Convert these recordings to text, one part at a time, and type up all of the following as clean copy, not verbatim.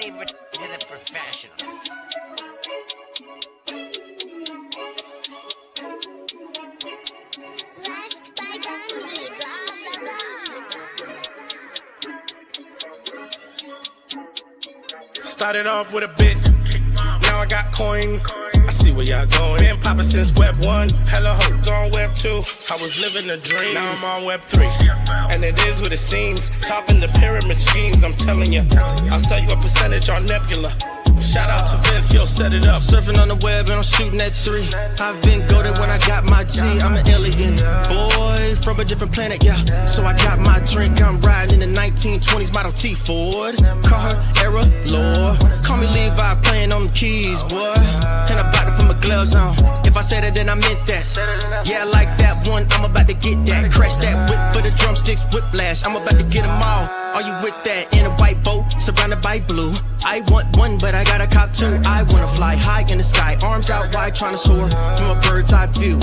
leave it to the professionals. Blessed by Bundy, blah, blah, blah. Started off with a bit, now I got coin. I see where y'all going. Been poppin' since Web 1, hella hoes on Web 2. I was living a dream, now I'm on Web 3. And it is what it seems, topping the pyramid schemes, I'm telling you. I'll sell you a percentage on Nebula. Shout out to Vince, he'll set it up. Surfing on the web and I'm shooting at 3. I've been goated when I got my G. I'm an alien boy from a different planet, yeah. So I got my drink, I'm riding in the 1920s Model T Ford. Call her Era Lord. Call me Levi, playing on the keys, boy. And I'm about to put my gloves on. If I said it, then I meant that. Yeah, I like that one, I'm about to get that. Crash that whip for the drumsticks, whiplash. I'm about to get them all. Are you with that? In a white boat, surrounded by blue. I want one, but I got a cop too. I wanna fly high in the sky, arms out wide, trying to soar from a bird's eye view.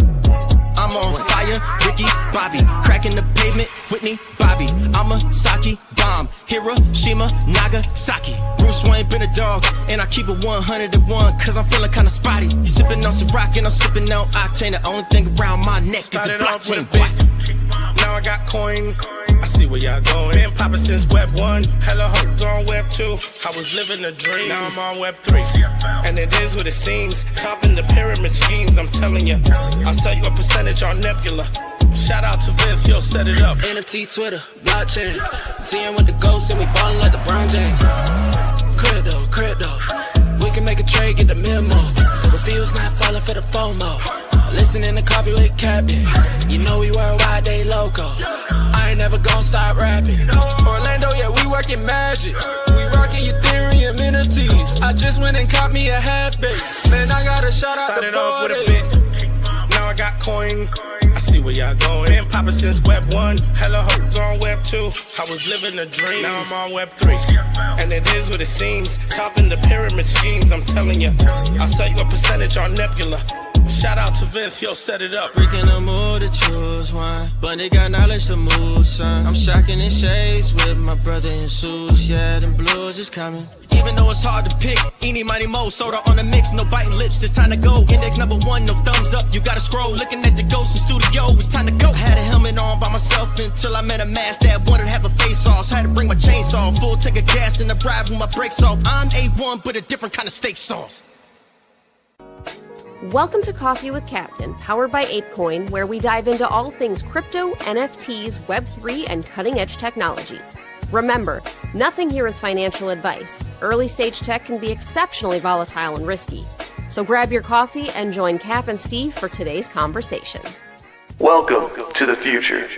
I'm on fire, Ricky, Bobby, cracking the pavement, Whitney, Bobby. I'm a Saki bomb, Hiroshima, Nagasaki. Bruce Wayne been a dog, and I keep it 101, cause I'm feeling kinda spotty. You sipping on some rock, and I'm sipping on octane. The only thing around my neck is the Started off with a blockchain. bit, now I got coin. I see where y'all going. Been poppin' since Web 1, hella hoes on Web 2. I was living a dream, now I'm on Web 3. And it is what it seems, topping the pyramid schemes, I'm telling you. I'll sell you a percentage on Nebula. Shout out to Vince, he'll set it up. NFT, Twitter, blockchain. Seeing with the ghosts and we ballin' like LeBron James. Crypto. We can make a trade, get the memo. Refuse not falling for the FOMO. Listening to Coffee with Captain. You know we worldwide, they loco. I ain't never gon' stop rapping. Orlando, yeah, we working magic. We rocking Ethereum NFTs. I just went and caught me a half base. Man, I gotta shout out Started the off with a party. bit, now I got coin. I see where y'all going. Been poppin' since Web 1, hella hoes on Web 2. I was living a dream, now I'm on Web 3. And it is what it seems, topping the pyramid schemes, I'm telling you. I'll sell you a percentage on Nebula. Shout out to Vince, he'll set it up. Breaking the mood to choose one, but they got knowledge to move, son. I'm shocking in shades with my brother in suits. Yeah, them blues is coming. Even though it's hard to pick, eeny, miny, mo, soda on the mix, no biting lips, it's time to go. Index number 1, no thumbs up, you gotta scroll. Looking at the ghost in studio, it's time to go. Had a helmet on by myself until I met a mask that wanted to have a face off. So had to bring my chainsaw, full tank of gas in the ride with my brakes off. I'm A1, but a different kind of steak sauce. Welcome to Coffee with Captain, powered by ApeCoin, where we dive into all things crypto, NFTs, Web3, and cutting-edge technology. Remember, nothing here is financial advice. Early-stage tech can be exceptionally volatile and risky. So grab your coffee and join Cap and Steve for today's conversation. Welcome to the future.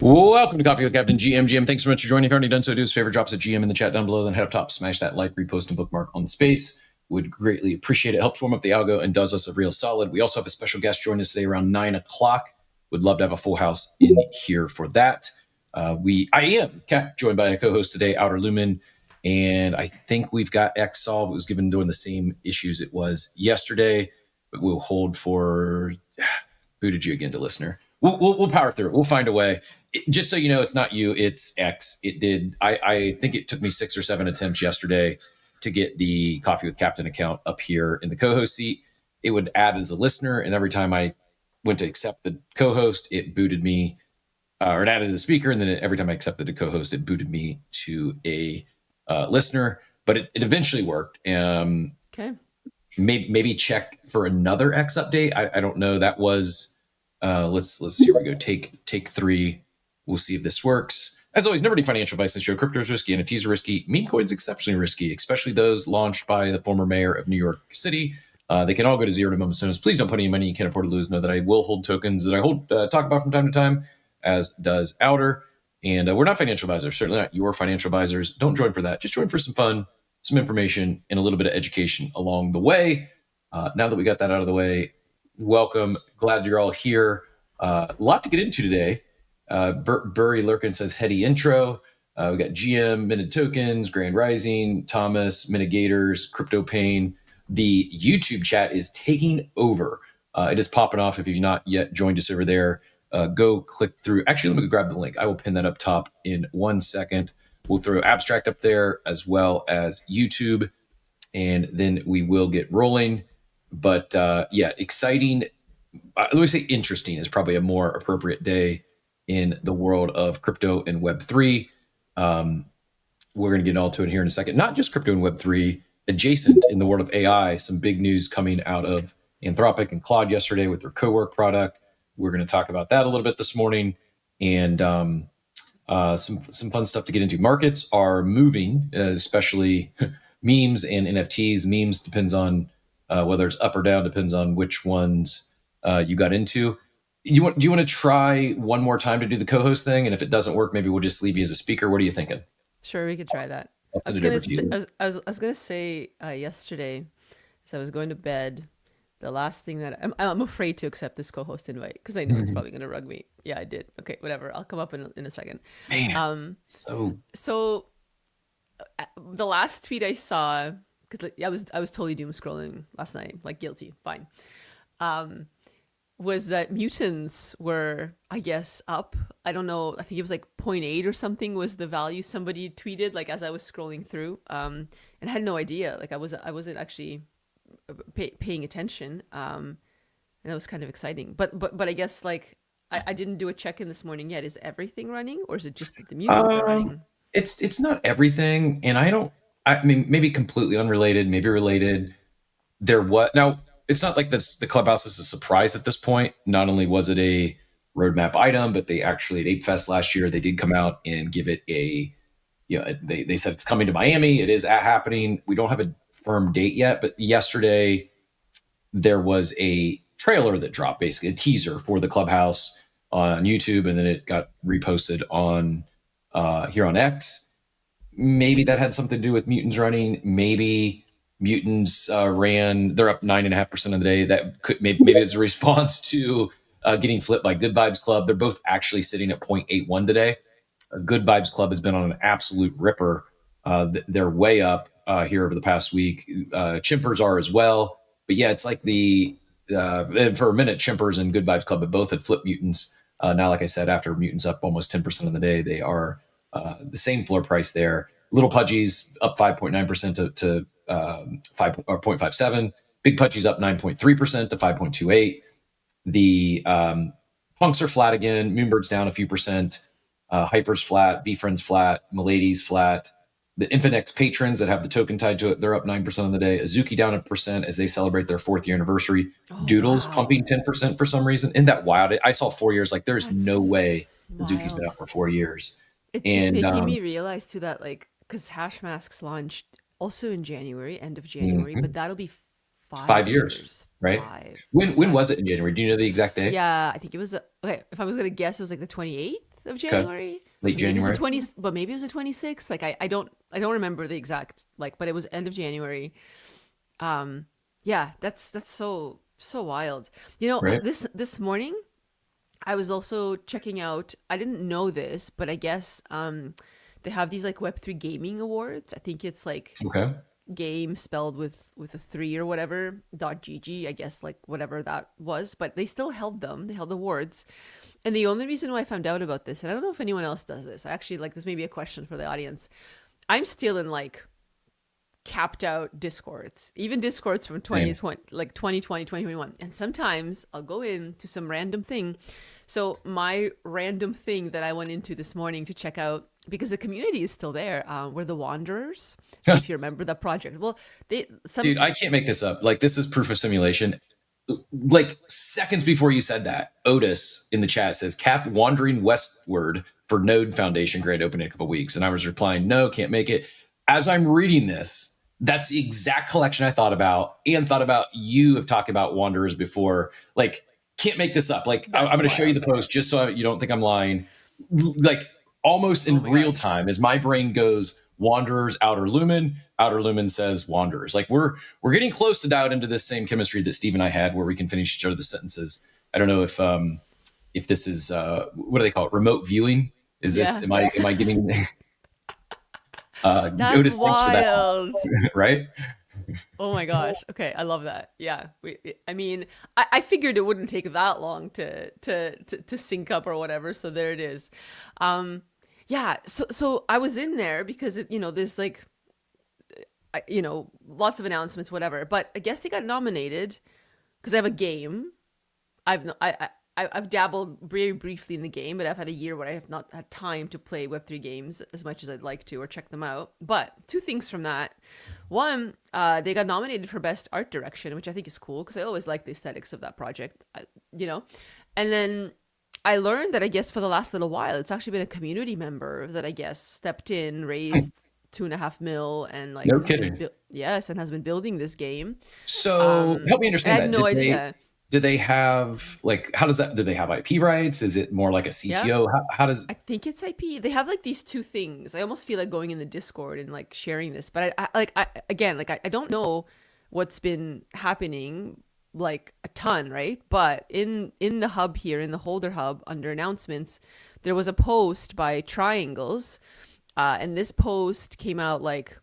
Welcome to Coffee with Captain GM. Thanks so much for joining. If you've already done so, do us a favor, drop us a GM in the chat down below, then head up top, smash that like, repost, and bookmark on the space. Would greatly appreciate it. Helps warm up the algo and does us a real solid. We also have a special guest join us today around 9 o'clock. Would love to have a full house in here for that. I am joined by a co-host today, Outer Lumen, and I think we've got Xsolve. It was given during the same issues it was yesterday, but we'll hold for booted you again to listener. We'll power through it. We'll find a way. Just so you know, it's not you, it's X. It did. I think it took me 6 or 7 attempts yesterday to get the Coffee with Captain account up here in the co-host seat. It would add as a listener, and every time I went to accept the co-host, it booted me, or it added a speaker, and then every time I accepted the co-host, it booted me to a listener. But it eventually worked. Okay. Maybe check for another X update. I don't know. That was let's see. Here we go. Take 3. We'll see if this works. As always, never any financial advice in the show. Crypto is risky, NFTs are risky. Meme coins exceptionally risky, especially those launched by the former mayor of New York City. They can all go to zero to moment's notice. Please don't put any money you can't afford to lose. Know that I will hold tokens that I talk about from time to time, as does Outer. And we're not financial advisors, certainly not your financial advisors. Don't join for that. Just join for some fun, some information, and a little bit of education along the way. Now that we got that out of the way, welcome. Glad you're all here. A lot to get into today. Burry Lurkin says heady intro. We got GM, Minted Tokens, Grand Rising, Thomas, Mitigators, Crypto Pain. The YouTube chat is taking over. It is popping off. If you've not yet joined us over there, go click through. Actually, let me grab the link. I will pin that up top in 1 second. We'll throw Abstract up there as well as YouTube, and then we will get rolling. But yeah, exciting. Let me say interesting is probably a more appropriate day in the world of crypto and Web3. We're going to get all to it here in a second. Not just crypto and Web3, adjacent in the world of AI, some big news coming out of Anthropic and Claude yesterday with their co-work product. We're going to talk about that a little bit this morning, and some fun stuff to get into. Markets are moving, especially memes and NFTs. Memes depends on whether it's up or down, depends on which ones you got into. Do you want to try one more time to do the co-host thing? And if it doesn't work, maybe we'll just leave you as a speaker. What are you thinking? Sure, we could try that. I'll I was send it gonna over to say, you. I was gonna say yesterday, as I was going to bed, the last thing that I'm afraid to accept this co-host invite because I know it's probably gonna rug me. Yeah, I did. Okay, whatever. I'll come up in a second. Man, So the last tweet I saw, because I was totally doom scrolling last night, like guilty, fine. Was that mutants were, I guess, up. I don't know. I think it was like 0.8 or something was the value somebody tweeted, like as I was scrolling through, and I had no idea. Like I wasn't actually paying attention, and that was kind of exciting. But I guess like I didn't do a check-in this morning yet. Is everything running, or is it just that the mutants are running? It's not everything, and I mean, maybe completely unrelated, maybe related. Now, it's not like this. The clubhouse is a surprise at this point. Not only was it a roadmap item, but they actually at Ape Fest last year, they did come out and give it they said it's coming to Miami. It is happening. We don't have a firm date yet, but yesterday there was a trailer that dropped, basically a teaser for the clubhouse on YouTube, and then it got reposted on here on X. Maybe that had something to do with mutants running. Maybe mutants they're up 9.5% of the day. That could maybe it's a response to getting flipped by Good Vibes Club. They're both actually sitting at 0.81 today. Good Vibes Club has been on an absolute ripper. They're way up here over the past week. Chimpers are as well. But yeah, it's like for a minute, Chimpers and Good Vibes Club have both had flipped mutants. Now, like I said, after mutants up almost 10% of the day, they are the same floor price there. Little Pudgies up 5.9% to 0.57. Big Pudgies up 9.3% to 5.28. The Punks are flat again. Moonbird's down a few percent. Hyper's flat. VFriend's flat. Milady's flat. The Infinix patrons that have the token tied to it, they're up 9% of the day. Azuki down 1% as they celebrate their 4th year anniversary. Doodles pumping 10% for some reason. Isn't that wild? I saw 4 years. Like, there's no way Azuki's been out for 4 years. It's making me realize too that like, because Hash Masks launched also in January, end of January, but that'll be 5 years, right? When was it in January? Do you know the exact date? Yeah, I think it was okay. If I was gonna guess, it was like the 28th of January, late January. But maybe it was the 26th. Like I don't remember the exact but it was end of January. Yeah, that's so wild. Right? This morning, I was also checking out. I didn't know this, but I guess they have these like Web3 gaming awards. I think it's like game spelled with a 3 or whatever .gg, I guess, like whatever that was, but they still held them. They held awards. And the only reason why I found out about this, and I don't know if anyone else does this, I actually like this may be a question for the audience. I'm still in like capped out discords, even discords from 2020, like 2020, 2021. And sometimes I'll go into some random thing. So my random thing that I went into this morning to check out, because the community is still there, were the Wanderers. If you remember that project. Well, dude, I can't make this up. Like, this is proof of simulation. Like, seconds before you said that, Otis in the chat says, Cap wandering westward for Node Foundation grand opening in a couple weeks. And I was replying, no, can't make it. As I'm reading this, that's the exact collection I thought about, and thought about you have talked about Wanderers before. Like, can't make this up. Like, I'm going to show you the post just so you don't think I'm lying. Like, almost in real time, as my brain goes, Wanderers, Outer Lumen says Wanderers. Like, we're getting close to dialed into this same chemistry that Steve and I had, where we can finish each other the sentences. I don't know if this is what do they call it? Remote viewing? Is this? Am I getting? That's Otis, wild, thanks for that. Right? Oh my gosh. Okay, I love that. Yeah, I mean, I figured it wouldn't take that long to sync up or whatever. So there it is. Yeah, so I was in there because there's like lots of announcements, whatever. But I guess they got nominated because I have a game. I've dabbled very briefly in the game, but I've had a year where I have not had time to play Web3 games as much as I'd like to or check them out. But two things from that. One, they got nominated for Best Art Direction, which I think is cool because I always like the aesthetics of that project, And then I learned that I guess for the last little while, it's actually been a community member that I guess stepped in, raised 2.5 mil, and like No kidding. yes, and has been building this game. So help me I understand had that. no idea. Do they have like how does that? Do they have IP rights? Is it more like a CTO? How does? I think it's IP. They have like these two things. I almost feel like going in the Discord and like sharing this, but I don't know what's been happening like a ton, right? But in the hub here, in the Holder hub under announcements, there was a post by Triangles, and this post came out like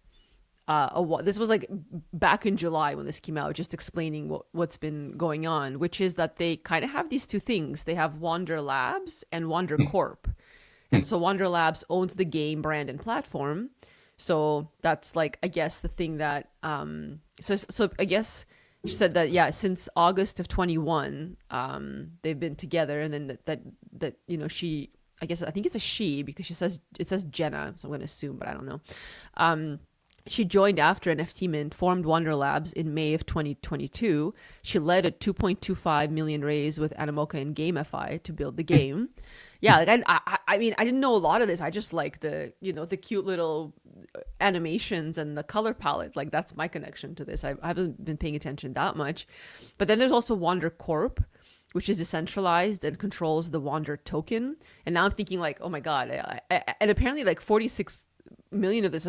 this was like back in July when this came out, just explaining what's been going on, which is that they kind of have these two things. They have Wander Labs and Wander Corp. And so Wander Labs owns the game brand and platform. So that's like, I guess the thing that, so I guess she said that, yeah, since August of 21, they've been together. And then that she, I think it's a she because it says Jenna. So I'm going to assume, but I don't know. She joined after NFT Mint, formed Wonder Labs in May of 2022. She led a 2.25 million raise with Animoca and GameFi to build the game. Yeah, like I mean, I didn't know a lot of this. I just like the cute little animations and the color palette. Like that's my connection to this. I haven't been paying attention that much. But then there's also Wander Corp, which is decentralized and controls the Wander token. And now I'm thinking like, oh my God. And apparently like 46 million of this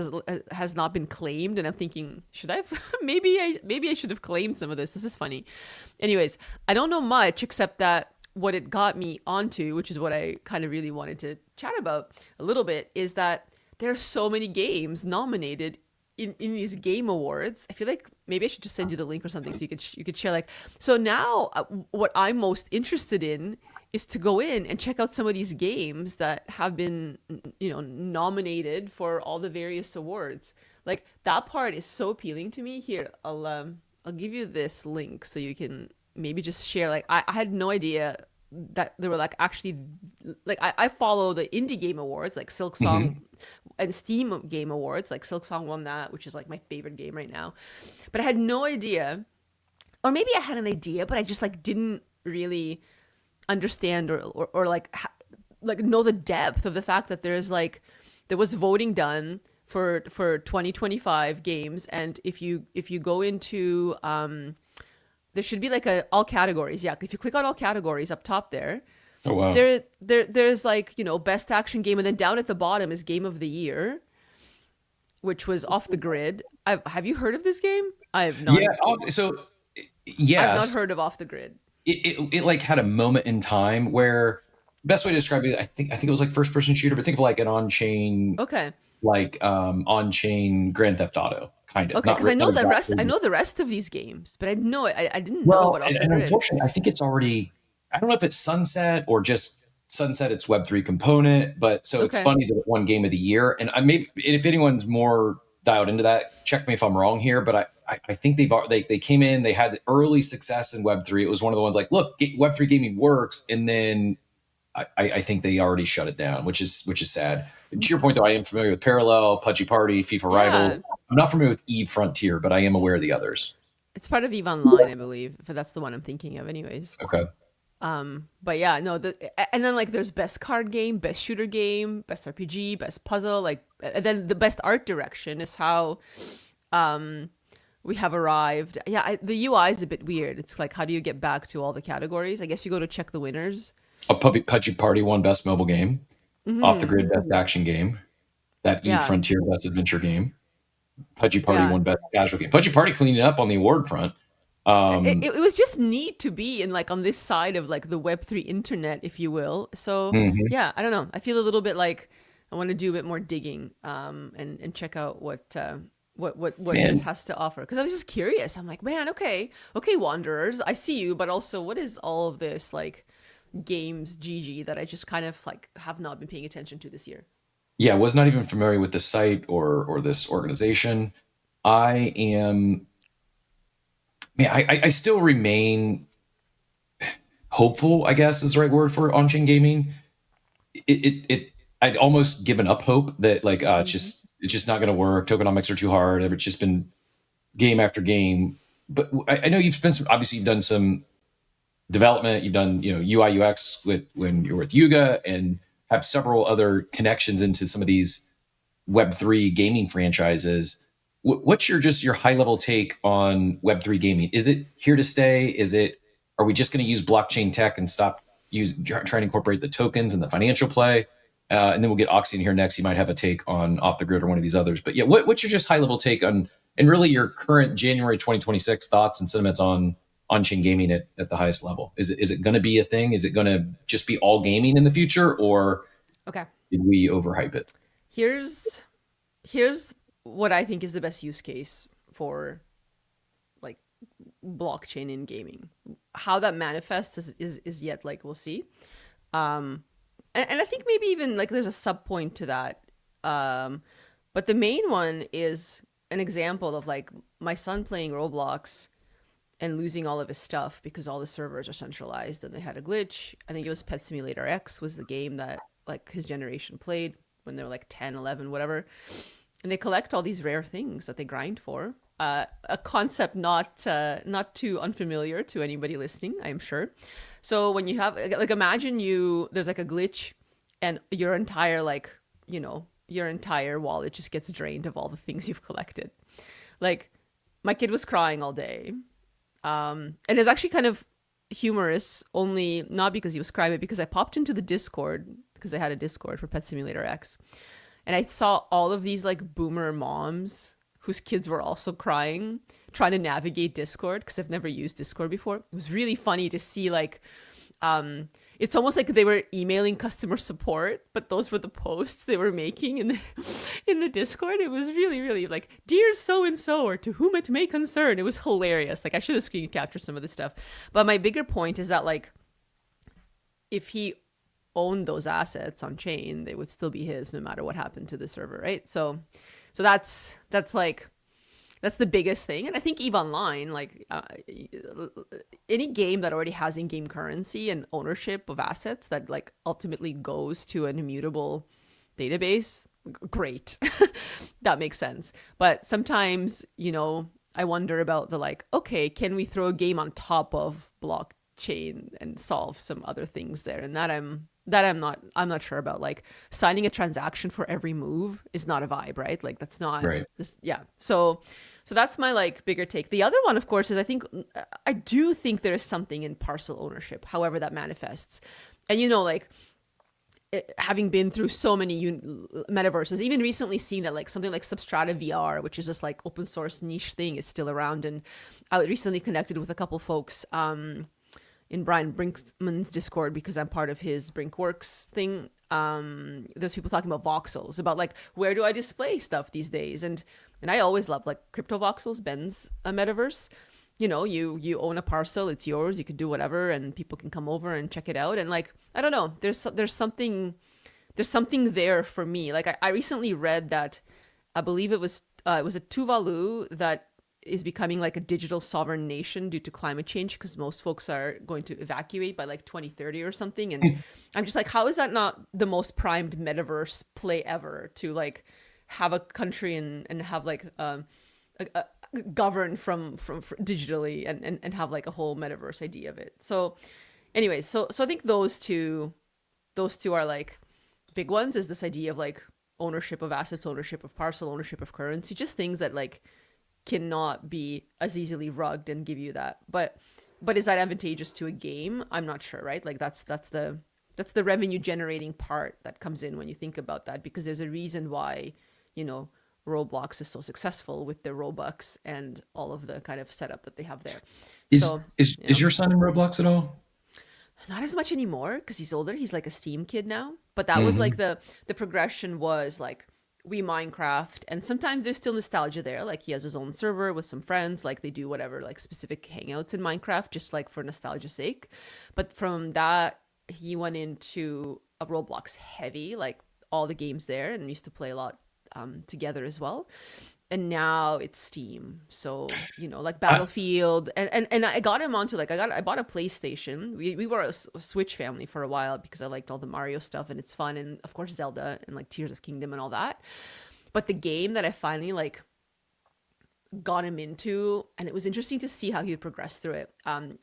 has not been claimed, and I'm thinking, should I have maybe I should have claimed some of this. This is funny. Anyways, I don't know much except that what it got me onto, which is what I kind of really wanted to chat about a little bit, is that there are so many games nominated in these game awards. I feel like maybe I should just send you the link or something so you could share. Like, so now what I'm most interested in is to go in and check out some of these games that have been, nominated for all the various awards. Like that part is so appealing to me. Here, I'll give you this link so you can maybe just share. Like I had no idea that there were like actually like I follow the indie game awards like Silk Song and Steam game awards. Like Silk Song won that, which is like my favorite game right now. But I had no idea, or maybe I had an idea, but I just like didn't really understand or like know the depth of the fact that there was voting done for 2025 games, and if you go into there should be like all categories. Yeah, if you click on all categories up top there, Oh wow. there's like best action game, and then down at the bottom is game of the year, which was Off the Grid. Have you heard of this game? I have not. Yeah. So yes, I've not heard of Off the Grid. It like had a moment in time where best way to describe it, I think it was like first person shooter, but think of like an on-chain, on-chain Grand Theft Auto kind of. Okay, because I know the rest. I know the rest of these games, but I didn't know about Off the Grid. Unfortunately, I think it's already. I don't know if it's sunset or just sunset its Web3 component, but so it's funny that it won Game of the Year, and if anyone's more dialed into that, check me if I'm wrong here, but I think they came in, they had early success in Web3. It was one of the ones like, look, Web3 gaming works, and then I think they already shut it down, which is sad. To your point, though, I am familiar with Parallel, Pudgy Party, FIFA Rival. I'm not familiar with Eve Frontier, but I am aware of the others. It's part of Eve Online, I believe, if that's the one I'm thinking of, anyways. Okay. But yeah, no, and then like there's best card game, best shooter game, best RPG, best puzzle, like, and then the best art direction is how we have arrived. Yeah, the UI is a bit weird. It's like, how do you get back to all the categories? I guess you go to check the winners. Pudgy Party won best mobile game. Off the Grid best action game. That Eve Frontier best adventure game. Pudgy Party won best casual game. Pudgy Party cleaned it up on the award front. It was just neat to be in like on this side of like the Web3 internet, if you will. So yeah, I don't know. I feel a little bit like I want to do a bit more digging and check out what this has to offer, because I was just curious. I'm like, man, okay, Wanderers, I see you, but also what is all of this like games GG that I just kind of like have not been paying attention to this year? Yeah, was not even familiar with the site or this organization. I am, man, I still remain hopeful, I guess is the right word for on-chain gaming. I'd almost given up hope that like Mm-hmm. it's just not going to work. Tokenomics are too hard. It's just been game after game. But I know you've spent some, obviously you've done some development. You've done UI UX with when you're with Yuga and have several other connections into some of these Web3 gaming franchises. What's your high level take on Web3 gaming? Is it here to stay? Are we just going to use blockchain tech and stop trying to incorporate the tokens and the financial play? And then we'll get Oxy in here next. He might have a take on Off the Grid or one of these others. But yeah, what's your just high level take on and really your current January 2026 thoughts and sentiments on chain gaming at the highest level? Is it going to be a thing? Is it going to just be all gaming in the future, or Okay. did we overhype it? Here's here's what I think is the best use case for like blockchain in gaming. How that manifests is yet like we'll see. And I think maybe even like there's a sub point to that. But the main one is an example of like my son playing Roblox and losing all of his stuff because all the servers are centralized and they had a glitch. I think it was Pet Simulator X was the game that like his generation played when they were like 10, 11, whatever. And they collect all these rare things that they grind for. A concept not too unfamiliar to anybody listening, I'm sure. So when you have like imagine there's like a glitch and your entire your entire wallet just gets drained of all the things you've collected. Like my kid was crying all day. And it's actually kind of humorous, only not because he was crying, but because I popped into the Discord because I had a Discord for Pet Simulator X. And I saw all of these like boomer moms whose kids were also crying, trying to navigate Discord because I've never used Discord before. It was really funny to see like, it's almost like they were emailing customer support, but those were the posts they were making in the Discord. It was really, really like, dear so-and-so, or to whom it may concern. It was hilarious. Like I should have screen captured some of this stuff. But my bigger point is that like, if he owned those assets on chain, they would still be his no matter what happened to the server, right? So that's the biggest thing. And I think EVE Online, like any game that already has in-game currency and ownership of assets that like ultimately goes to an immutable database, great. That makes sense. But sometimes, I wonder about the like, okay, can we throw a game on top of blockchain and solve some other things there? And I'm not sure about. Like signing a transaction for every move is not a vibe, right? Like that's not Right. this, yeah. So that's my like bigger take. The other one, of course, is I do think there is something in parcel ownership, however that manifests. And like having been through so many metaverses, even recently seeing that like something like Substrata VR, which is just like open source niche thing, is still around. And I recently connected with a couple folks in Brian Brinkman's Discord because I'm part of his Brinkworks thing. There's people talking about voxels, about like where do I display stuff these days, and I always love like crypto voxels. Ben's a metaverse. You own a parcel, it's yours. You can do whatever, and people can come over and check it out. And like I don't know, there's something there for me. Like I recently read that I believe it was a Tuvalu that is becoming like a digital sovereign nation due to climate change because most folks are going to evacuate by like 2030 or something. And I'm just like, how is that not the most primed metaverse play ever to like have a country and have like govern from digitally and have like a whole metaverse idea of it. So anyways, so I think those two are like big ones, is this idea of like ownership of assets, ownership of parcel, ownership of currency, just things that like cannot be as easily rugged and give you that. But is that advantageous to a game? I'm not sure, right? Like that's the revenue generating part that comes in when you think about that, because there's a reason why, Roblox is so successful with their Robux and all of the kind of setup that they have there. Is your son in Roblox at all? Not as much anymore because he's older. He's like a Steam kid now. But that was like the progression was like, we Minecraft, and sometimes there's still nostalgia there. Like he has his own server with some friends, like they do whatever, like specific hangouts in Minecraft, just like for nostalgia's sake. But from that, he went into a Roblox heavy, like all the games there and used to play a lot together as well. And now it's Steam. So, you know, like Battlefield. And I got him onto, like, I bought a PlayStation. We were a Switch family for a while because I liked all the Mario stuff and it's fun. And of course, Zelda and like Tears of Kingdom and all that. But the game that I finally like got him into, and it was interesting to see how he would progress through it,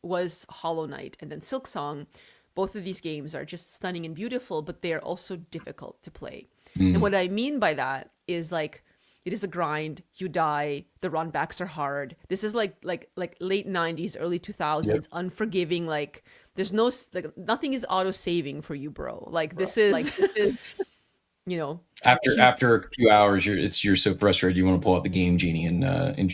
was Hollow Knight and then Silksong. Both of these games are just stunning and beautiful, but they're also difficult to play. And what I mean by that is like, it is a grind. You die. The run backs are hard. This is like late 90s, early 2000s, unforgiving. Like there's no, like nothing is auto saving for you, bro. Like this is, you know, after a few hours, you're so frustrated you want to pull out the game genie and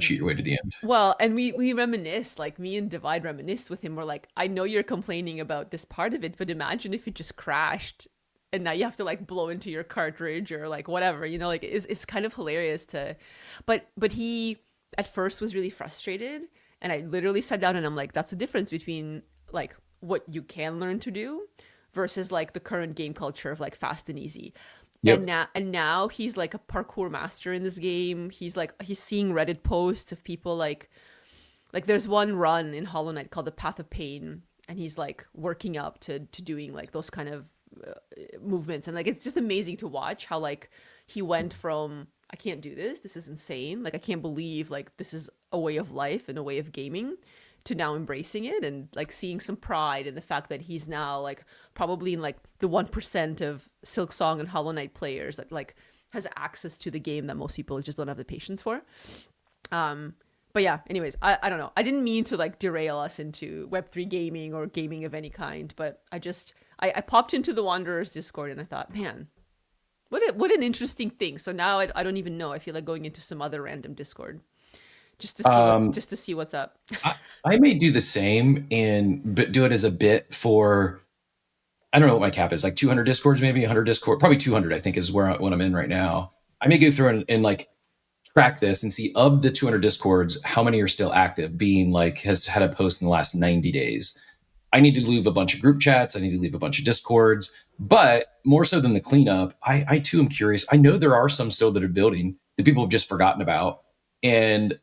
cheat your way to the end. Well, and we reminisce, like me and Divide reminisced with him. We're like, I know you're complaining about this part of it, but imagine if it just crashed. And now you have to like blow into your cartridge or like whatever, you know, like it's kind of hilarious to, but he at first was really frustrated. And I literally sat down and I'm like, that's the difference between like what you can learn to do versus like the current game culture of like fast and easy. Yep. And now he's like a parkour master in this game. He's seeing Reddit posts of people like there's one run in Hollow Knight called the Path of Pain. And he's like working up to doing like those kind of movements, and like it's just amazing to watch how like he went from I can't do this is insane, like I can't believe like this is a way of life and a way of gaming, to now embracing it and like seeing some pride in the fact that he's now like probably in like the 1% of Silksong and Hollow Knight players that like has access to the game that most people just don't have the patience for. But yeah, anyways, I don't know, I didn't mean to like derail us into Web3 gaming or gaming of any kind, but I popped into the Wanderers Discord and I thought, man, what an interesting thing. So now I don't even know. I feel like going into some other random Discord just to see what's up. I may do the same but do it as a bit for, I don't know what my cap is, like 200 Discords, maybe 100 Discord, probably 200 I think is what I'm in right now. I may go through and like track this and see of the 200 Discords, how many are still active, being like has had a post in the last 90 days. I need to leave a bunch of group chats. I need to leave a bunch of Discords, but more so than the cleanup, I too am curious. I know there are some still that are building that people have just forgotten about, and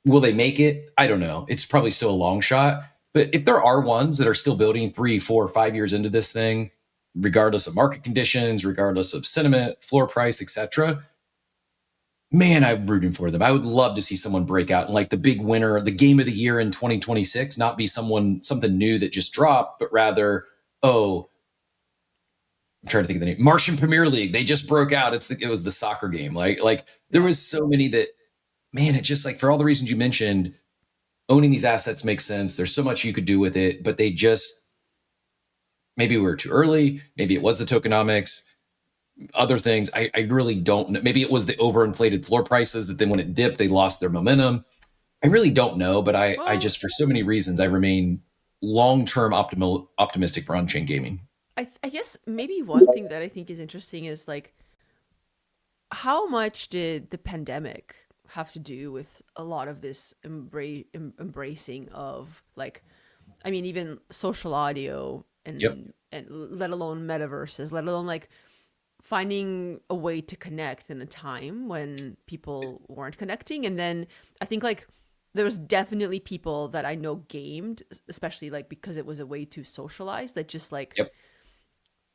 will they make it? I don't know. It's probably still a long shot, but if there are ones that are still building 3, 4, 5 years into this thing, regardless of market conditions, regardless of sentiment, floor price, etc., man, I'm rooting for them. I would love to see someone break out and like the big winner, the game of the year in 2026, not be something new that just dropped, but rather, I'm trying to think of the name, Martian Premier League. They just broke out. It was the soccer game. Like there was so many that, man, it just like for all the reasons you mentioned, owning these assets makes sense. There's so much you could do with it, but they just, maybe we were too early. Maybe it was the tokenomics. Other things, I really don't know. Maybe it was the overinflated floor prices that then when it dipped, they lost their momentum. I really don't know, but I just, for so many reasons, I remain long-term optimistic for on-chain gaming. I guess maybe one thing that I think is interesting is like, how much did the pandemic have to do with a lot of this embracing of like, I mean, even social audio and let alone metaverses, let alone like finding a way to connect in a time when people weren't connecting. And then I think like there was definitely people that I know gamed, especially like because it was a way to socialize, that just like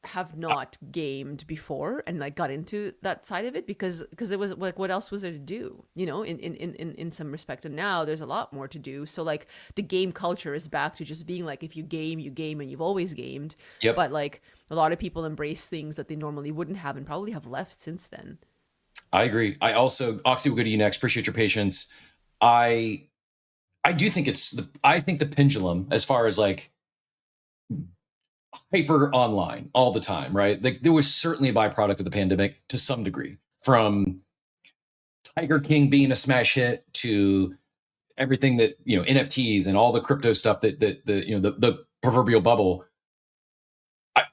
have not gamed before and like got into that side of it because it was like, what else was there to do, you know, in some respect. And now there's a lot more to do. So like the game culture is back to just being like, if you game and you've always gamed. But like a lot of people embrace things that they normally wouldn't have and probably have left since then. I agree. I also, Oxy, will go to you next. Appreciate your patience. I do think I think the pendulum, as far as like hyper online all the time, right? Like there was certainly a byproduct of the pandemic to some degree, from Tiger King being a smash hit to everything that, you know, NFTs and all the crypto stuff that you know, the proverbial bubble.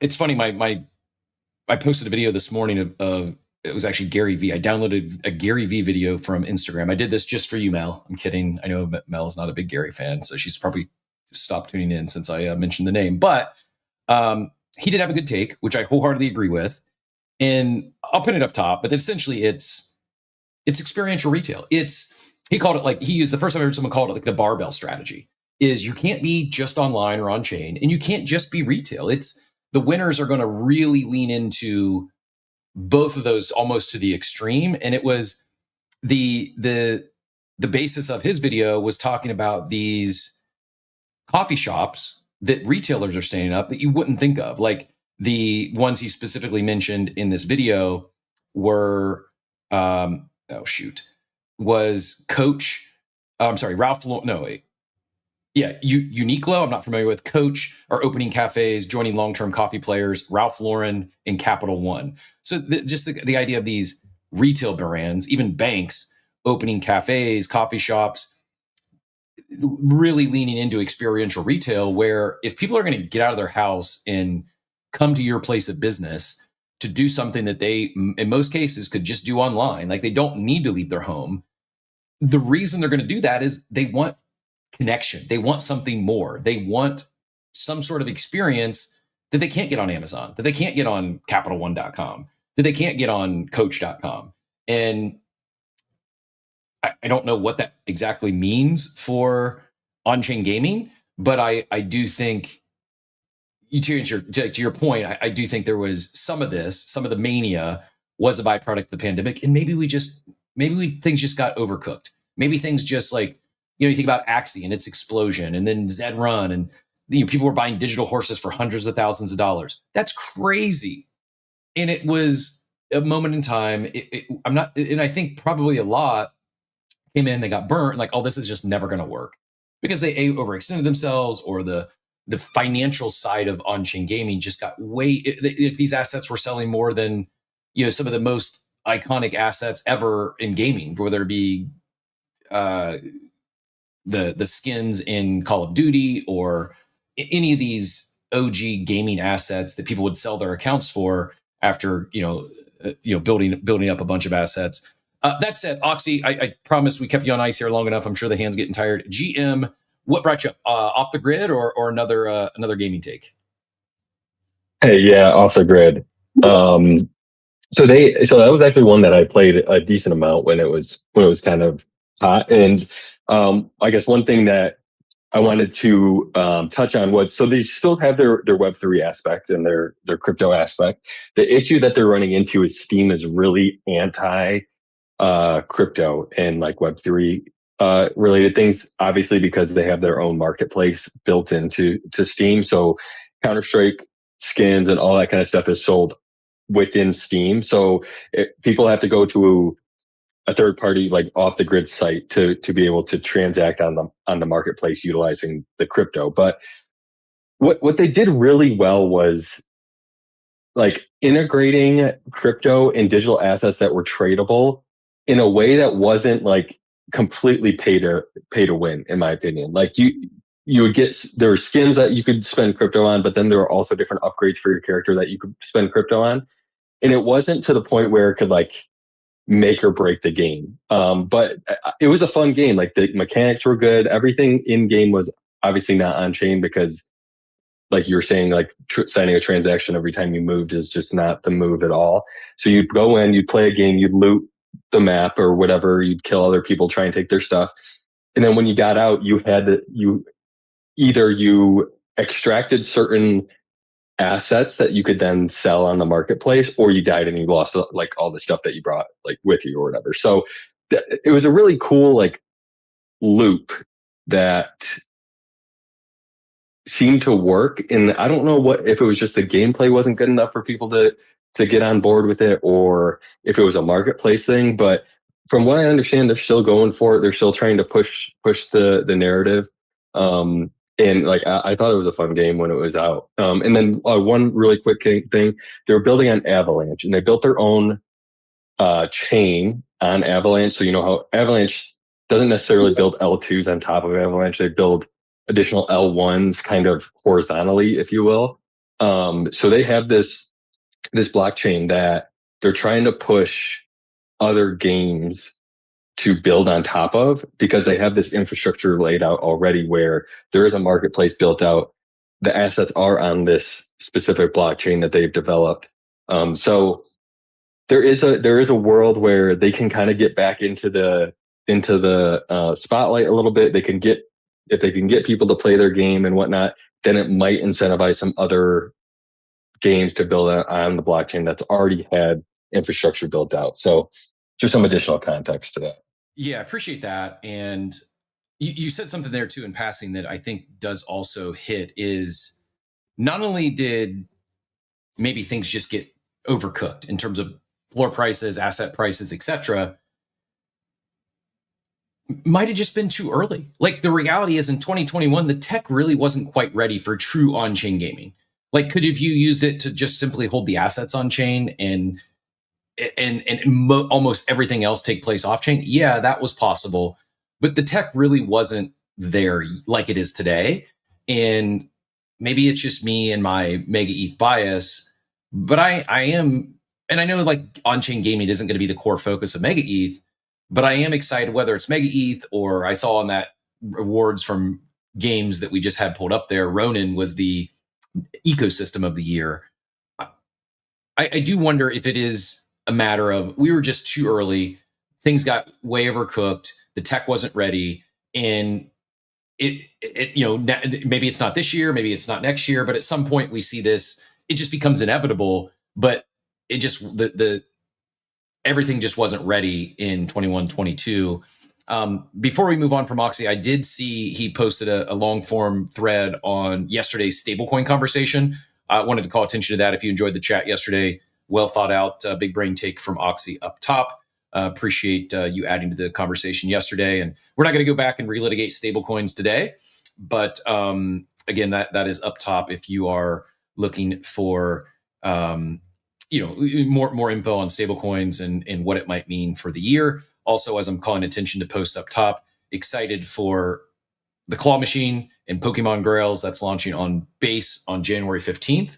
It's funny. I posted a video this morning of it was actually Gary V. I downloaded a Gary V video from Instagram. I did this just for you, Mel. I'm kidding. I know Mel is not a big Gary fan, so she's probably stopped tuning in since I mentioned the name. But he did have a good take, which I wholeheartedly agree with. And I'll put it up top, but essentially it's experiential retail. He called it like, he used, the first time I heard someone call it like the barbell strategy, is you can't be just online or on chain, and you can't just be retail. It's the winners are going to really lean into both of those almost to the extreme. And it was the basis of his video was talking about these coffee shops that retailers are standing up that you wouldn't think of. Like the ones he specifically mentioned in this video were, was Coach. I'm sorry, Ralph. No, wait. Yeah, Uniqlo, I'm not familiar with. Coach are opening cafes, joining long-term coffee players, Ralph Lauren and Capital One. So just the idea of these retail brands, even banks opening cafes, coffee shops, really leaning into experiential retail, where if people are going to get out of their house and come to your place of business to do something that they, in most cases, could just do online, like they don't need to leave their home. The reason they're going to do that is they want connection. They want something more. They want some sort of experience that they can't get on Amazon, that they can't get on CapitalOne.com, that they can't get on Coach.com. And I don't know what that exactly means for on-chain gaming, but I do think, to your point, I do think there was some of the mania was a byproduct of the pandemic, and maybe things just got overcooked. Maybe things just like, you think about Axie and its explosion, and then Zed Run, and people were buying digital horses for hundreds of thousands of dollars. That's crazy. And it was a moment in time. And I think probably a lot came in, they got burnt, like, oh, this is just never going to work, because they overextended themselves, or the financial side of on-chain gaming just got these assets were selling more than some of the most iconic assets ever in gaming, whether it be the skins in Call of Duty or any of these OG gaming assets that people would sell their accounts for after building up a bunch of assets. That said, Oxy, I promise we kept you on ice here long enough. I'm sure the hand's getting tired. GM, what brought you up? Off the grid or another gaming take? Hey, yeah, off the grid. So that was actually one that I played a decent amount when it was kind of hot. And I guess one thing that I wanted to touch on was, so they still have their Web3 aspect and their crypto aspect. The issue that they're running into is Steam is really anti crypto and like Web3 related things, obviously because they have their own marketplace built into Steam. So Counter-Strike skins and all that kind of stuff is sold within Steam. So people have to go to a third party, like off the grid site to be able to transact on the marketplace utilizing the crypto. But what they did really well was like integrating crypto and digital assets that were tradable in a way that wasn't like completely pay to win, in my opinion. Like you would get, there were skins that you could spend crypto on, but then there were also different upgrades for your character that you could spend crypto on. And it wasn't to the point where it could like make or break the game. But it was a fun game. Like the mechanics were good. Everything in game was obviously not on chain because, like you were saying, like signing a transaction every time you moved is just not the move at all. So you'd go in, you'd play a game, you'd loot the map or whatever, you'd kill other people, try and take their stuff. And then when you got out, you had to, you extracted certain assets that you could then sell on the marketplace, or you died and you lost like all the stuff that you brought like with you or whatever. So it was a really cool like loop that seemed to work. And I don't know if it was just the gameplay wasn't good enough for people to get on board with it, or if it was a marketplace thing. But from what I understand, they're still going for it. They're still trying to push the narrative. And like I thought it was a fun game when it was out. And then one really quick thing, they were building on Avalanche, and they built their own chain on Avalanche. So you know how Avalanche doesn't necessarily build L2s on top of Avalanche. They build additional L1s kind of horizontally, if you will. So they have this blockchain that they're trying to push other games to build on top of, because they have this infrastructure laid out already where there is a marketplace built out. The assets are on this specific blockchain that they've developed. So there is a world where they can kind of get back into the spotlight a little bit. If they can get people to play their game and whatnot, then it might incentivize some other games to build on the blockchain that's already had infrastructure built out. So just some additional context to that. Yeah, I appreciate that. And you said something there too in passing that I think does also hit is not only did maybe things just get overcooked in terms of floor prices, asset prices, etc., might have just been too early. Like the reality is in 2021, the tech really wasn't quite ready for true on-chain gaming. Like, could have you used it to just simply hold the assets on chain and almost everything else take place off chain? Yeah, that was possible, but the tech really wasn't there like it is today. And maybe it's just me and my mega ETH bias, but I am, and I know like on-chain gaming isn't going to be the core focus of mega ETH, but I am excited whether it's mega ETH or I saw on that awards from games that we just had pulled up there, Ronin was the ecosystem of the year. I do wonder if it is a matter of we were just too early. Things got way overcooked. The tech wasn't ready. And it you know, maybe it's not this year, maybe it's not next year, but at some point we see this, it just becomes inevitable. But it just, everything just wasn't ready in 21, 22. Before we move on from Oxy, I did see he posted a long form thread on yesterday's stablecoin conversation. I wanted to call attention to that. If you enjoyed the chat yesterday, well thought out, big brain take from Oxy up top. Appreciate you adding to the conversation yesterday. And we're not going to go back and relitigate stablecoins today, but again, that is up top if you are looking for more info on stablecoins and what it might mean for the year. Also, as I'm calling attention to posts up top, excited for the Claw Machine and Pokemon Grails that's launching on Base on January 15th.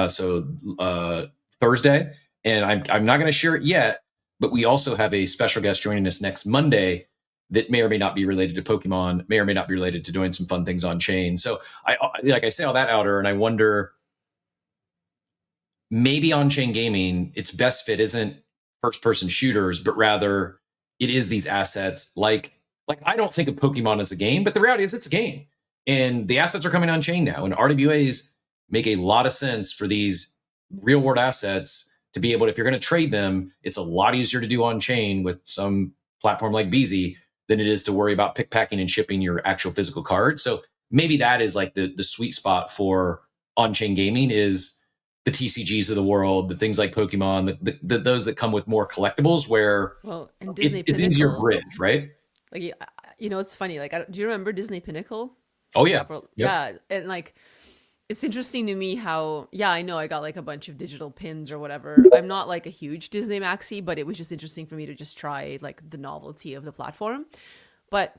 So Thursday. And I'm not going to share it yet, but we also have a special guest joining us next Monday that may or may not be related to Pokemon, may or may not be related to doing some fun things on chain. So I say all that outer, and I wonder, maybe on-chain gaming, its best fit isn't first-person shooters, but rather it is these assets. Like I don't think of Pokemon as a game, but the reality is it's a game. And the assets are coming on-chain now. And RWAs make a lot of sense for these real-world assets to be able to, if you're going to trade them, it's a lot easier to do on-chain with some platform like Beezy than it is to worry about pick-packing and shipping your actual physical card. So maybe that is like the sweet spot for on-chain gaming is the TCGs of the world, the things like Pokemon, those that come with more collectibles where and Disney it's easier bridge, right? Like, it's funny. Like, do you remember Disney Pinnacle? Oh yeah. Yep. Yeah. And like, it's interesting to me how, I know I got like a bunch of digital pins or whatever. I'm not like a huge Disney maxi, but it was just interesting for me to just try like the novelty of the platform. But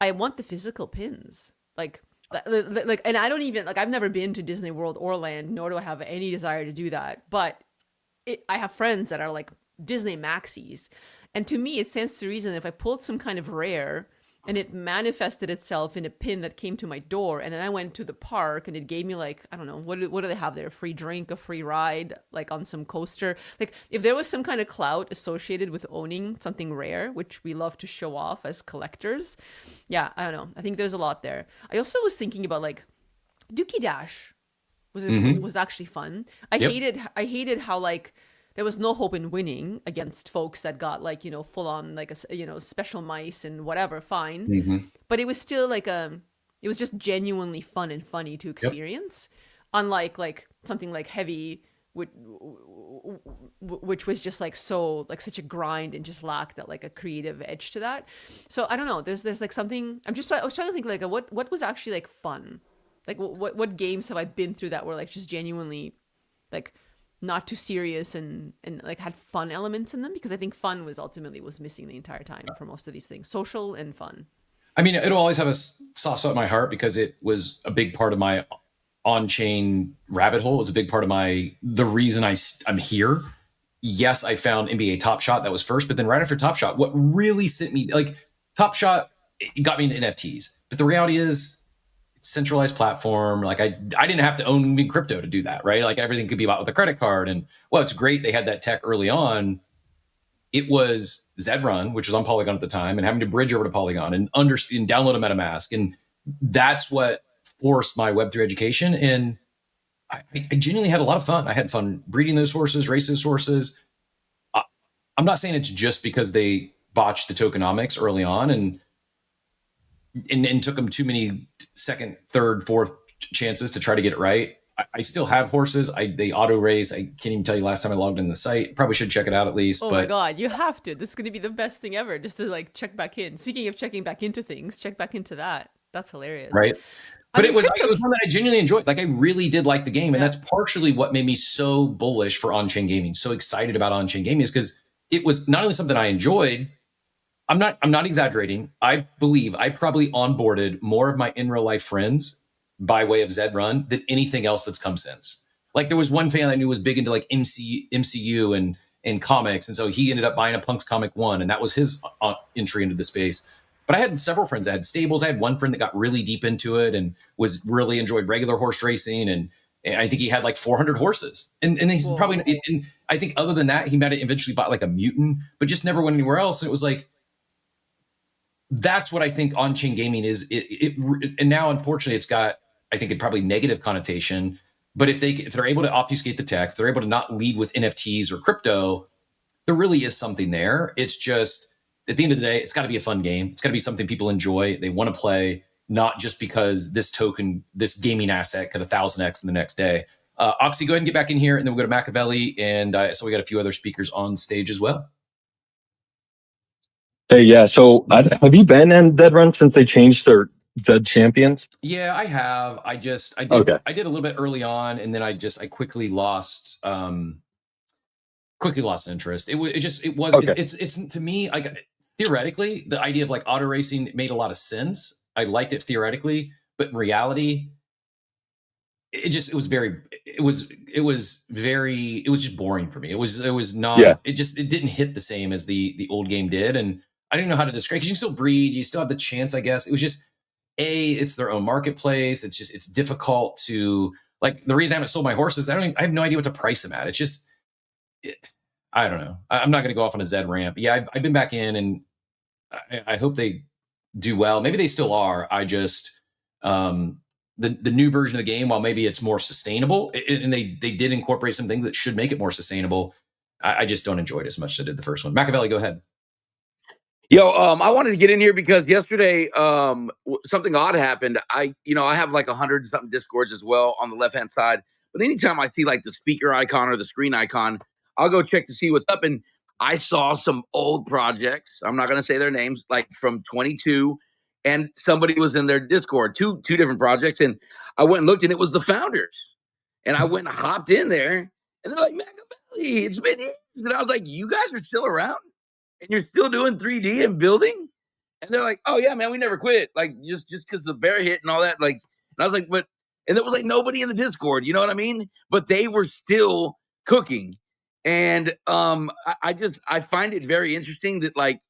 I want the physical pins. Like, and I don't even, like, I've never been to Disney World or Land, nor do I have any desire to do that. But I have friends that are like Disney maxis. And to me, it stands to reason if I pulled some kind of rare and it manifested itself in a pin that came to my door, and then I went to the park and it gave me like, I don't know, what do they have there? A free drink, a free ride, like on some coaster. Like if there was some kind of clout associated with owning something rare, which we love to show off as collectors. Yeah, I don't know. I think there's a lot there. I also was thinking about like Dookie Dash was actually fun. I hated how like there was no hope in winning against folks that got like, full on like a, special mice and whatever, fine. Mm-hmm. But it was still like it was just genuinely fun and funny to experience. Unlike like something like Heavy, which was just like so like such a grind and just lacked that like a creative edge to that. So I don't know. There's like something. I was trying to think like what was actually like fun. Like what games have I been through that were like just genuinely like not too serious and like had fun elements in them, because I think fun was missing the entire time for most of these things, social and fun. I mean, it'll always have a soft spot in my heart because it was a big part of my on-chain rabbit hole. It was a big part of the reason I'm here. Yes, I found NBA Top Shot, that was first, but then right after Top Shot, what really sent me, like Top Shot, it got me into NFTs. But the reality is, centralized platform. Like I didn't have to own crypto to do that, right? Like everything could be bought with a credit card. And well, it's great they had that tech early on, it was Zed Run, which was on Polygon at the time, and having to bridge over to Polygon and download a MetaMask. And that's what forced my Web3 education. And I genuinely had a lot of fun. I had fun breeding those horses, racing those horses. I'm not saying it's just because they botched the tokenomics early on and took them too many second, third, fourth chances to try to get it right. I still have horses. They auto race. I can't even tell you last time I logged in the site. Probably should check it out at least. Oh my God, you have to. This is going to be the best thing ever, just to like check back in. Speaking of checking back into things, check back into that. That's hilarious. Right. But it was one that I genuinely enjoyed. Like I really did like the game. And that's partially what made me so bullish for on-chain gaming, so excited about on-chain gaming, is because it was not only something I enjoyed. I'm not exaggerating. I believe I probably onboarded more of my in real life friends by way of Zed Run than anything else that's come since. Like there was one fan I knew was big into like MCU and comics. And so he ended up buying a Punks Comic 1, and that was his entry into the space. But I had several friends that had stables. I had one friend that got really deep into it and was really enjoyed regular horse racing. And I think he had like 400 horses. And he's probably, and I think other than that, he might have eventually bought like a mutant, but just never went anywhere else. And it was like, that's what I think on-chain gaming is. And now, unfortunately, it's got, I think, it probably negative connotation. But if they're able to obfuscate the tech, if they're able to not lead with NFTs or crypto, there really is something there. It's just, at the end of the day, it's got to be a fun game. It's got to be something people enjoy. They want to play, not just because this token, this gaming asset could 1,000x in the next day. Oxy, go ahead and get back in here, and then we'll go to Machiavelli. And so we got a few other speakers on stage as well. Hey, yeah. So have you been in Zed Run since they changed their Zed champions? Yeah, I have. I did a little bit early on, and then I quickly lost interest. It's to me, like, theoretically, the idea of like auto racing made a lot of sense. I liked it theoretically, but in reality, it was just boring for me. It was not, it didn't hit the same as the old game did. And I didn't know how to describe, because you can still breed, you still have the chance, I guess. It was just, it's their own marketplace. It's difficult to, like, the reason I haven't sold my horses, I have no idea what to price them at. It's just, I don't know. I'm not going to go off on a Zed ramp. Yeah, I've been back in, and I hope they do well. Maybe they still are. I just, the new version of the game, while maybe it's more sustainable, and they did incorporate some things that should make it more sustainable, I just don't enjoy it as much as I did the first one. Machiavelli, go ahead. Yo, I wanted to get in here because yesterday, something odd happened. I have like 100 and something Discords as well on the left-hand side. But anytime I see like the speaker icon or the screen icon, I'll go check to see what's up. And I saw some old projects. I'm not going to say their names, like from 22, and somebody was in their Discord, two different projects. And I went and looked, and it was the founders. And I went and hopped in there, and they're like, Machiavelli, it's been years. And I was like, you guys are still around? And you're still doing 3D and building? And they're like, oh yeah, man, we never quit. Like just because the bear hit and all that. Like, and I was like, but, and there was like nobody in the Discord, you know what I mean? But they were still cooking. And I find it very interesting that, like,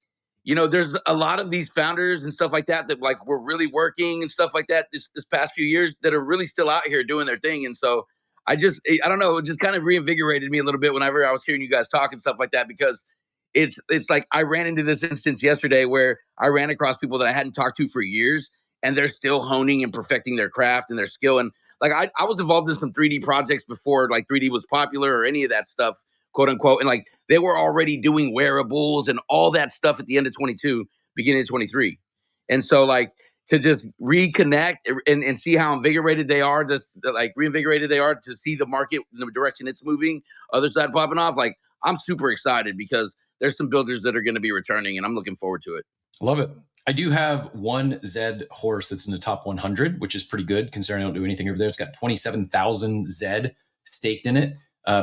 there's a lot of these founders and stuff like that like were really working and stuff like that this past few years that are really still out here doing their thing. And so I don't know, it just kind of reinvigorated me a little bit whenever I was hearing you guys talk and stuff like that, because it's like I ran into this instance yesterday where I ran across people that I hadn't talked to for years, and they're still honing and perfecting their craft and their skill. And like I was involved in some 3D projects before like 3D was popular or any of that stuff, quote unquote. And like they were already doing wearables and all that stuff at the end of 22, beginning of 23. And so like to just reconnect and see how invigorated they are, reinvigorated they are to see the market in the direction it's moving, other side popping off. Like I'm super excited because there's some builders that are going to be returning, and I'm looking forward to it. Love it. I do have one Zed horse that's in the top 100, which is pretty good considering I don't do anything over there. It's got 27,000 Zed staked in it.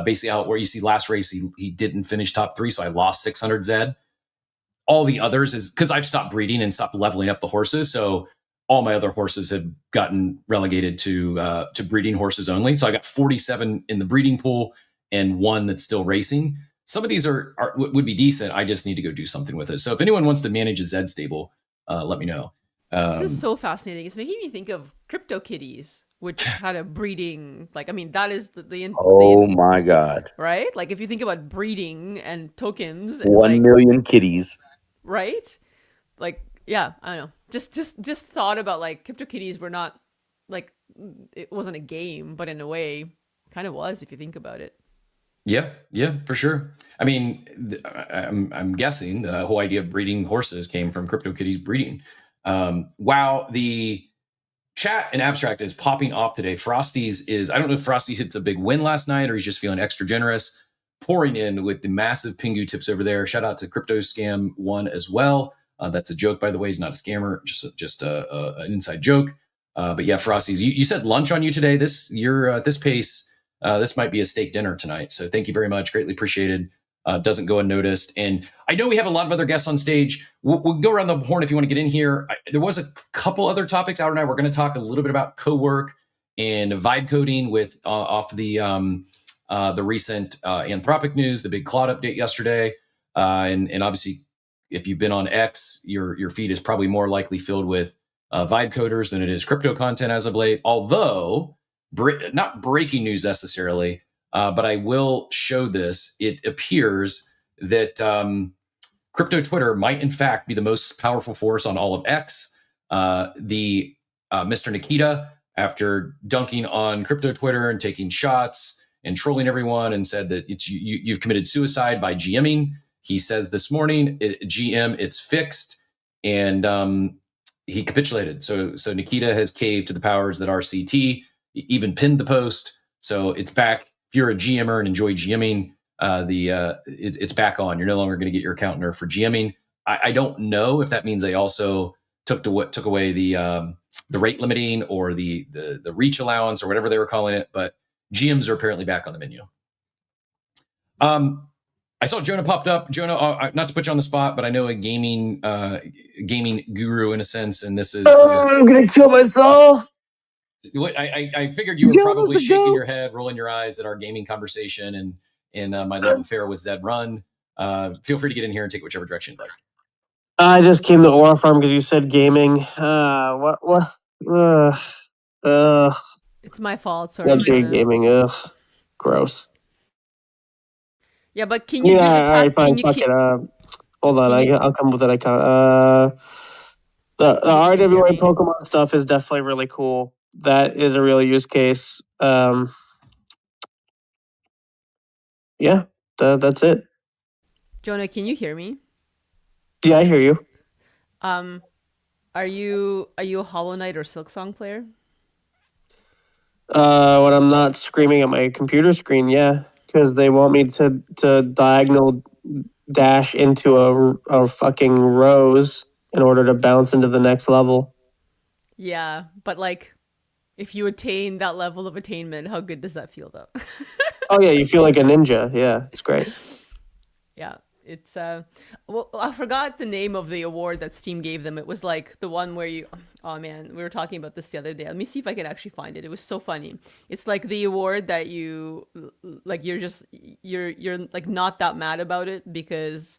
Basically, out where you see last race, he didn't finish top 3, so I lost 600 Zed. All the others is because I've stopped breeding and stopped leveling up the horses, so all my other horses have gotten relegated to breeding horses only. So I got 47 in the breeding pool and one that's still racing. Some of these would be decent. I just need to go do something with it. So if anyone wants to manage a Zed stable, let me know. This is so fascinating. It's making me think of CryptoKitties, which had a breeding, like, I mean, that is Oh my God. right? Like, if you think about breeding and tokens, and 1 million kitties. right? Like, yeah, I don't know. Just thought about like CryptoKitties were not like, it wasn't a game, but in a way, kind of was if you think about it. Yeah, for sure. I mean, I'm guessing the whole idea of breeding horses came from CryptoKitties breeding. Wow, the chat and abstract is popping off today. Frosty's is, I don't know if Frosty's hits a big win last night or he's just feeling extra generous, pouring in with the massive Pingu tips over there. Shout out to Crypto Scam 1 as well. That's a joke, by the way. He's not a scammer, just an inside joke. But yeah, Frosty's, you said lunch on you today. You're at this pace. This might be a steak dinner tonight. So thank you very much. Greatly appreciated. Doesn't go unnoticed. And I know we have a lot of other guests on stage. We'll go around the horn if you want to get in here. There was a couple other topics. Howard and I were going to talk a little bit about co-work and vibe coding with off the recent Anthropic news, the big cloud update yesterday. And obviously, if you've been on X, your feed is probably more likely filled with vibe coders than it is crypto content as of late. Although not breaking news necessarily, but I will show this. It appears that crypto Twitter might in fact be the most powerful force on all of X. The Mr. Nikita, after dunking on crypto Twitter and taking shots and trolling everyone, and said that you've committed suicide by GMing. He says this morning, GM, it's fixed, and he capitulated. So Nikita has caved to the powers that are CT. Even pinned the post, so it's back. If you're a GMer and enjoy GMing, it's back on. You're no longer going to get your account nerf for GMing. I don't know if that means they also took away the rate limiting or the reach allowance or whatever they were calling it. But GMs are apparently back on the menu. I saw Jonah popped up. Jonah, not to put you on the spot, but I know a gaming guru in a sense, and this is. I'm gonna kill myself. I figured you were probably shaking your head, rolling your eyes at our gaming conversation and my love affair with Zed Run. Feel free to get in here and take whichever direction you'd like. I just came to Aura Farm because you said gaming. What? It's my fault. Sorry. Luxury gaming. Ugh. Gross. Yeah, but can you do the path? All right, fine. Fuck it. Hold on. I'll come with it. I can't. The RWA Pokemon stuff is definitely really cool. That is a real use case. Yeah, that's it. Jonah, can you hear me? Yeah, I hear you. Are you a Hollow Knight or Silksong player? When I'm not screaming at my computer screen, yeah, because they want me to diagonal dash into a fucking rose in order to bounce into the next level. Yeah, but like, if you attain that level of attainment, how good does that feel, though? Oh yeah, you feel like a ninja. Yeah, it's great. Yeah, it's well, I forgot the name of the award that Steam gave them. It was like the one where you, oh man, we were talking about this the other day. Let me see if I can actually find it. It was so funny. It's like the award that you like, you're like not that mad about it because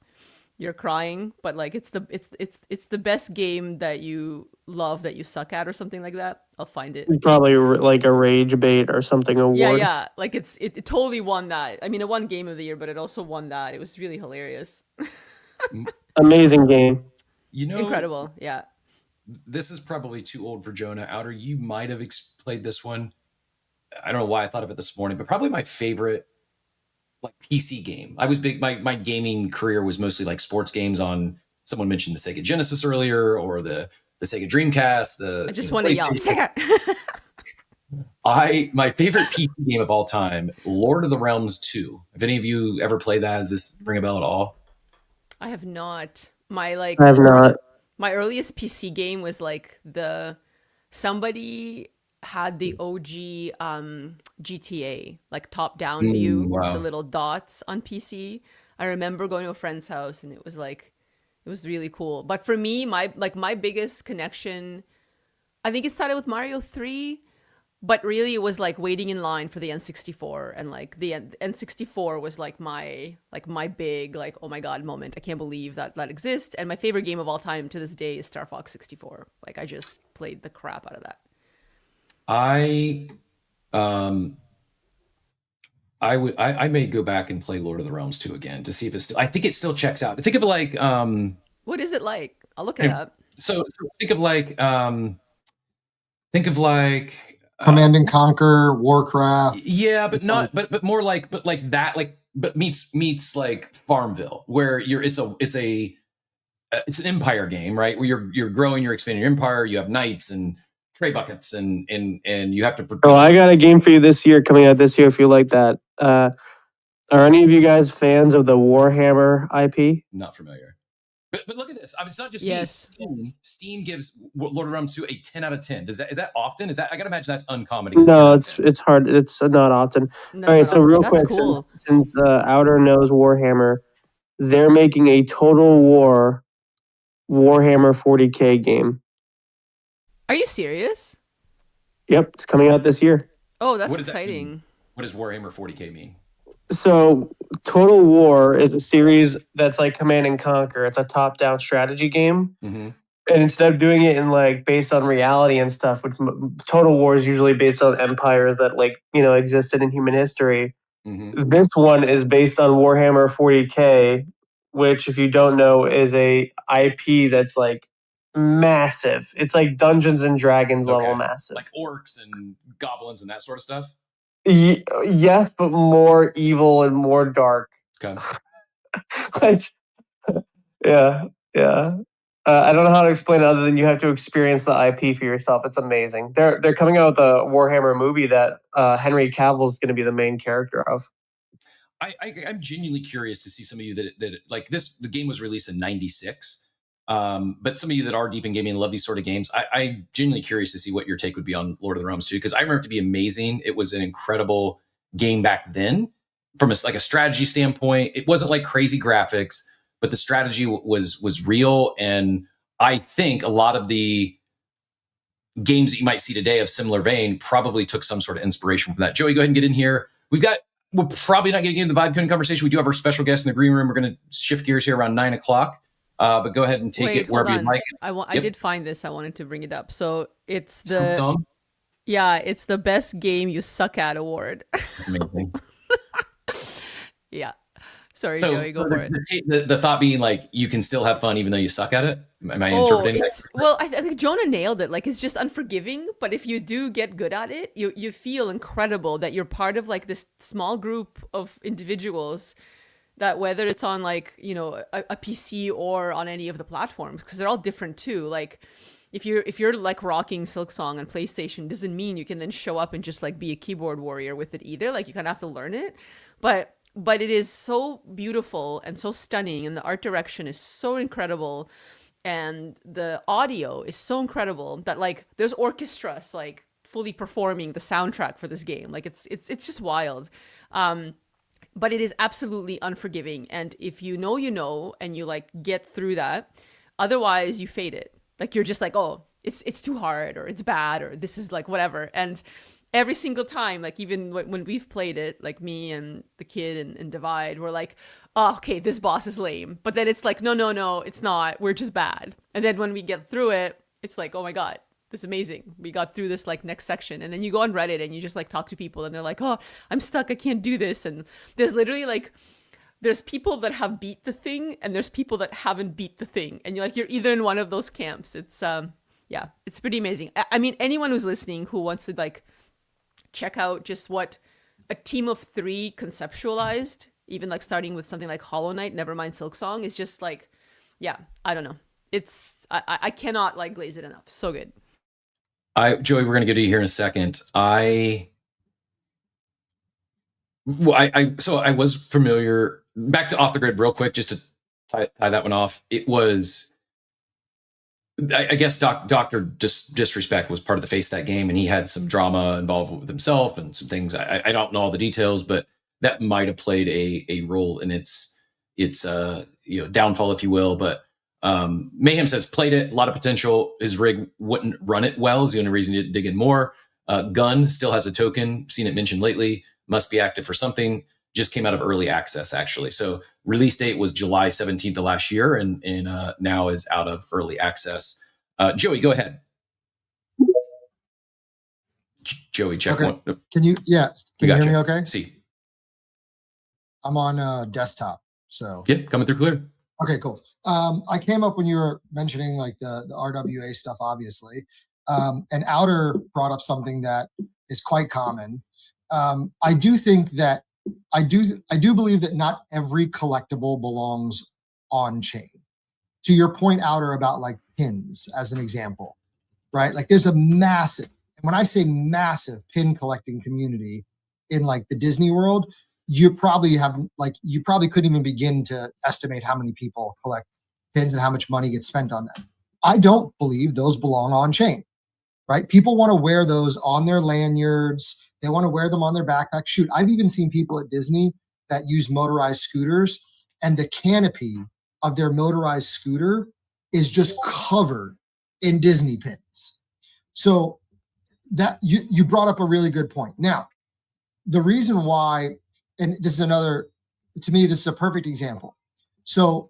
you're crying, but like it's the best game that you love that you suck at or something like that. I'll find it. Probably like a rage bait or something award. Yeah. Like it totally won that. I mean, it won Game of the Year, but it also won that. It was really hilarious. Amazing game. You know, incredible. Yeah. This is probably too old for Jonah. Outer, you might have played this one. I don't know why I thought of it this morning, but probably my favorite like PC game. I was big. My gaming career was mostly like sports games on. Someone mentioned the Sega Genesis earlier, or the Sega Dreamcast. I just want to yell Sega. My favorite PC game of all time, Lord of the Realms 2. Have any of you ever played that? Does this ring a bell at all? I have not. I have not. My earliest PC game was like somebody had the OG GTA, like top down view, wow. The little dots on PC. I remember going to a friend's house and it was really cool. But for me, my biggest connection, I think it started with Mario 3, but really it was like waiting in line for the N64, and like the N64 was like my big like, oh my god moment. I can't believe that exists. And my favorite game of all time to this day is Star Fox 64. Like I just played the crap out of that. I may go back and play Lord of the Realms 2 again to see if it's still, I think it still checks out. Think of like What is it like? I'll look it up. So think of like Command and Conquer, Warcraft. Yeah, but not like, but more like that, like, but meets like Farmville, where it's an empire game, right? Where you're growing, you're expanding your empire, you have knights and tray buckets and you have to. Oh, I got a game for you this year, coming out this year, if you like that. Are any of you guys fans of the Warhammer IP? Not familiar. But look at this. I mean, it's not just yes. me. Steam gives Lord of the Realms 2 a 10 out of 10. Is that often? Is that, I gotta imagine that's uncommon. No, it's hard. It's not often. No, all right, so real that's quick, cool. since Outer knows Warhammer, they're making a Total War Warhammer 40K game. Are you serious? Yep, it's coming out this year. Oh, that's exciting. What does Warhammer 40K mean? So Total War is a series that's like Command and Conquer. It's a top-down strategy game. Mm-hmm. And instead of doing it in like based on reality and stuff, which Total War is usually based on empires that existed in human history. Mm-hmm. This one is based on Warhammer 40K, which, if you don't know, is a IP that's like massive. It's like Dungeons and Dragons level massive, like orcs and goblins and that sort of stuff. Yes, but more evil and more dark. Okay. like, yeah. I don't know how to explain it other than you have to experience the IP for yourself. It's amazing. They're coming out with a Warhammer movie that Henry Cavill is going to be the main character of. I'm genuinely curious to see some of you that like this. The game was released in '96, but some of you that are deep in gaming and love these sort of games, I'm genuinely curious to see what your take would be on Lord of the Realms 2, because I remember it to be amazing. It was an incredible game back then, from a strategy standpoint. It wasn't like crazy graphics, but the strategy was real, and I think a lot of the games that you might see today of similar vein probably took some sort of inspiration from that. Joey, go ahead and get in here. We're probably not getting into the vibe coding conversation. We do have our special guest in the green room. We're going to shift gears here around 9 o'clock. But go ahead and take it wherever you'd like. I did find this. I wanted to bring it up. So it's it's the best game you suck at award. Amazing. Yeah. Sorry, Joey, go for it. The thought being like, you can still have fun even though you suck at it? Am I interpreting that? Well, I think Jonah nailed it. Like, it's just unforgiving, but if you do get good at it, you feel incredible that you're part of like this small group of individuals that, whether it's on like, a PC or on any of the platforms, because they're all different too. Like, if you're like rocking Silksong on PlayStation, doesn't mean you can then show up and just like be a keyboard warrior with it either. Like, you kind of have to learn it. But it is so beautiful and so stunning, and the art direction is so incredible, and the audio is so incredible that like there's orchestras like fully performing the soundtrack for this game. Like it's just wild. But it is absolutely unforgiving, and if you know and you like get through that, otherwise you fade it. Like, you're just like, oh, it's too hard, or it's bad, or this is like whatever. And every single time, like even when we've played it, like me and the kid and Divide, we're like, oh, okay, this boss is lame. But then it's like, no, it's not. We're just bad. And then when we get through it, it's like, oh my God, this is amazing. We got through this like next section. And then you go on Reddit and you just like talk to people and they're like, oh, I'm stuck. I can't do this. And there's literally like, there's people that have beat the thing and there's people that haven't beat the thing. And you're either in one of those camps. It's, it's pretty amazing. I mean, anyone who's listening who wants to like check out just what a team of 3 conceptualized, even like starting with something like Hollow Knight, never mind Silksong, is just like, I don't know. It's, I cannot like glaze it enough. So good. Joey, we're going to get to you here in a second. I was familiar, back to Off the Grid real quick, just to tie that one off. It was, I guess Dr. Disrespect was part of the face of that game, and he had some drama involved with himself and some things. I don't know all the details, but that might have played a role in its downfall, if you will. But Mayhem says played it, a lot of potential. His rig wouldn't run it well is the only reason he didn't dig in more. Gun still has a token, seen it mentioned lately, must be active for something. Just came out of early access, actually. So release date was July 17th of last year, and now is out of early access. Joey, go ahead. Joey, check Okay. one. Can you hear me okay? See. I'm on desktop. So Yeah, coming through clear. Okay, cool. I came up when you were mentioning like the RWA stuff, obviously. And Outer brought up something that is quite common. I do think that I do believe that not every collectible belongs on chain. To your point, Outer, about like pins as an example, right? Like there's a massive, and when I say massive pin collecting community in like the Disney world, you probably couldn't even begin to estimate how many people collect pins and how much money gets spent on them. I don't believe those belong on chain, right? People want to wear those on their lanyards. They want to wear them on their backpack. Shoot, I've even seen people at Disney that use motorized scooters, and the canopy of their motorized scooter is just covered in Disney pins. So that you brought up a really good point. Now, the reason why, and this is another, to me, this is a perfect example. So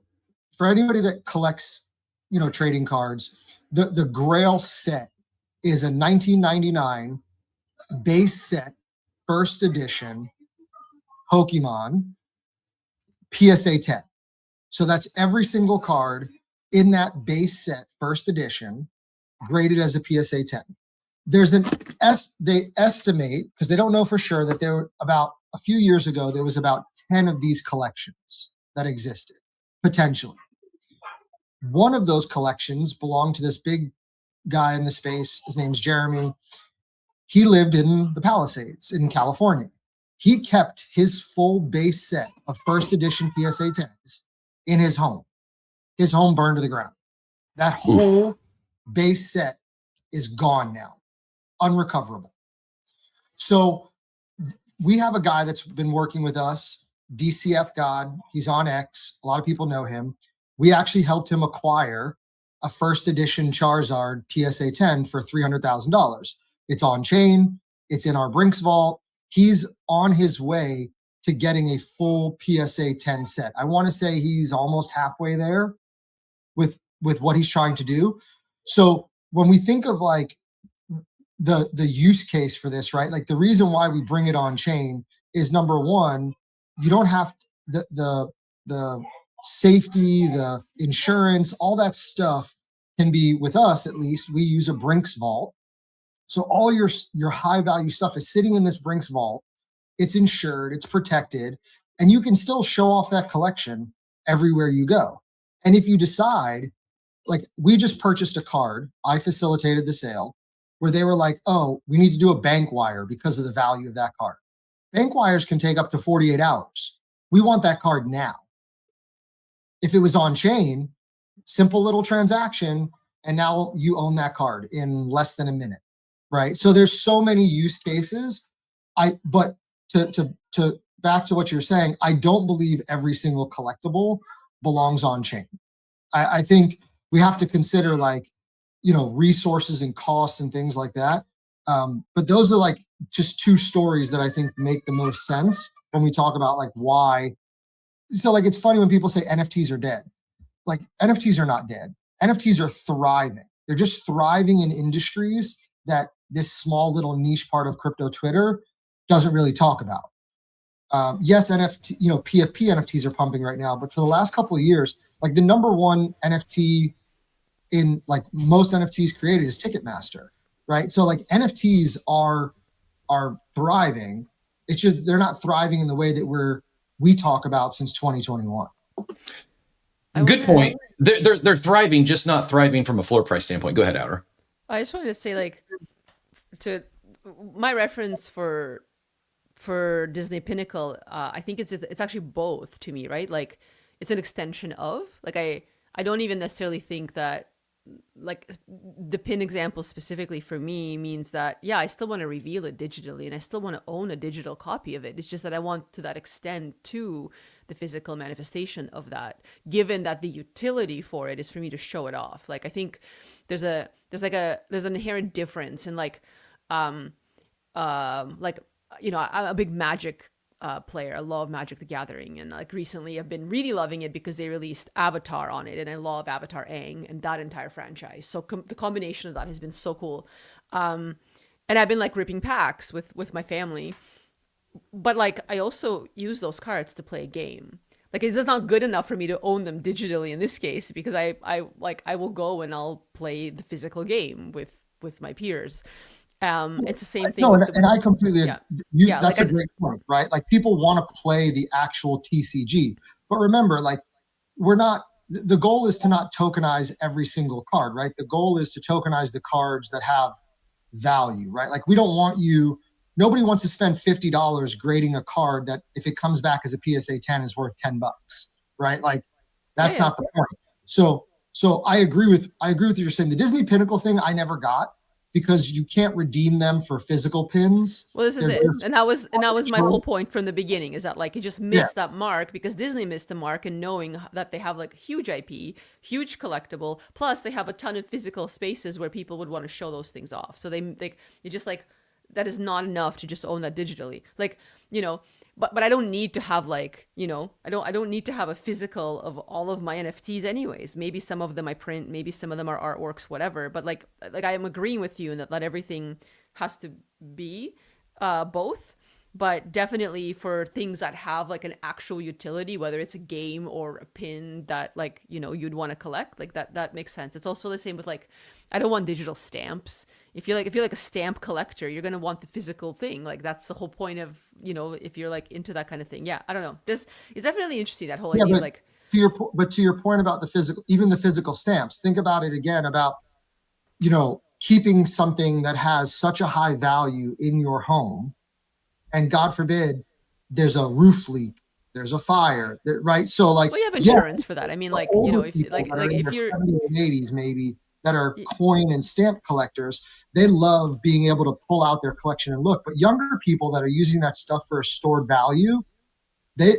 for anybody that collects, trading cards, the Grail set is a 1999 base set, first edition Pokemon PSA 10. So that's every single card in that base set, first edition, graded as a PSA 10. They estimate, because they don't know for sure, that there were about a few years ago, there was about 10 of these collections that existed, potentially. One of those collections belonged to this big guy in the space. His name's Jeremy. He lived in the Palisades in California. He kept his full base set of first edition PSA 10s in his home. His home burned to the ground. That whole base set is gone now, unrecoverable. So we have a guy that's been working with us, DCF God. He's on X. A lot of people know him. We actually helped him acquire a first edition Charizard PSA 10 for $300,000. It's on chain. It's in our Brinks vault. He's on his way to getting a full PSA 10 set. I want to say he's almost halfway there with what he's trying to do. So when we think of like the use case for this, right? Like the reason why we bring it on chain is, number one, you don't have the safety, the insurance, all that stuff can be, with us at least, we use a Brinks vault. So all your high value stuff is sitting in this Brinks vault. It's insured, it's protected, and you can still show off that collection everywhere you go. And if you decide, like we just purchased a card, I facilitated the sale, where they were like, oh, we need to do a bank wire because of the value of that card. Bank wires can take up to 48 hours. We want that card now. If it was on chain, simple little transaction, and now you own that card in less than a minute, right? So there's so many use cases. But to back to what you're saying, I don't believe every single collectible belongs on chain. I think we have to consider resources and costs and things like that. But those are like just two stories that I think make the most sense when we talk about like why. So like, it's funny when people say NFTs are dead. Like NFTs are not dead. NFTs are thriving. They're just thriving in industries that this small little niche part of crypto Twitter doesn't really talk about. Yes, NFT, PFP NFTs are pumping right now, but for the last couple of years, like the number one NFT in like most NFTs created is Ticketmaster, right? So like NFTs are thriving. It's just they're not thriving in the way that we talk about since 2021. Good point. They're thriving, just not thriving from a floor price standpoint. Go ahead, Outer. I just wanted to say, like, to my reference for Disney Pinnacle, I think it's actually both to me, right? Like, it's an extension of, like, I don't even necessarily think that, like, the pin example specifically for me means that, yeah, I still want to reveal it digitally and I still want to own a digital copy of it. It's just that I want to that extent to the physical manifestation of that, given that the utility for it is for me to show it off. Like, I think there's an inherent difference in like, I'm a big Magic player. I love Magic the Gathering, and like recently I've been really loving it because they released Avatar on it, and I love Avatar Aang and that entire franchise. So the combination of that has been so cool. And I've been like ripping packs with my family. But like I also use those cards to play a game. Like it's just not good enough for me to own them digitally in this case, because I will go and I'll play the physical game with my peers. It's the same thing. No, and I completely yeah. That's a great point, right? Like people want to play the actual TCG, but remember, like we're not. The goal is to not tokenize every single card, right? The goal is to tokenize the cards that have value, right? Like we don't want you. Nobody wants to spend $50 grading a card that, if it comes back as a PSA 10, is worth $10, right? Like that's not the point. So I agree with what you're saying. The Disney Pinnacle thing, I never got, because you can't redeem them for physical pins. Well, this is it, and that was my whole point from the beginning. Is that like it just missed that mark, because Disney missed the mark, and knowing that they have like huge IP, huge collectible, plus they have a ton of physical spaces where people would want to show those things off. So it just like that is not enough to just own that digitally. Like, you know, but I don't need to have like, you know, I don't need to have a physical of all of my NFTs anyways. Maybe some of them I print, maybe some of them are artworks, whatever. But like I am agreeing with you in that not everything has to be both. But definitely for things that have like an actual utility, whether it's a game or a pin that like, you know, you'd want to collect, like that makes sense. It's also the same with like, I don't want digital stamps. If you're like a stamp collector, you're gonna want the physical thing. Like that's the whole point of, you know, if you're like into that kind of thing. Yeah, I don't know. This is definitely interesting. That whole idea of like to your point about the physical, even the physical stamps. Think about it again about, you know, keeping something that has such a high value in your home, and God forbid there's a roof leak, there's a fire, right? So like, well, you have insurance for that. I mean, like, you know, if you're 70s and 80s maybe that are coin and stamp collectors, they love being able to pull out their collection and look. But younger people that are using that stuff for a stored value, the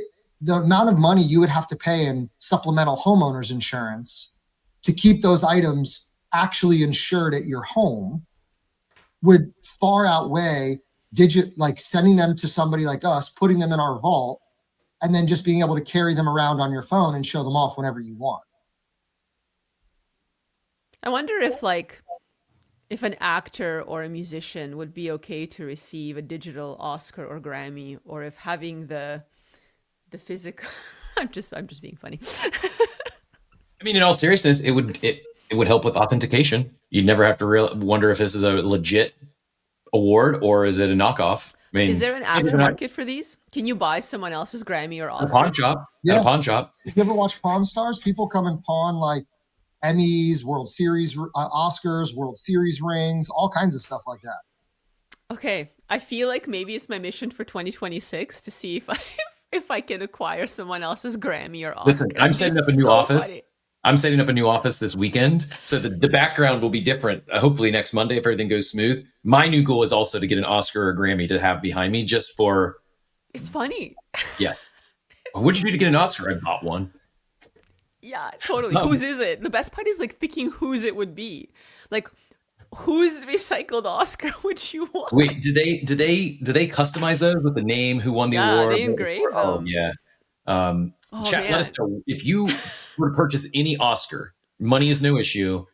amount of money you would have to pay in supplemental homeowners insurance to keep those items actually insured at your home would far outweigh like sending them to somebody like us, putting them in our vault, and then just being able to carry them around on your phone and show them off whenever you want. I wonder if an actor or a musician would be okay to receive a digital Oscar or Grammy, or if having the physical I'm just being funny. I mean, in all seriousness, it would help with authentication. You'd never have to wonder if this is a legit award or is it a knockoff. I mean, is there an aftermarket for these? Can you buy someone else's Grammy or Oscar? A pawn shop. Yeah. At a pawn shop. If you ever watch Pawn Stars, people come and pawn like Emmys, World Series, Oscars, World Series rings, all kinds of stuff like that. Okay. I feel like maybe it's my mission for 2026 to see if I can acquire someone else's Grammy or Oscar. Listen, I'm setting up a new office. Funny. I'm setting up a new office this weekend, so the background will be different. Hopefully next Monday, if everything goes smooth. My new goal is also to get an Oscar or a Grammy to have behind me, just for. It's funny. Yeah. What'd you do to get an Oscar? I bought one. Yeah, totally. Whose is it? The best part is like picking whose it would be. Like, whose recycled Oscar would you want? Wait, do they customize those with the name, who won the award? They engrave them. Oh yeah. Chat, let us know if you were to purchase any Oscar. Money is no issue.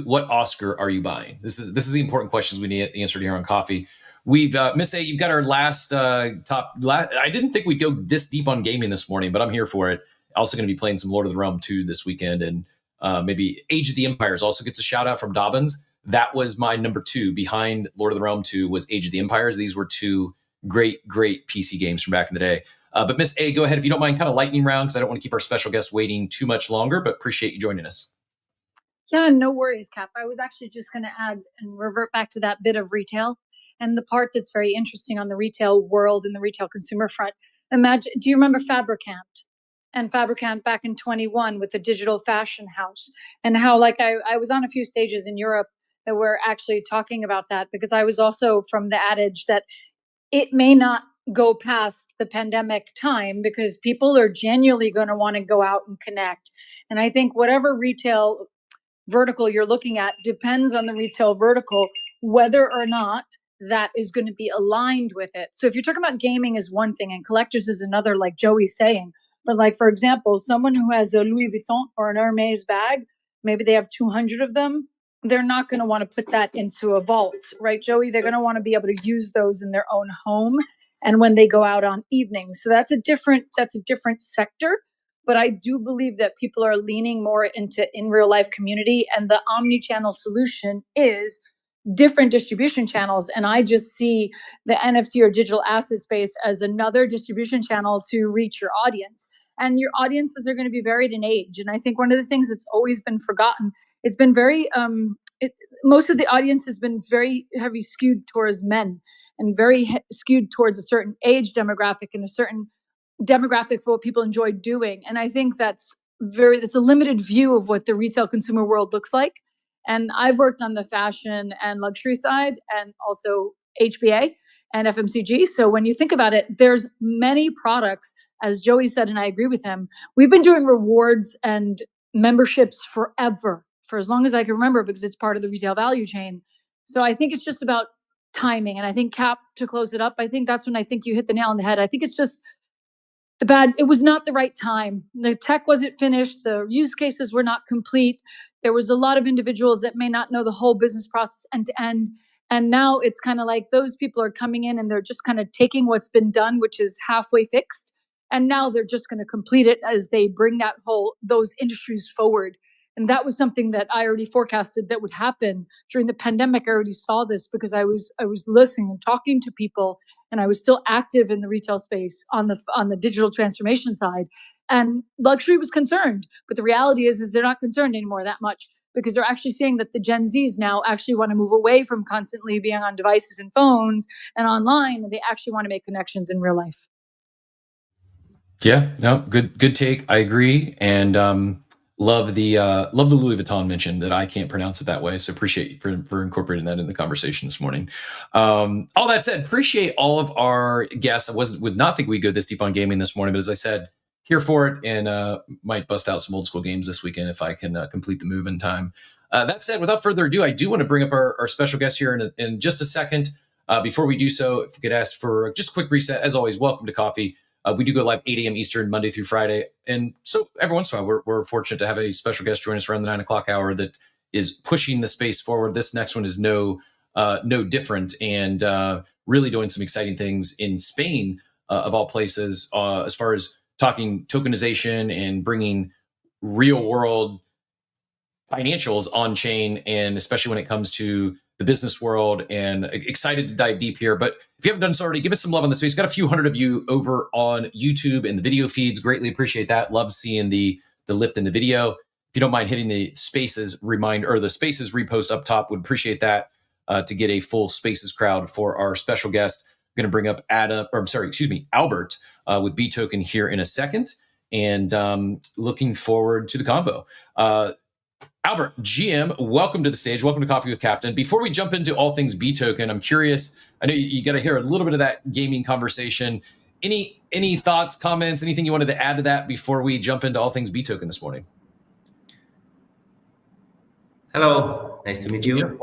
What Oscar are you buying? This is the important questions we need answered here on Coffee. We've Miss A, you've got our last top. I didn't think we'd go this deep on gaming this morning, but I'm here for it. Also going to be playing some Lord of the Realm 2 this weekend, and maybe Age of the Empires also gets a shout out from Dobbins. That was my number 2 behind Lord of the Realm 2 was Age of the Empires. These were 2 great PC games from back in the day. But Miss A, go ahead if you don't mind, kind of lightning round, because I don't want to keep our special guests waiting too much longer, but appreciate you joining us. Yeah, no worries, Cap. I was actually just going to add and revert back to that bit of retail. And the part that's very interesting on the retail world and the retail consumer front. Imagine, do you remember Fabricant? And Fabricant back in 21 with the digital fashion house, and how like I was on a few stages in Europe that were actually talking about that, because I was also from the adage that it may not go past the pandemic time because people are genuinely going to want to go out and connect. And I think whatever retail vertical you're looking at depends on the retail vertical, whether or not that is going to be aligned with it. So if you're talking about gaming is one thing and collectors is another, like Joey's saying, but like, for example, someone who has a Louis Vuitton or an Hermes bag, maybe they have 200 of them. they're not going to want to put that into a vault, right, Joey? They're going to want to be able to use those in their own home and when they go out on evenings. So that's a different sector. But I do believe that people are leaning more into in real life community, and the omni-channel solution is different distribution channels. And I just see the NFT or digital asset space as another distribution channel to reach your audience. And your audiences are going to be varied in age. And I think one of the things that's always been forgotten, it's been very, most of the audience has been very heavy skewed towards men and very skewed towards a certain age demographic and a certain demographic for what people enjoy doing. And I think it's a limited view of what the retail consumer world looks like. And I've worked on the fashion and luxury side and also HBA and FMCG. So when you think about it, there's many products, as Joey said, and I agree with him. We've been doing rewards and memberships forever, for as long as I can remember, because it's part of the retail value chain. So I think it's just about timing. And I think Cap, to close it up, I think that's when I think you hit the nail on the head. I think it's just it was not the right time. The tech wasn't finished. The use cases were not complete. There was a lot of individuals that may not know the whole business process end to end. And now it's kind of like those people are coming in and they're just kind of taking what's been done, which is halfway fixed. And now they're just going to complete it as they bring those industries forward. And that was something that I already forecasted that would happen during the pandemic. I already saw this because I was listening and talking to people, and I was still active in the retail space on the digital transformation side. And luxury was concerned, but the reality is they're not concerned anymore that much, because they're actually seeing that the Gen Zs now actually want to move away from constantly being on devices and phones and online, and they actually want to make connections in real life. Yeah, no, good take. I agree, and love the Louis Vuitton mention that I can't pronounce it that way. So appreciate you for incorporating that in the conversation this morning. All that said, appreciate all of our guests. I would not think we'd go this deep on gaming this morning, but as I said, here for it, and might bust out some old school games this weekend if I can complete the move in time. That said, without further ado, I do want to bring up our special guest here in just a second. Before we do so, if we could ask for just a quick reset, as always, welcome to Coffee. We do go live 8 a.m. Eastern, Monday through Friday. And so every once in a while, we're fortunate to have a special guest join us around the 9 o'clock hour that is pushing the space forward. This next one is no different, and really doing some exciting things in Spain, of all places, as far as talking tokenization and bringing real world financials on chain, and especially when it comes to the business world, and excited to dive deep here. But if you haven't done so already, give us some love on the space. We've got a few hundred of you over on YouTube and the video feeds. Greatly appreciate that. Love seeing the lift in the video. If you don't mind hitting the spaces reminder or the spaces repost up top, would appreciate that to get a full spaces crowd for our special guest. I'm going to bring up Albert with BeToken here in a second, and looking forward to the convo. Albert, GM, welcome to the stage. Welcome to Coffee with Captain. Before we jump into all things BeToken, I'm curious, I know you got to hear a little bit of that gaming conversation. Any thoughts, comments, anything you wanted to add to that before we jump into all things BeToken this morning? Hello, nice to meet you.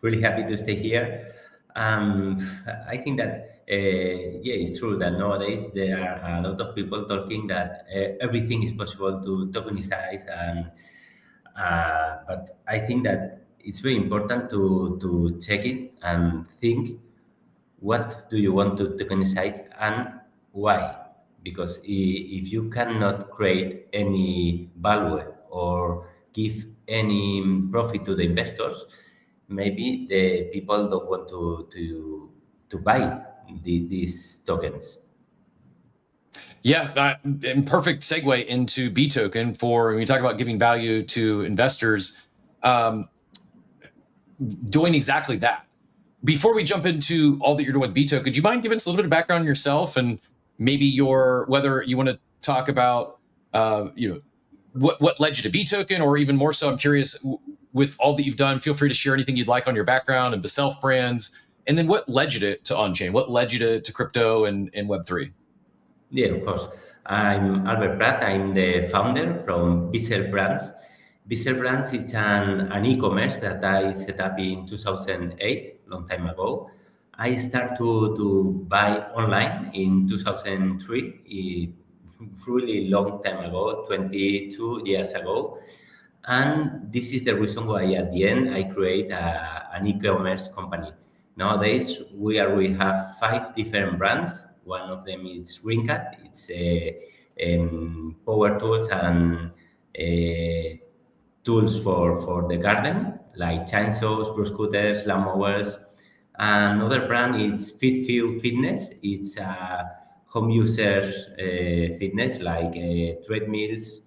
Really happy to stay here. I think that, it's true that nowadays there are a lot of people talking that everything is possible to tokenize, but I think that it's very important to check it and think, what do you want to tokenize and why? Because if you cannot create any value or give any profit to the investors, maybe the people don't want to buy these tokens. Yeah, and perfect segue into BeToken for when you talk about giving value to investors, doing exactly that. Before we jump into all that you're doing with BeToken, do you mind giving us a little bit of background on yourself and maybe whether you want to talk about what led you to BeToken, or even more so, I'm curious, with all that you've done, feel free to share anything you'd like on your background and the self brands, and then what led you to on-chain, what led you to crypto and Web3? Yeah, of course. I'm Albert Prat. I'm the founder from Bissell Brands. Bissell Brands is an e-commerce that I set up in 2008, long time ago. I started to buy online in 2003, really long time ago, 22 years ago. And this is the reason why at the end I create an e-commerce company. Nowadays we have 5 different brands. One of them is GreenCat. It's power tools and tools for the garden, like chainsaws, brush cutters, lawnmowers. Another brand is FitFew Fitness. It's home user fitness, like treadmills,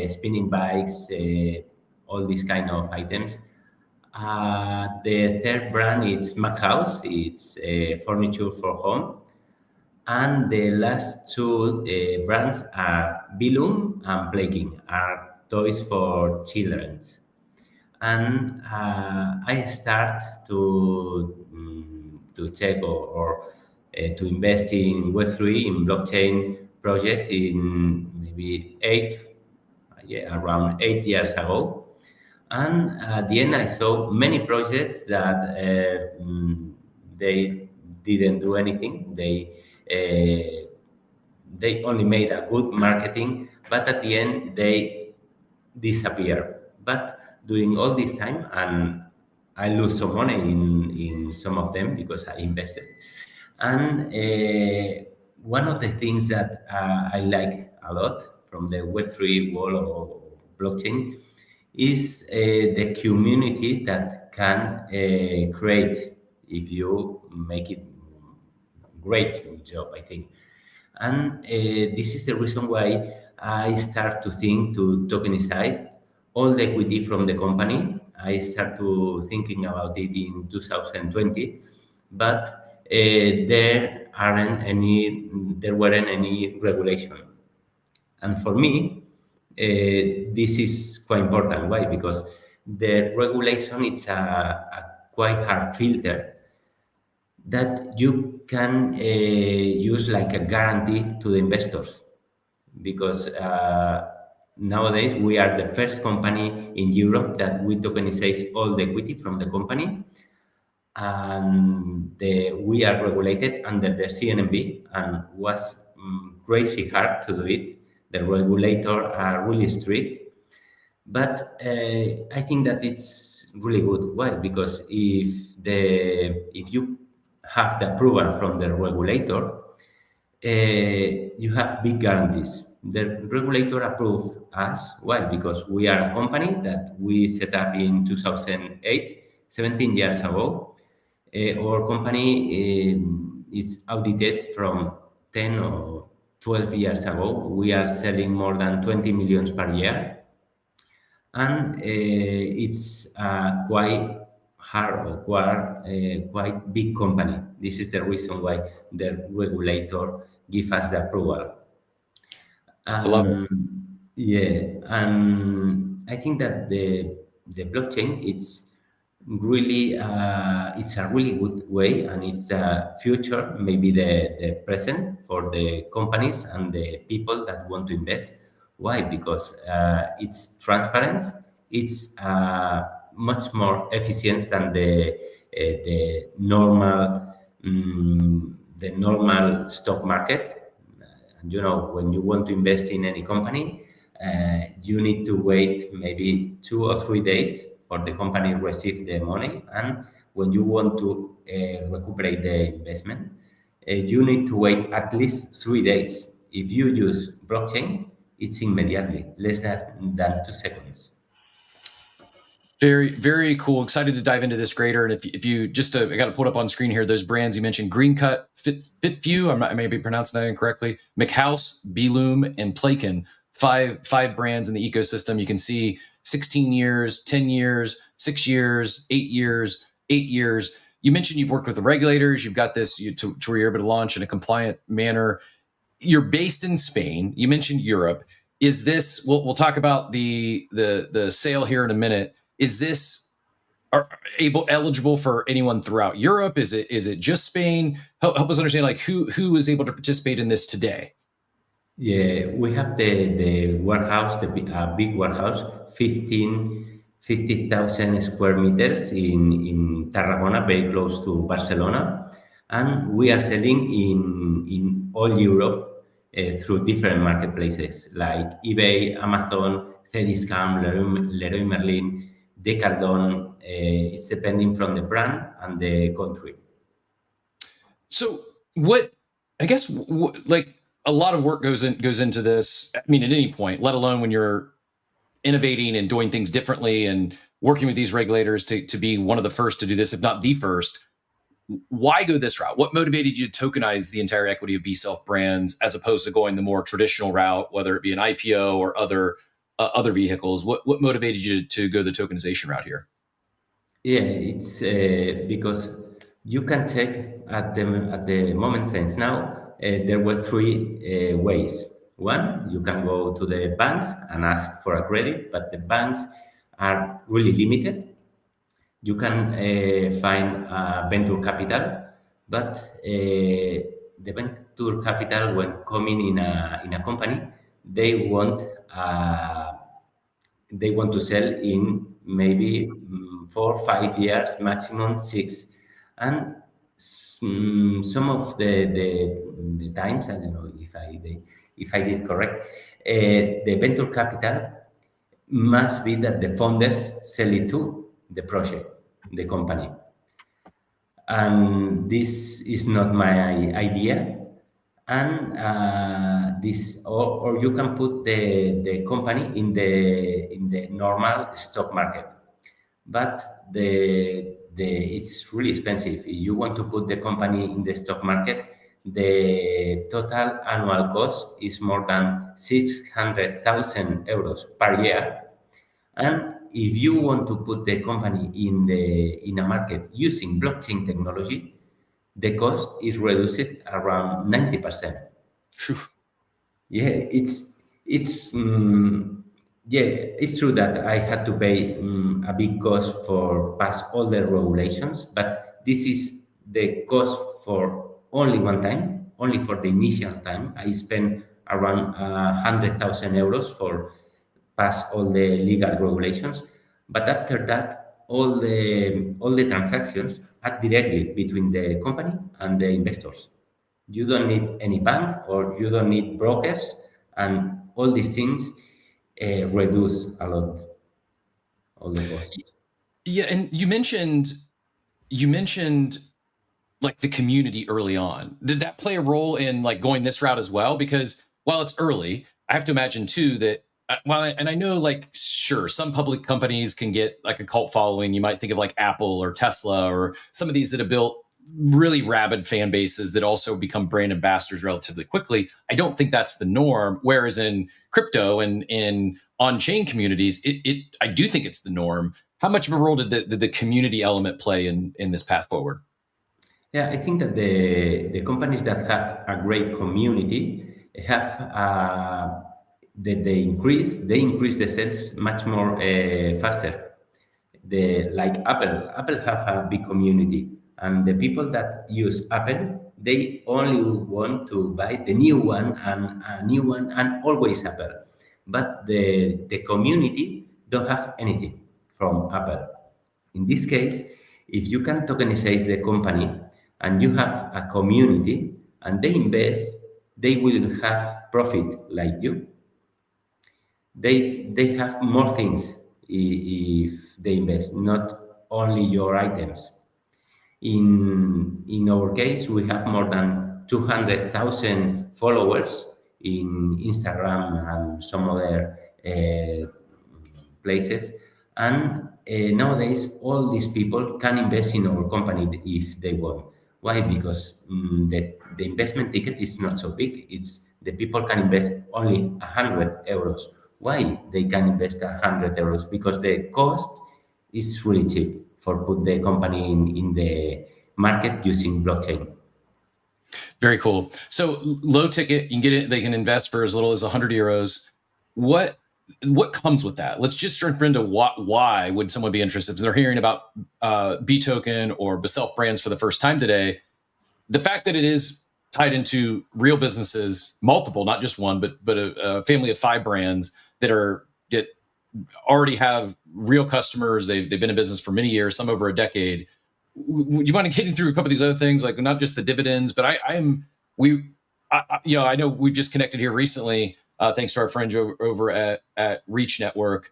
spinning bikes, all these kind of items. The third brand is MacHouse. It's furniture for home. And the last 2 brands are Bilum and Playking, are toys for children. And I start to check or to invest in Web3, in blockchain projects in maybe around 8 years ago. And at the end, I saw many projects that they didn't do anything. They only made a good marketing, but at the end they disappear. But during all this time, and I lose some money in some of them because I invested. And one of the things that I like a lot from the Web3 world or blockchain is the community that can create if you make it great job, I think. And this is the reason why I start to think to tokenize all the equity from the company. I start to thinking about it in 2020, but there weren't any regulation. And for me, this is quite important. Why? Because the regulation is a quite hard filter that you can use like a guarantee to the investors, because nowadays we are the first company in Europe that we tokenize all the equity from the company, and we are regulated under the CNMV, and was crazy hard to do it. The regulators are really strict, but I think that it's really good. Why? Because if you have the approval from the regulator, you have big guarantees. The regulator approved us. Why? Because we are a company that we set up in 2008, 17 years ago. Our company is audited from 10 or 12 years ago. We are selling more than 20 millions per year. And it's quite hard or quite big company. This is the reason why the regulator give us the approval. Yeah, and I think that the blockchain it's really it's a really good way, and it's the future, maybe the present for the companies and the people that want to invest. Why? Because it's transparent. It's much more efficient than the normal stock market. And when you want to invest in any company, you need to wait maybe 2 or 3 days for the company to receive the money. And when you want to recuperate the investment, you need to wait at least 3 days. If you use blockchain, it's immediately, less than 2 seconds. Very, very cool. Excited to dive into this greater. And if you just, I got to put up on screen here, those brands you mentioned, GreenCut, FitFew, I may be pronouncing that incorrectly, MacHouse, Beloom, and Playkin, five brands in the ecosystem. You can see 16 years, 10 years, 6 years, 8 years, 8 years. You mentioned you've worked with the regulators. You've got this to where you're able to launch in a compliant manner. You're based in Spain. You mentioned Europe. Is this, we'll talk about the sale here in a minute. Is this eligible for anyone throughout Europe? Is it just Spain? Help us understand, like, who is able to participate in this today? Yeah, we have the warehouse, big warehouse, 50,000 square meters in Tarragona, very close to Barcelona, and we are selling in all Europe through different marketplaces like eBay, Amazon, Cdiscount, Leroy Merlin, Decathlon. It's depending from the brand and the country. So what, I guess, like a lot of work goes into this. I mean, at any point, let alone when you're innovating and doing things differently and working with these regulators to be one of the first to do this, if not the first. Why go this route? What motivated you to tokenize the entire equity of BeSelf brands as opposed to going the more traditional route, whether it be an IPO or other vehicles? What motivated you to go the tokenization route here? Yeah, it's because you can check at the moment since now. There were three ways. One, you can go to the banks and ask for a credit, but the banks are really limited. You can find venture capital, but the venture capital, when coming in a company, they want to sell in maybe 4 or 5 years, maximum 6, and some of the times, I don't know if I did correct, the venture capital must be that the founders sell it to the project, the company. And this is not my idea. And this, or you can put the company in the normal stock market, but it's really expensive. If you want to put the company in the stock market, the total annual cost is more than 600,000 euros per year. And if you want to put the company in a market using blockchain technology, the cost is reduced around 90%. Yeah, it's true that I had to pay a big cost for pass all the regulations, but this is the cost for only one time, only for the initial time. I spent around 100,000 euros for pass all the legal regulations, but after that, all the transactions are directly between the company and the investors. You don't need any bank or you don't need brokers, and all these things reduce a lot all the costs. Yeah, and you mentioned like the community early on. Did that play a role in like going this route as well? Because while it's early, I have to imagine too that and I know like sure some public companies can get like a cult following. You might think of like Apple or Tesla or some of these that have built really rabid fan bases that also become brand ambassadors relatively quickly. I don't think that's the norm. Whereas in crypto and in on-chain communities, I do think it's the norm. How much of a role did the community element play in this path forward? Yeah, I think that the companies that have a great community have they increase the sales much more faster. Like Apple have a big community, and the people that use Apple, they only want to buy the new one and a new one and always Apple. But the community don't have anything from Apple. In this case, if you can tokenize the company and you have a community and they invest, they will have profit like you. They have more things if they invest, not only your items. In our case, we have more than 200,000 followers in Instagram and some other places. And nowadays, all these people can invest in our company if they want. Why? Because the investment ticket is not so big. It's the people can invest only 100 euros. Why they can invest 100 euros? Because the cost is really cheap for put the company in the market using blockchain. Very cool. So low ticket, you can get it. They can invest for as little as 100 euros. What comes with that? Let's just jump into why would someone be interested? If they're hearing about BeToken or BeSelf brands for the first time today, the fact that it is tied into real businesses, multiple, not just one, but a family of 5 brands that already have real customers. They've been in business for many years, some over a decade. You mind getting through a couple of these other things, like not just the dividends, but I know we've just connected here recently. thanks to our friends over at Reach Network.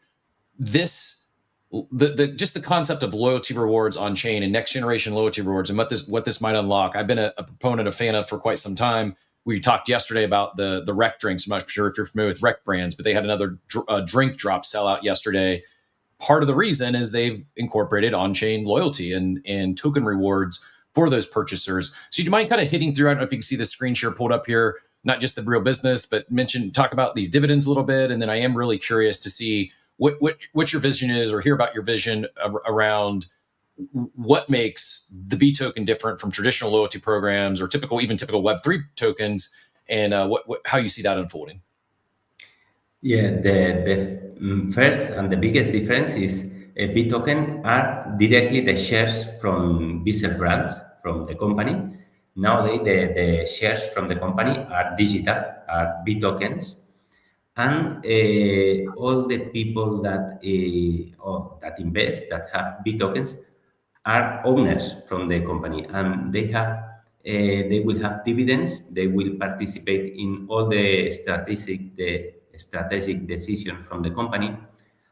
Just the concept of loyalty rewards on chain and next generation loyalty rewards and what this might unlock. I've been a proponent, a fan of for quite some time. We talked yesterday about the rec drinks. I'm not sure if you're familiar with rec brands, but they had another drink drop sellout yesterday. Part of the reason is they've incorporated on-chain loyalty and token rewards for those purchasers. So do you mind kind of hitting through? I don't know if you can see the screen share pulled up here, not just the real business, but talk about these dividends a little bit. And then I am really curious to see what your vision is, or hear about your vision around what makes the BeToken different from traditional loyalty programs or typical Web3 tokens, and how you see that unfolding. Yeah, the first and the biggest difference is BeToken are directly the shares from Visa brands from the company. Nowadays, the shares from the company are digital, are BeTokens, and all the people that invest, that have BeTokens, are owners from the company, and they will have dividends. They will participate in all the strategic decision from the company.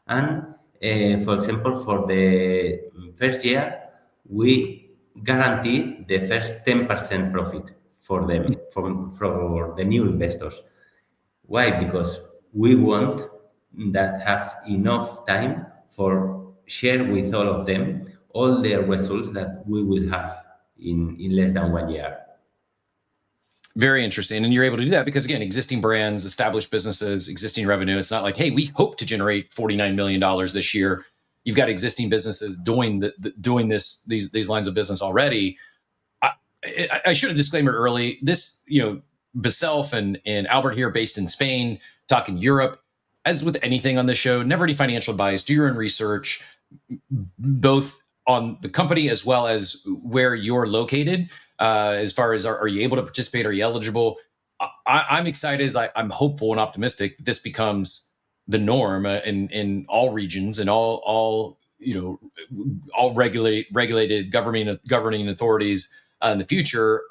And for example, for the first year, we guarantee the first 10% profit for them, for the new investors. Why? Because we want that have enough time for share with all of them all the results that we will have in less than 1 year. Very interesting. And you're able to do that because, again, existing brands, established businesses, existing revenue. It's not like, hey, we hope to generate $49 million this year. You've got existing businesses doing these lines of business already. I should have disclaimed early. This, myself and Albert here, based in Spain, talking Europe. As with anything on this show, never any financial advice. Do your own research, both on the company as well as where you're located. As far as are you able to participate? Are you eligible? I'm excited. I'm hopeful and optimistic that this becomes the norm in all regions and all regulated governing authorities in the future.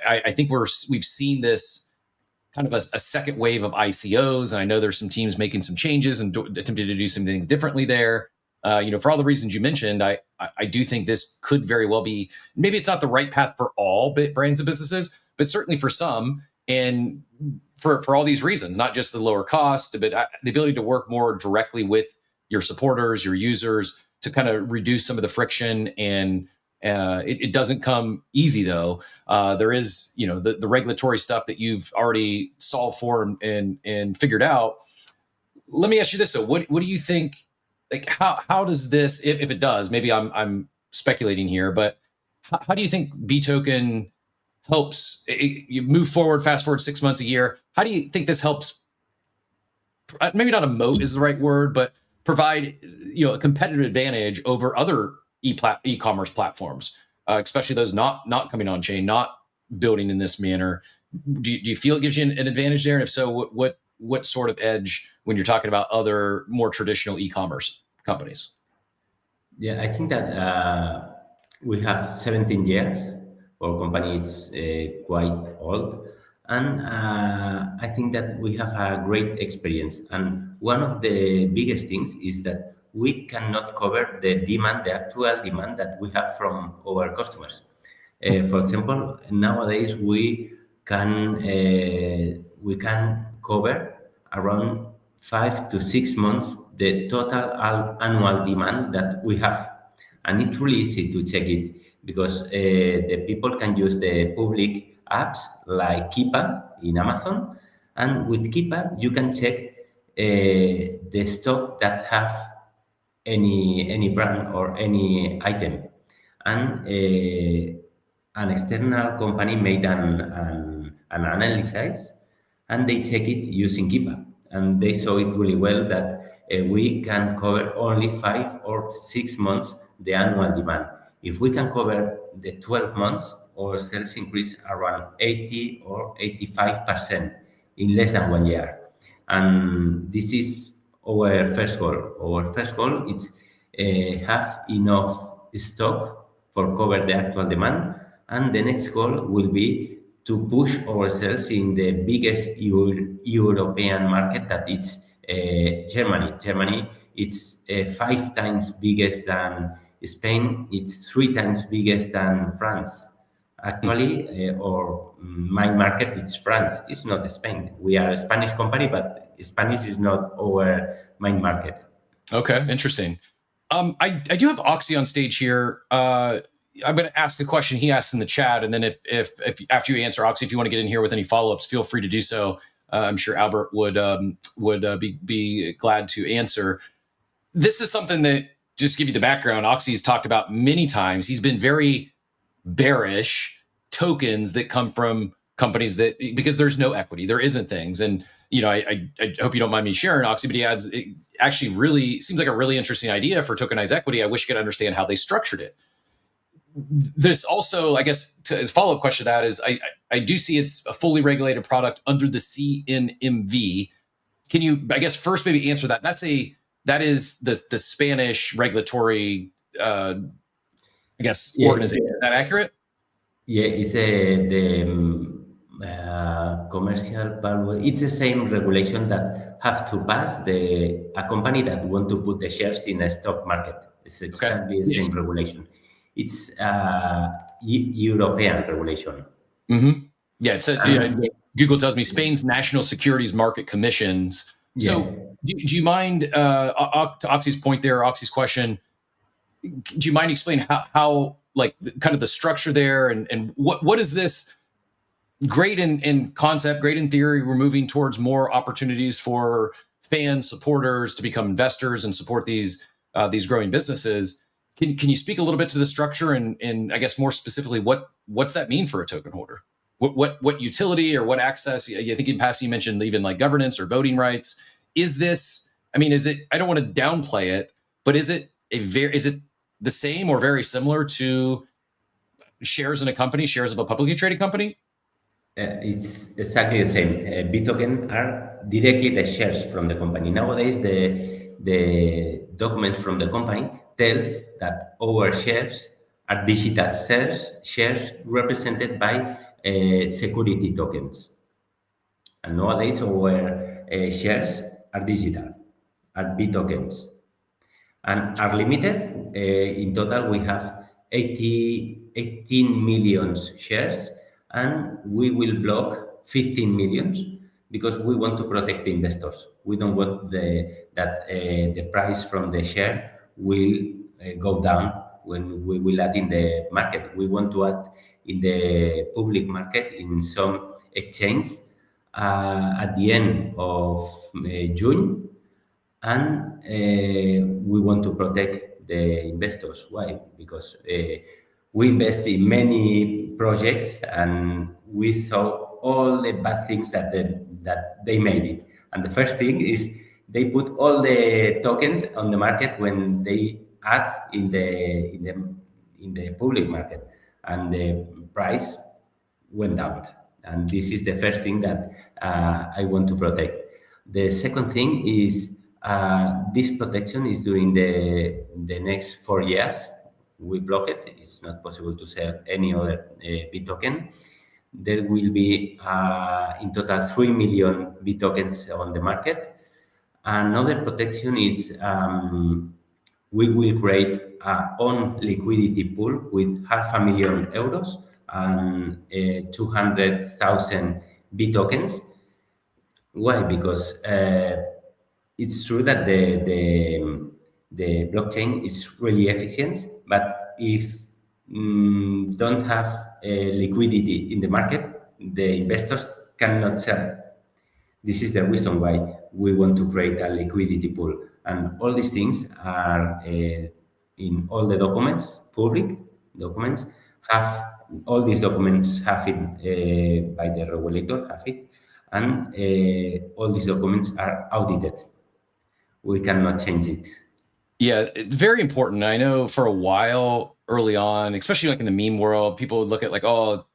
I think we've seen this kind of a second wave of ICOs, and I know there's some teams making some changes and attempting to do some things differently there. For all the reasons you mentioned, I do think this could very well be, maybe it's not the right path for all brands and businesses, but certainly for some, and for all these reasons, not just the lower cost, but the ability to work more directly with your supporters, your users, to kind of reduce some of the friction. And it doesn't come easy, though. There is, the regulatory stuff that you've already solved for and figured out. Let me ask you this, though. What do you think? Like, how does this, if it does, maybe I'm speculating here, but how do you think BeToken helps you move forward, fast forward 6 months, a year? How do you think this helps? Maybe not a moat is the right word, but provide a competitive advantage over other e-commerce platforms, especially those not coming on chain, not building in this manner. Do you feel it gives you an advantage there? And if so, what sort of edge when you're talking about other more traditional e-commerce companies? Yeah, I think that we have 17 years. Our company is quite old, and I think that we have a great experience. And one of the biggest things is that we cannot cover the actual demand that we have from our customers. For example, nowadays we can cover around 5 to 6 months the total annual demand that we have, and it's really easy to check it because the people can use the public apps like Keepa in Amazon, and with Keepa you can check the stock that have any brand or any item, and an external company made an analysis, and they check it using Keepa, and they saw it really well that we can cover only 5 or 6 months the annual demand. If we can cover the 12 months, our sales increase around 80 or 85% in less than 1 year. And this is our first goal. Our first goal is have enough stock for cover the actual demand. And the next goal will be to push ourselves in the biggest European market, that it's Germany. Germany, it's 5 times biggest than Spain. It's 3 times biggest than France. Actually, or my market, it's France. It's not Spain. We are a Spanish company, but Spanish is not our main market. Okay, interesting. I do have Oxy on stage here. I'm going to ask a question he asked in the chat, and then if after you answer, Oxy, if you want to get in here with any follow-ups, feel free to do so. I'm sure Albert would be glad to answer. This is something that, just to give you the background, Oxy has talked about many times. He's been very bearish tokens that come from companies that, because there's no equity, there isn't things. And I hope you don't mind me sharing, Oxy, but he adds, it actually really seems like a really interesting idea for tokenized equity. I wish you could understand how they structured it. This also, I guess, to follow-up question to that is, I do see it's a fully regulated product under the CNMV. Can you, I guess, first maybe answer that? That is the Spanish regulatory, organization. Is that accurate? Yeah, it's the commercial power. It's the same regulation that have to pass a company that want to put the shares in a stock market. It's exactly the same regulation. It's European regulation. Mm-hmm. Yeah, it's Google tells me Spain's National Securities Market Commissions. Yeah. So do you mind, to Oxy's point there, Oxy's question, do you mind explaining how like kind of the structure there, and what is this great in concept, great in theory? We're moving towards more opportunities for fans, supporters to become investors and support these growing businesses. Can you speak a little bit to the structure and I guess more specifically, what's that mean for a token holder? What utility or what access? I think in past you mentioned even like governance or voting rights. Is this? I mean, is it? I don't want to downplay it, but is it the same or very similar to shares in a company, shares of a publicly traded company? It's exactly the same. BeToken are directly the shares from the company. Nowadays, the document from the company tells that our shares are digital shares represented by security tokens. And nowadays, our shares are digital, are BeTokens, and are limited. In total, we have 18 million shares, and we will block 15 millions because we want to protect the investors. We don't want that the price from the share will go down when we will add in the market. We want to add in the public market in some exchange at the end of June, and we want to protect the investors. Why? Because we invest in many projects and we saw all the bad things that they made it. And the first thing is they put all the tokens on the market when they add in the public market, and the price went down. And this is the first thing that I want to protect. The second thing is this protection is during the next 4 years. We block it. It's not possible to sell any other BeToken. There will be in total 3 million BeTokens on the market. Another protection is we will create our own liquidity pool with €500,000 and 200,000 BeTokens. Why? Because it's true that the blockchain is really efficient, but if don't have liquidity in the market, the investors cannot sell. This is the reason why we want to create a liquidity pool, and all these things are in all the documents, public documents. All these documents have it by the regulator, have it, and all these documents are audited. We cannot change it. Yeah, very important. I know for a while early on, especially like in the meme world, people would look at like, oh,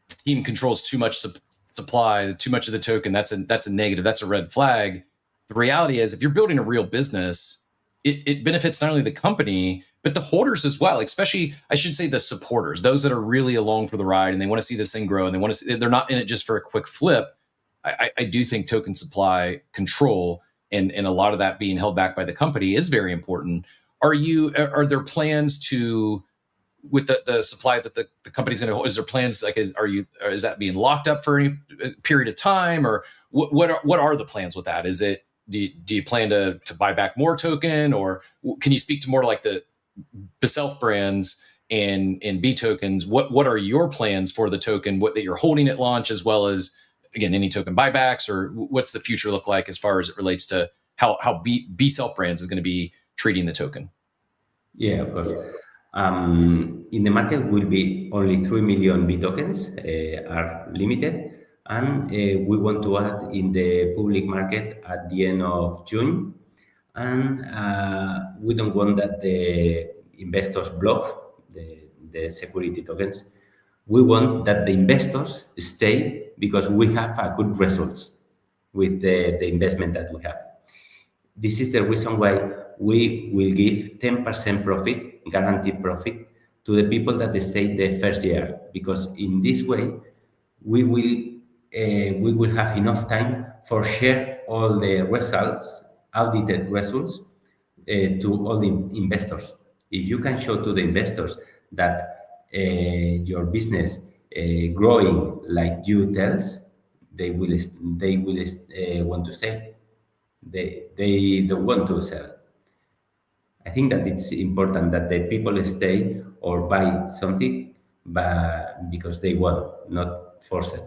the team controls too much supply, too much of the token. That's a negative. That's a red flag. The reality is, if you're building a real business, it benefits not only the company, but the holders as well, especially, I should say, the supporters, those that are really along for the ride and they want to see this thing grow and they want to see, they're not in it just for a quick flip. I do think token supply control and a lot of that being held back by the company is very important. Are there plans to, with the supply that the company's going to hold, is there plans, like, is that being locked up for any period of time, or what are the plans with that? Is it, do you plan to buy back more token, or can you speak to more like the self brands and BeTokens? What are your plans for the token, what that you're holding at launch, as well as, again, any token buybacks, or what's the future look like as far as it relates to how B self brands is going to be treating the token? Yeah, of course. In the market will be only 3 million BeTokens are limited, and we want to add in the public market at the end of June, and we don't want that the investors block the security tokens. We want that the investors stay because we have a good results with the investment that we have. This is the reason why we will give 10% profit, guaranteed profit, to the people that stay the first year, because in this way we will have enough time for share all the results, audited results, to all the investors. If you can show to the investors that your business growing like you tells, they will want to stay. They don't want to sell. I think that it's important that the people stay or buy something, but because they want, not force it.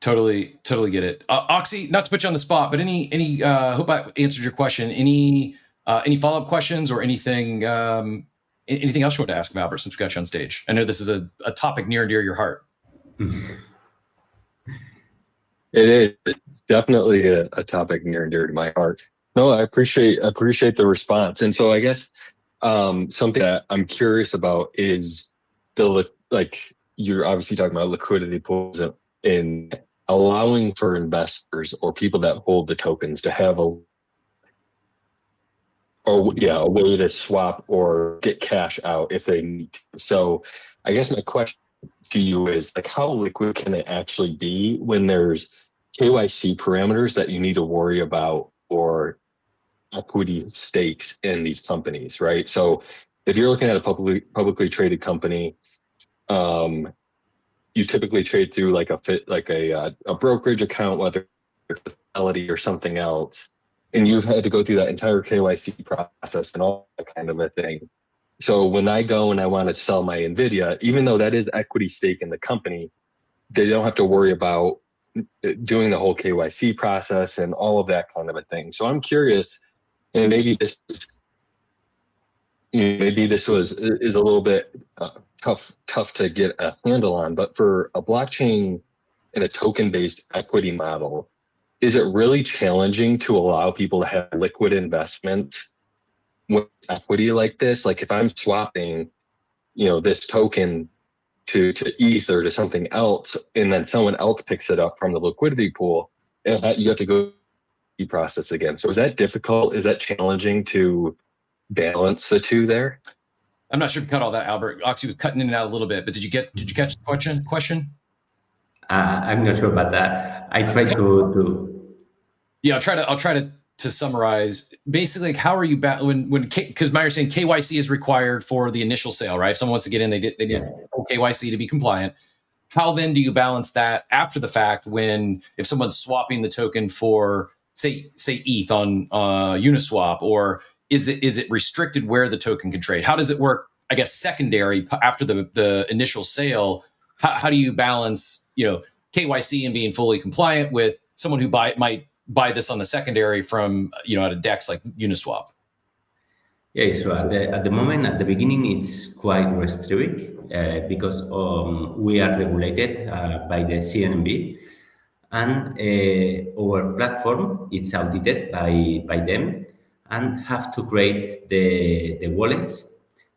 Totally get it. Oxy, not to put you on the spot, but any hope I answered your question. Any follow-up questions or anything else you want to ask of Albert since we got you on stage? I know this is a topic near and dear to your heart. It is definitely a topic near and dear to my heart. No, I appreciate the response. And so I guess something that I'm curious about is you're obviously talking about liquidity pools in allowing for investors or people that hold the tokens to have a way to swap or get cash out if they need to. So I guess my question to you is, like, how liquid can it actually be when there's KYC parameters that you need to worry about, or equity stakes in these companies, right? So if you're looking at a publicly traded company, you typically trade through like a brokerage account, whether it's Fidelity or something else, and you've had to go through that entire KYC process and all that kind of a thing. So when I go and I want to sell my NVIDIA, even though that is equity stake in the company, they don't have to worry about doing the whole KYC process and all of that kind of a thing. So I'm curious, and maybe this is a little bit tough to get a handle on, but for a blockchain and a token-based equity model, is it really challenging to allow people to have liquid investments with equity like this? Like, if I'm swapping, this token to ETH or to something else, and then someone else picks it up from the liquidity pool, and you have to go through the process again. So is that difficult? Is that challenging to balance the two there? I'm not sure if you cut all that, Albert. Oxy was cutting in and out a little bit, but did you catch the question? I'm not sure about that. I tried to. Yeah, I'll try to summarize. Basically, like, how are you because my understanding, KYC is required for the initial sale, right? If someone wants to get in, they need KYC to be compliant. How then do you balance that after the fact if someone's swapping the token for say ETH on Uniswap, or is it restricted where the token can trade? How does it work? I guess secondary after the initial sale. How do you balance KYC and being fully compliant with someone who might buy this on the secondary from at a DEX like Uniswap? Yeah, so at the moment, at the beginning, it's quite restricted because we are regulated by the CNMB, and our platform is audited by them, and have to create the wallets,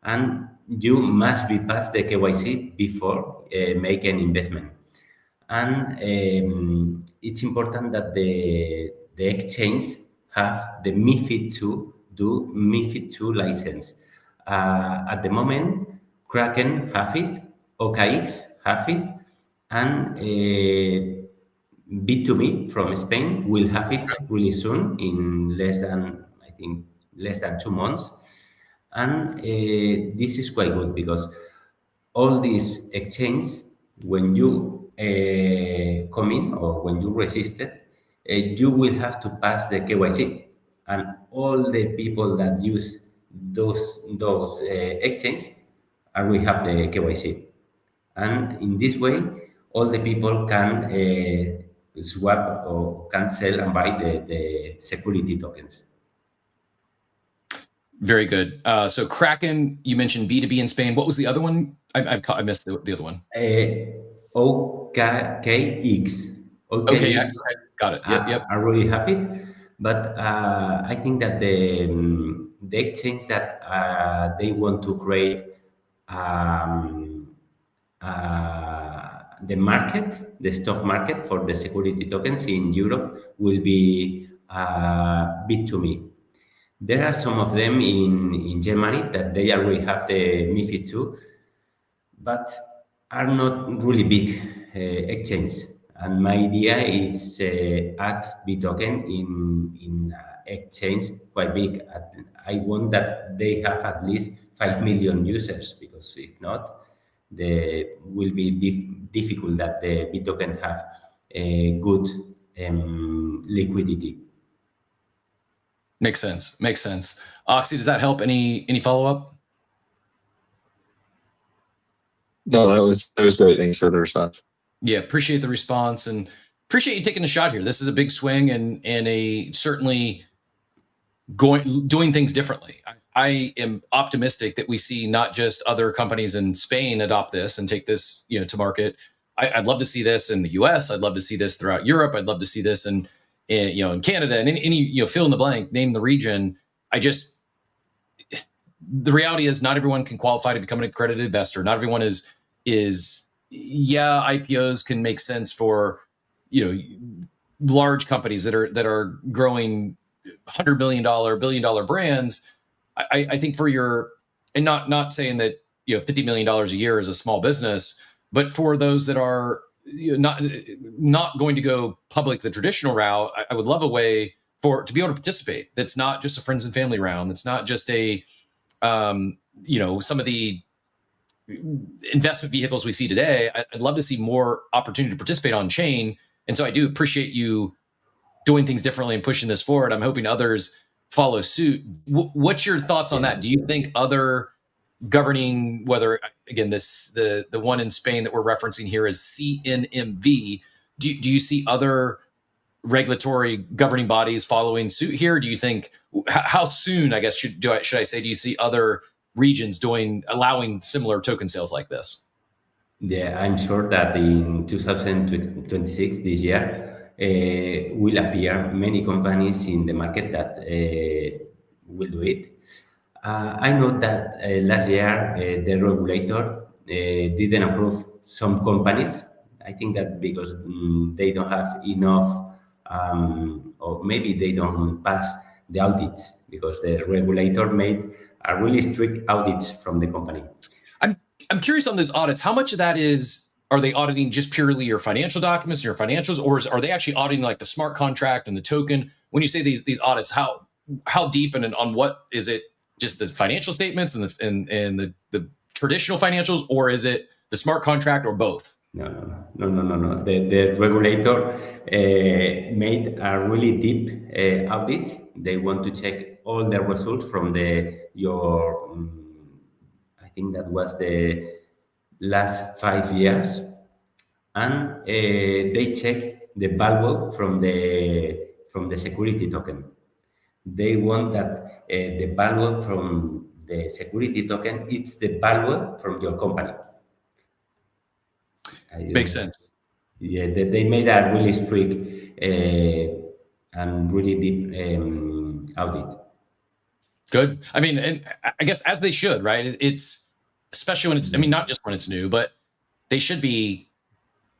and you must be past the KYC before make an investment. And it's important that the exchange have the MiFID II do MiFID II license. At the moment, Kraken have it, OKX have it, and B2B from Spain will have it really soon, in less than, I think, less than 2 months. And this is quite good because all these exchanges, when you come in or when you register, you will have to pass the KYC, and all the people that use those exchanges will have the KYC, and in this way, all the people can swap or can sell and buy the security tokens. Very good. So Kraken, you mentioned B2B in Spain. What was the other one? I missed the other one. OKX. OKX. Got it. Yep. I really have it, but I think that the exchange that they want to create the market, the stock market for the security tokens in Europe will be Bit2Me. There are some of them in Germany that they already have the MiFID II, but are not really big exchanges. And my idea is add BeToken in exchange quite big. I want that they have at least 5 million users, because if not, the will be difficult that the BeToken have a good liquidity. Makes sense. Oxy, does that help? Any follow-up? No, that was great. Thanks for the response. Yeah, appreciate the response and appreciate you taking a shot here. This is a big swing and a certainly doing things differently. I am optimistic that we see not just other companies in Spain adopt this and take this, to market. I'd love to see this in the US. I'd love to see this throughout Europe. I'd love to see this in Canada and any fill in the blank, name the region. The reality is not everyone can qualify to become an accredited investor. Not everyone is IPOs can make sense for, large companies that are growing $100 million, billion-dollar brands. I think for and not saying that, $50 million a year is a small business, but for those that are not going to go public the traditional route, I would love a way to be able to participate. That's not just a friends and family round. That's not just a, some of the investment vehicles we see today. I'd love to see more opportunity to participate on chain. And so I do appreciate you doing things differently and pushing this forward. I'm hoping others follow suit. What's your thoughts on that? Do you think other governing, whether again, the one in Spain that we're referencing here is CNMV, do you see other regulatory governing bodies following suit here? Do you think, how soon, I guess, should I say, do you see other regions allowing similar token sales like this? Yeah, I'm sure that in 2026, this year, will appear many companies in the market that will do it. I know that last year the regulator didn't approve some companies. I think that because they don't have enough, or maybe they don't pass the audits, because the regulator made a really strict audits from the company. I'm curious on those audits. How much of that are they auditing just purely your financial documents, your financials, or are they actually auditing like the smart contract and the token? When you say these audits, how deep and on what is it? Just the financial statements and the traditional financials, or is it the smart contract, or both? No. The regulator made a really deep audit. They want to check all the results from your. I think that was the last 5 years, and they check the value from the security token. They want that the value from the security token, it's the value from your company. Makes sense. Yeah, they made a really strict and really deep audit. Good. I mean, and I guess as they should, right? It's especially when it's, not just when it's new, but they should be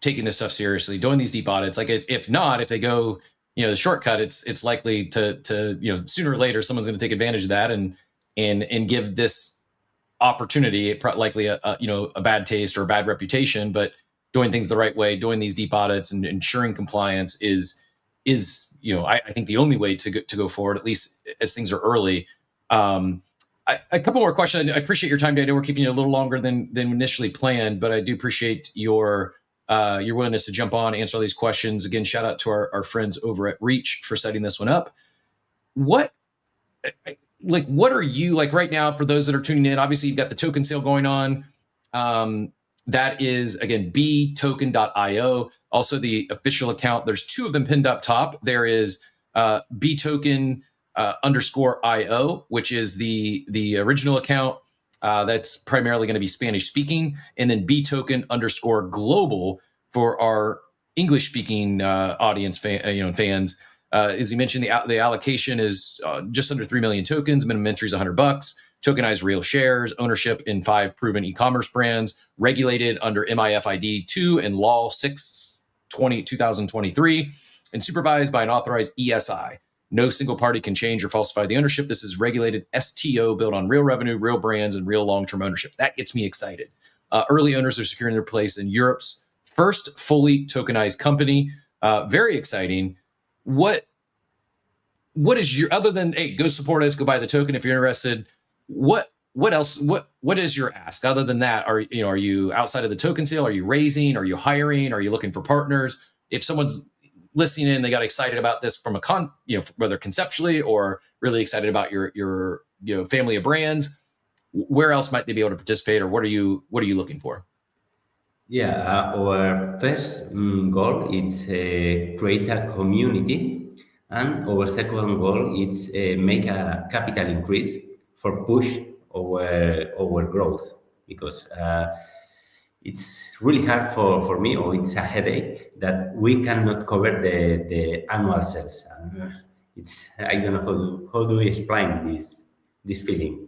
taking this stuff seriously, doing these deep audits. Like if they go the shortcut, it's likely to sooner or later someone's going to take advantage of that and give this opportunity likely a bad taste or a bad reputation. But doing things the right way, doing these deep audits and ensuring compliance is I think the only way to go forward, at least as things are early. A couple more questions. I appreciate your time, Daniel. We're keeping you a little longer than initially planned, but I do appreciate your willingness to jump on, answer all these questions. Again, shout out to our friends over at Reach for setting this one up. What are you like right now for those that are tuning in? Obviously, you've got the token sale going on. That is, again, BeToken.io. Also, the official account. There's two of them pinned up top. There is BeToken _IO, which is the original account that's primarily going to be Spanish speaking, and then BeToken _global for our English speaking audience, fans. As he mentioned, the allocation is just under 3 million tokens. Minimum entry is $100. Tokenized real shares, ownership in 5 proven e-commerce brands, regulated under MIFID 2 and Law 6/2023, and supervised by an authorized ESI. No single party can change or falsify the ownership. This is regulated STO built on real revenue, real brands, and real long-term ownership. That gets me excited. Early owners are securing their place in Europe's first fully tokenized company. Very exciting. What is your, other than, hey, go support us, go buy the token if you're interested. What else? What is your ask? Other than that, are you outside of the token sale? Are you raising? Are you hiring? Are you looking for partners? If someone's listening in, they got excited about this from whether conceptually or really excited about your family of brands, where else might they be able to participate, or what are you looking for? Yeah, our first goal is create a community, and our second goal is make a capital increase for push our growth, because it's really hard for me, or it's a headache that we cannot cover the annual sales. And I don't know how do we explain this feeling.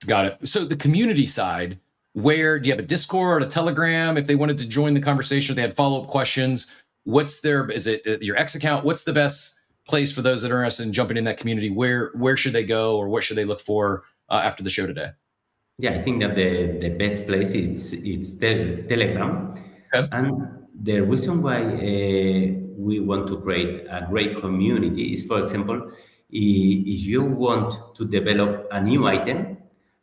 Got it. So the community side, where do you have a Discord, a Telegram? If they wanted to join the conversation, if they had follow-up questions, is it your X account? What's the best place for those that are interested in jumping in that community? Where should they go, or what should they look for after the show today? Yeah, I think that the best place it's Telegram. Okay. And the reason why we want to create a great community is, for example, if you want to develop a new item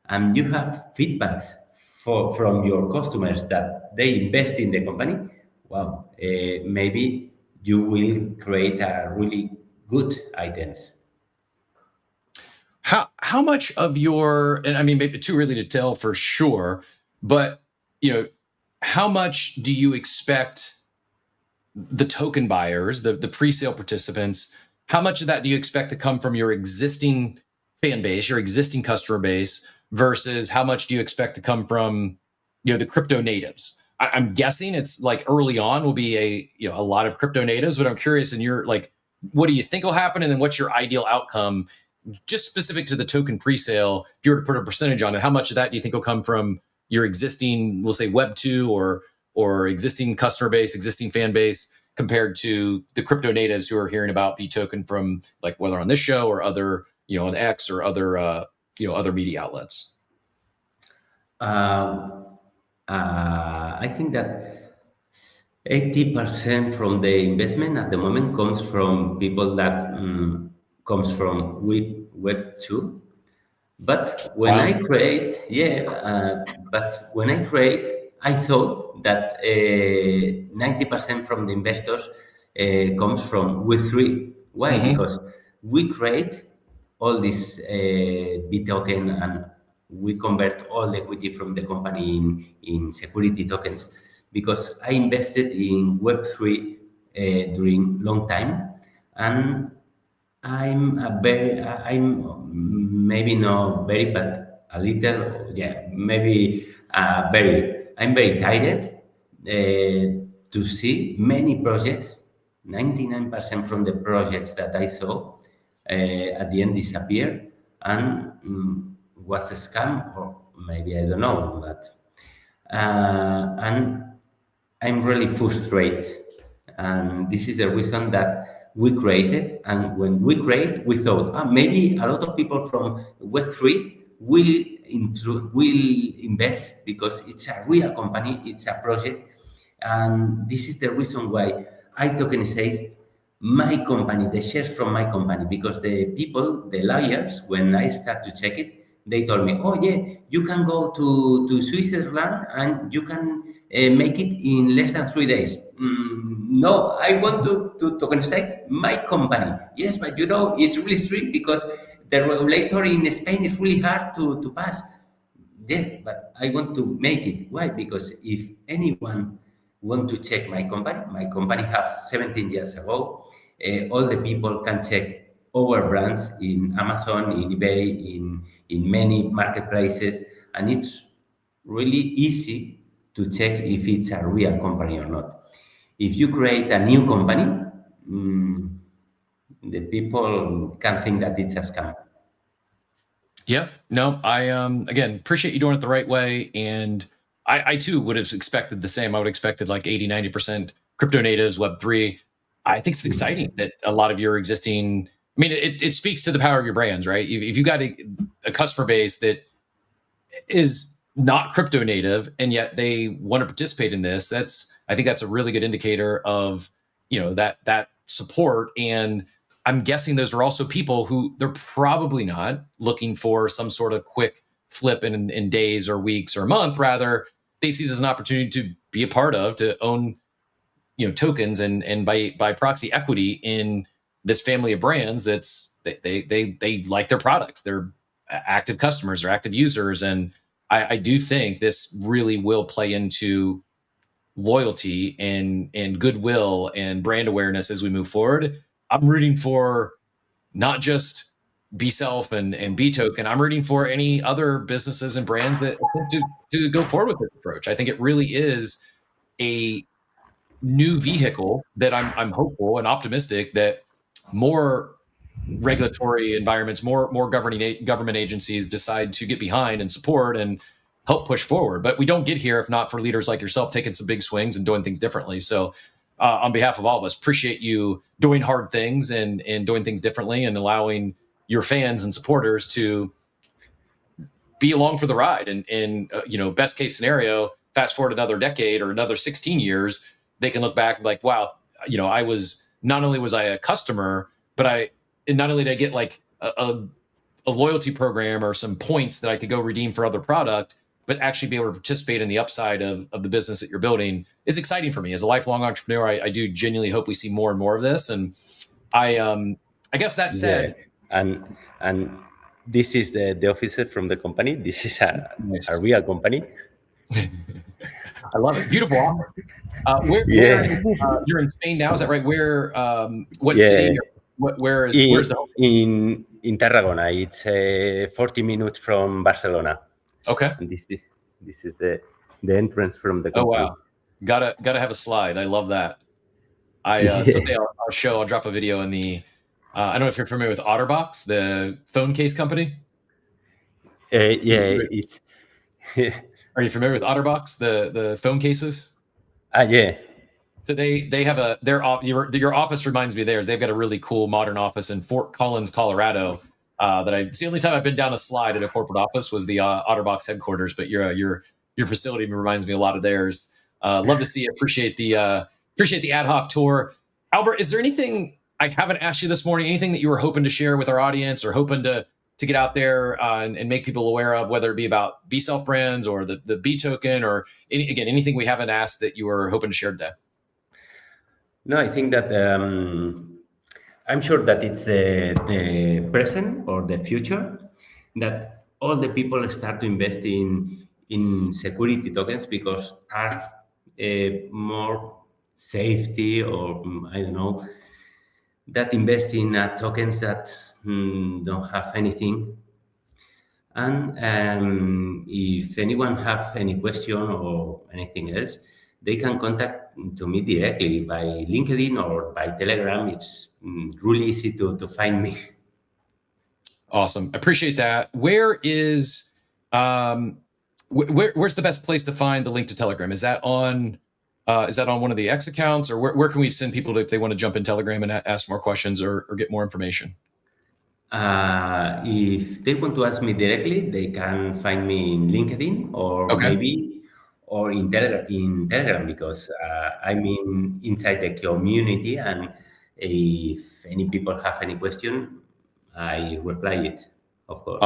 and you have feedbacks from your customers that they invest in the company, wow, maybe you will create a really good items. How much of your, and I mean, maybe too early to tell for sure, but how much do you expect the token buyers, the pre-sale participants, how much of that do you expect to come from your existing fan base, your existing customer base, versus how much do you expect to come from the crypto natives? I'm guessing it's like early on will be a lot of crypto natives, but I'm curious, and you're like, what do you think will happen, and then what's your ideal outcome? Just specific to the token pre-sale, if you were to put a percentage on it, how much of that do you think will come from your existing, we'll say Web 2 or existing customer base, existing fan base, compared to the crypto natives who are hearing about BeToken from, like, whether on this show or other, on X or other, other media outlets? I think that 80% from the investment at the moment comes from people that comes from Web 2. But when I create, I thought that 90% from the investors comes from Web 3. Why? Mm-hmm. Because we create all this BeToken, and we convert all the equity from the company in security tokens. Because I invested in Web 3 during long time, and I'm maybe not very, but a little, maybe very. I'm very tired to see many projects. 99% from the projects that I saw at the end disappeared and was a scam, or maybe I don't know, but and I'm really frustrated. And this is the reason that we created. And when we create, we thought, maybe a lot of people from Web3 will invest because it's a real company, it's a project. And this is the reason why I tokenized my company, the shares from my company, because the people, the lawyers, when I start to check it, they told me, oh yeah, you can go to Switzerland and you can make it in less than 3 days. No, I want to tokenize my company. Yes, but it's really strict because the regulator in Spain is really hard to pass. Yeah, but I want to make it. Why? Because if anyone want to check my company have 17 years ago, all the people can check our brands in Amazon, in eBay, in many marketplaces, and it's really easy to check if it's a real company or not. If you create a new company, the people can think that it's a scam. Yeah, no, I again appreciate you doing it the right way, and I too would have expected the same. I would have expected like 80-90% crypto natives, Web3. I think it's exciting that a lot of your existing, I mean, it speaks to the power of your brands, right? If you got a customer base that is not crypto native and yet they want to participate in this, I think that's a really good indicator of that support. And I'm guessing those are also people who they're probably not looking for some sort of quick flip in days or weeks or a month. Rather, they see this as an opportunity to be a part of, to own, tokens and by proxy equity in this family of brands. They like their products. They're active customers or active users. And I do think this really will play into loyalty and goodwill and brand awareness as we move forward. I'm rooting for not just BeSelf and BeToken. I'm rooting for any other businesses and brands that to go forward with this approach. I think it really is a new vehicle that I'm hopeful and optimistic that more regulatory environments, more government agencies decide to get behind and support and help push forward. But we don't get here if not for leaders like yourself taking some big swings and doing things differently. So on behalf of all of us, appreciate you doing hard things and doing things differently and allowing your fans and supporters to be along for the ride. And best case scenario, fast forward another decade or another 16 years, they can look back like, wow, I was, not only was I a customer, but not only did I get like a loyalty program or some points that I could go redeem for other product, but actually be able to participate in the upside of the business that you're building is exciting for me. As a lifelong entrepreneur, I do genuinely hope we see more and more of this. And I guess that said, and this is the officer from the company. This is a real company. I love it. Beautiful office. Where you're in Spain now? Is that right? Where? What city? Where's the office? In Tarragona. It's 40 minutes from Barcelona. Okay. And this is the entrance from the company. Oh wow! Gotta have a slide. I love that. Someday I'll drop a video in the. I don't know if you're familiar with OtterBox, the phone case company. It's. Are you familiar with OtterBox, the phone cases? Yeah. So they have your office reminds me of theirs. They've got a really cool modern office in Fort Collins, Colorado. It's the only time I've been down a slide at a corporate office was the OtterBox headquarters. But your facility reminds me a lot of theirs. Love to see it. Appreciate the ad hoc tour. Albert, is there anything I haven't asked you this morning? Anything that you were hoping to share with our audience or hoping to get out there and make people aware of, whether it be about BeSelf brands or the BeToken or anything we haven't asked that you were hoping to share today? No, I think that I'm sure that it's the present or the future that all the people start to invest in security tokens because are more safety or I don't know, that invest in tokens that don't have anything. And if anyone have any question or anything else, they can contact to me directly by LinkedIn or by Telegram. It's really easy to find me. Awesome. Appreciate that. Where's the best place to find the link to Telegram? Is that on Is that on one of the X accounts, or where can we send people if they want to jump in Telegram and ask more questions or get more information? If they want to ask me directly, they can find me in LinkedIn or Okay. maybe or in Telegram because I'm inside the community, and if any people have any question, I reply it, of course.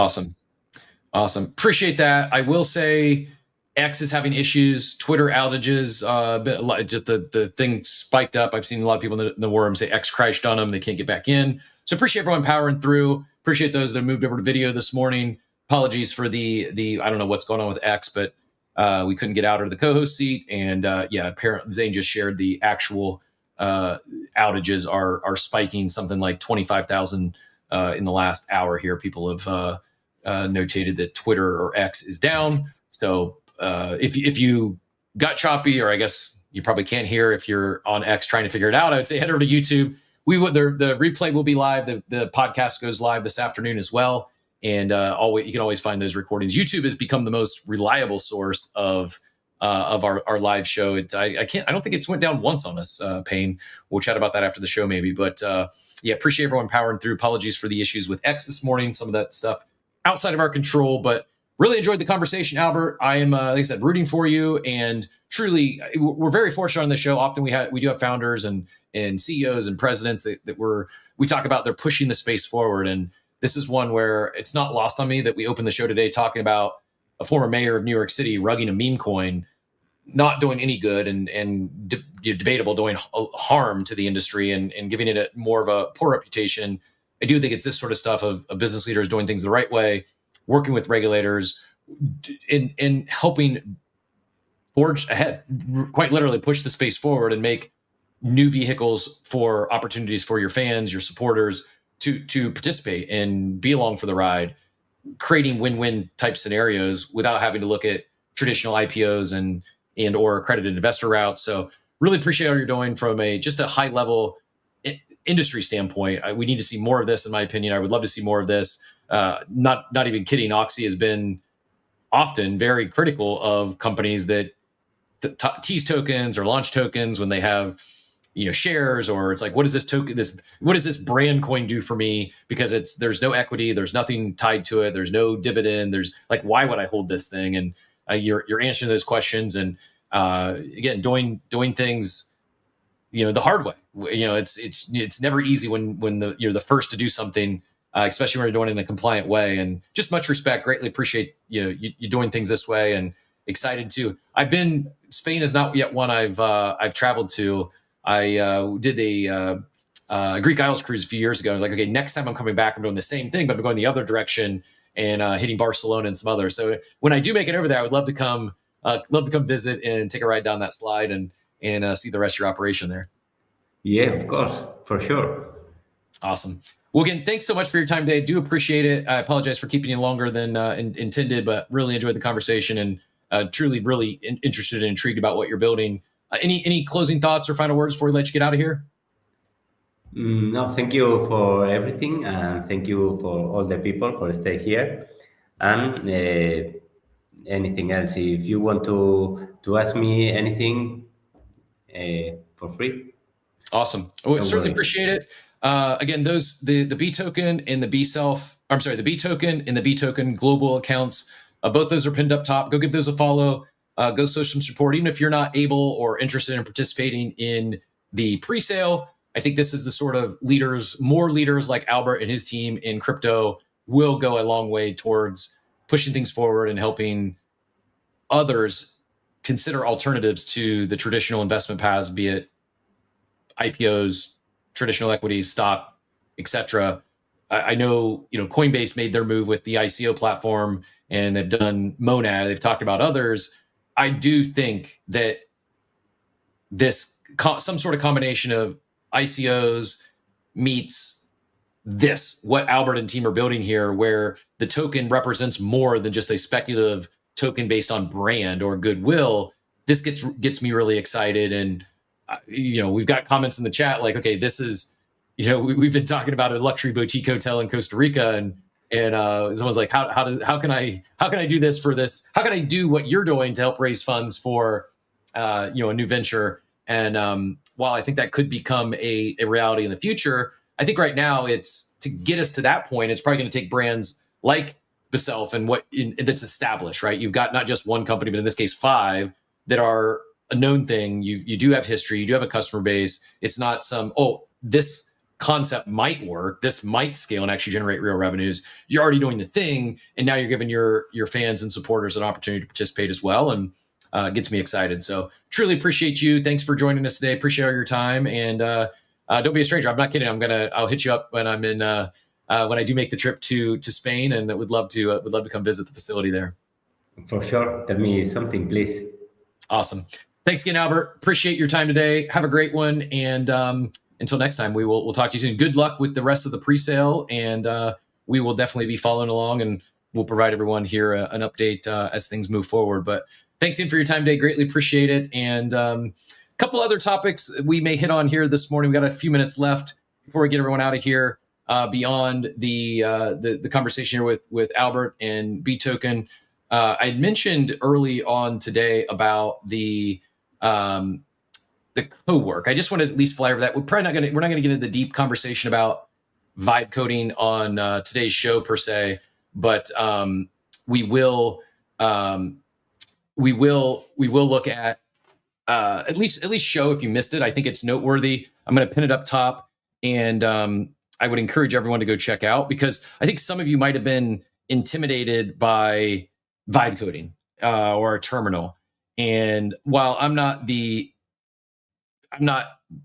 Awesome. Appreciate that. I will say X is having issues, Twitter outages, just the thing spiked up. I've seen a lot of people in the forum say X crashed on them. They can't get back in. So appreciate everyone powering through. Appreciate those that moved over to video this morning. Apologies for the I don't know what's going on with X, but we couldn't get out of the co-host seat. And apparently Zane just shared the actual outages are spiking something like 25,000 in the last hour here. People have notated that Twitter or X is down. So if you got choppy, or I guess you probably can't hear if you're on X trying to figure it out, I would say head over to YouTube. The replay will be live. The podcast goes live this afternoon as well. And you can always find those recordings. YouTube has become the most reliable source of our live show. I don't think it's went down once on us, Payne. We'll chat about that after the show maybe. But appreciate everyone powering through. Apologies for the issues with X this morning. Some of that stuff outside of our control, but really enjoyed the conversation, Albert. I am, like I said, rooting for you, and truly, we're very fortunate on this show. Often we do have founders and CEOs and presidents that we talk about. They're pushing the space forward, and this is one where it's not lost on me that we opened the show today talking about a former mayor of New York City rugging a meme coin, not doing any good and debatable, doing harm to the industry and giving it more of a poor reputation. I do think it's this sort of stuff of business leaders doing things the right way, working with regulators, in helping forge ahead, quite literally push the space forward and make new vehicles for opportunities for your fans, your supporters to participate and be along for the ride, creating win-win type scenarios without having to look at traditional IPOs and or accredited investor routes. So really appreciate all you're doing from just a high level industry standpoint. We need to see more of this, in my opinion. I would love to see more of this. Not even kidding. Oxy has been often very critical of companies that tease tokens or launch tokens when they have shares, or it's like, what does this token, what does this brand coin do for me? Because there's no equity, there's nothing tied to it, there's no dividend, there's like, why would I hold this thing? And you're answering those questions, and again, doing things the hard way. It's never easy when you're the first to do something, especially when you're doing it in a compliant way. And just much respect, greatly appreciate you doing things this way, and excited to. Spain is not yet one I've traveled to. I did a Greek Isles cruise a few years ago. I was like, okay, next time I'm coming back, I'm doing the same thing, but I'm going the other direction and hitting Barcelona and some others. So when I do make it over there, I would love to come visit and take a ride down that slide and see the rest of your operation there. Yeah, of course, for sure. Awesome. Well, again, thanks so much for your time today. Do appreciate it. I apologize for keeping you longer than intended, but really enjoyed the conversation and truly, really interested and intrigued about what you're building. Any closing thoughts or final words before we let you get out of here? No, thank you for everything, and thank you for all the people for stay here. And anything else, if you want to ask me anything, for free. Awesome. Certainly appreciate it. Again, the BeToken and the the BeToken and the BeToken global accounts, both those are pinned up top. Go give those a follow. Go show some support. Even if you're not able or interested in participating in the pre-sale, I think this is the sort of more leaders like Albert and his team in crypto will go a long way towards pushing things forward and helping others consider alternatives to the traditional investment paths, be it IPOs, traditional equities, stock, etc. I know, Coinbase made their move with the ICO platform, and they've done Monad. They've talked about others. I do think that some sort of combination of ICOs meets what Albert and team are building here, where the token represents more than just a speculative token based on brand or goodwill. This gets me really excited. And we've got comments in the chat like, okay, this is, we've been talking about a luxury boutique hotel in Costa Rica, and someone's like, how can I do this for this? How can I do what you're doing to help raise funds for a new venture. And while I think that could become a reality in the future, I think right now it's to get us to that point. It's probably going to take brands like Beself and that's established, right? You've got not just one company, but in this case, 5 that are a known thing. You do have history. You do have a customer base. It's not this concept might work. This might scale and actually generate real revenues. You're already doing the thing, and now you're giving your fans and supporters an opportunity to participate as well, and gets me excited. So truly appreciate you. Thanks for joining us today. Appreciate all your time, and don't be a stranger. I'm not kidding. I'll hit you up when I'm in when I do make the trip to Spain, and would love to come visit the facility there. For sure. Tell me something, please. Awesome. Thanks again, Albert. Appreciate your time today. Have a great one, and until next time, we'll talk to you soon. Good luck with the rest of the pre-sale, and we will definitely be following along, and we'll provide everyone here an update as things move forward. But thanks again for your time today. Greatly appreciate it. And a couple other topics we may hit on here this morning. We got a few minutes left before we get everyone out of here. Beyond the conversation here with Albert and BeToken, I had mentioned early on today about the co-work. I just wanted to at least fly over that. We're not going to get into the deep conversation about vibe coding on today's show per se, but we will look at least show if you missed it. I think it's noteworthy. I'm going to pin it up top, and I would encourage everyone to go check out, because I think some of you might have been intimidated by vibe coding or a terminal. And while I'm not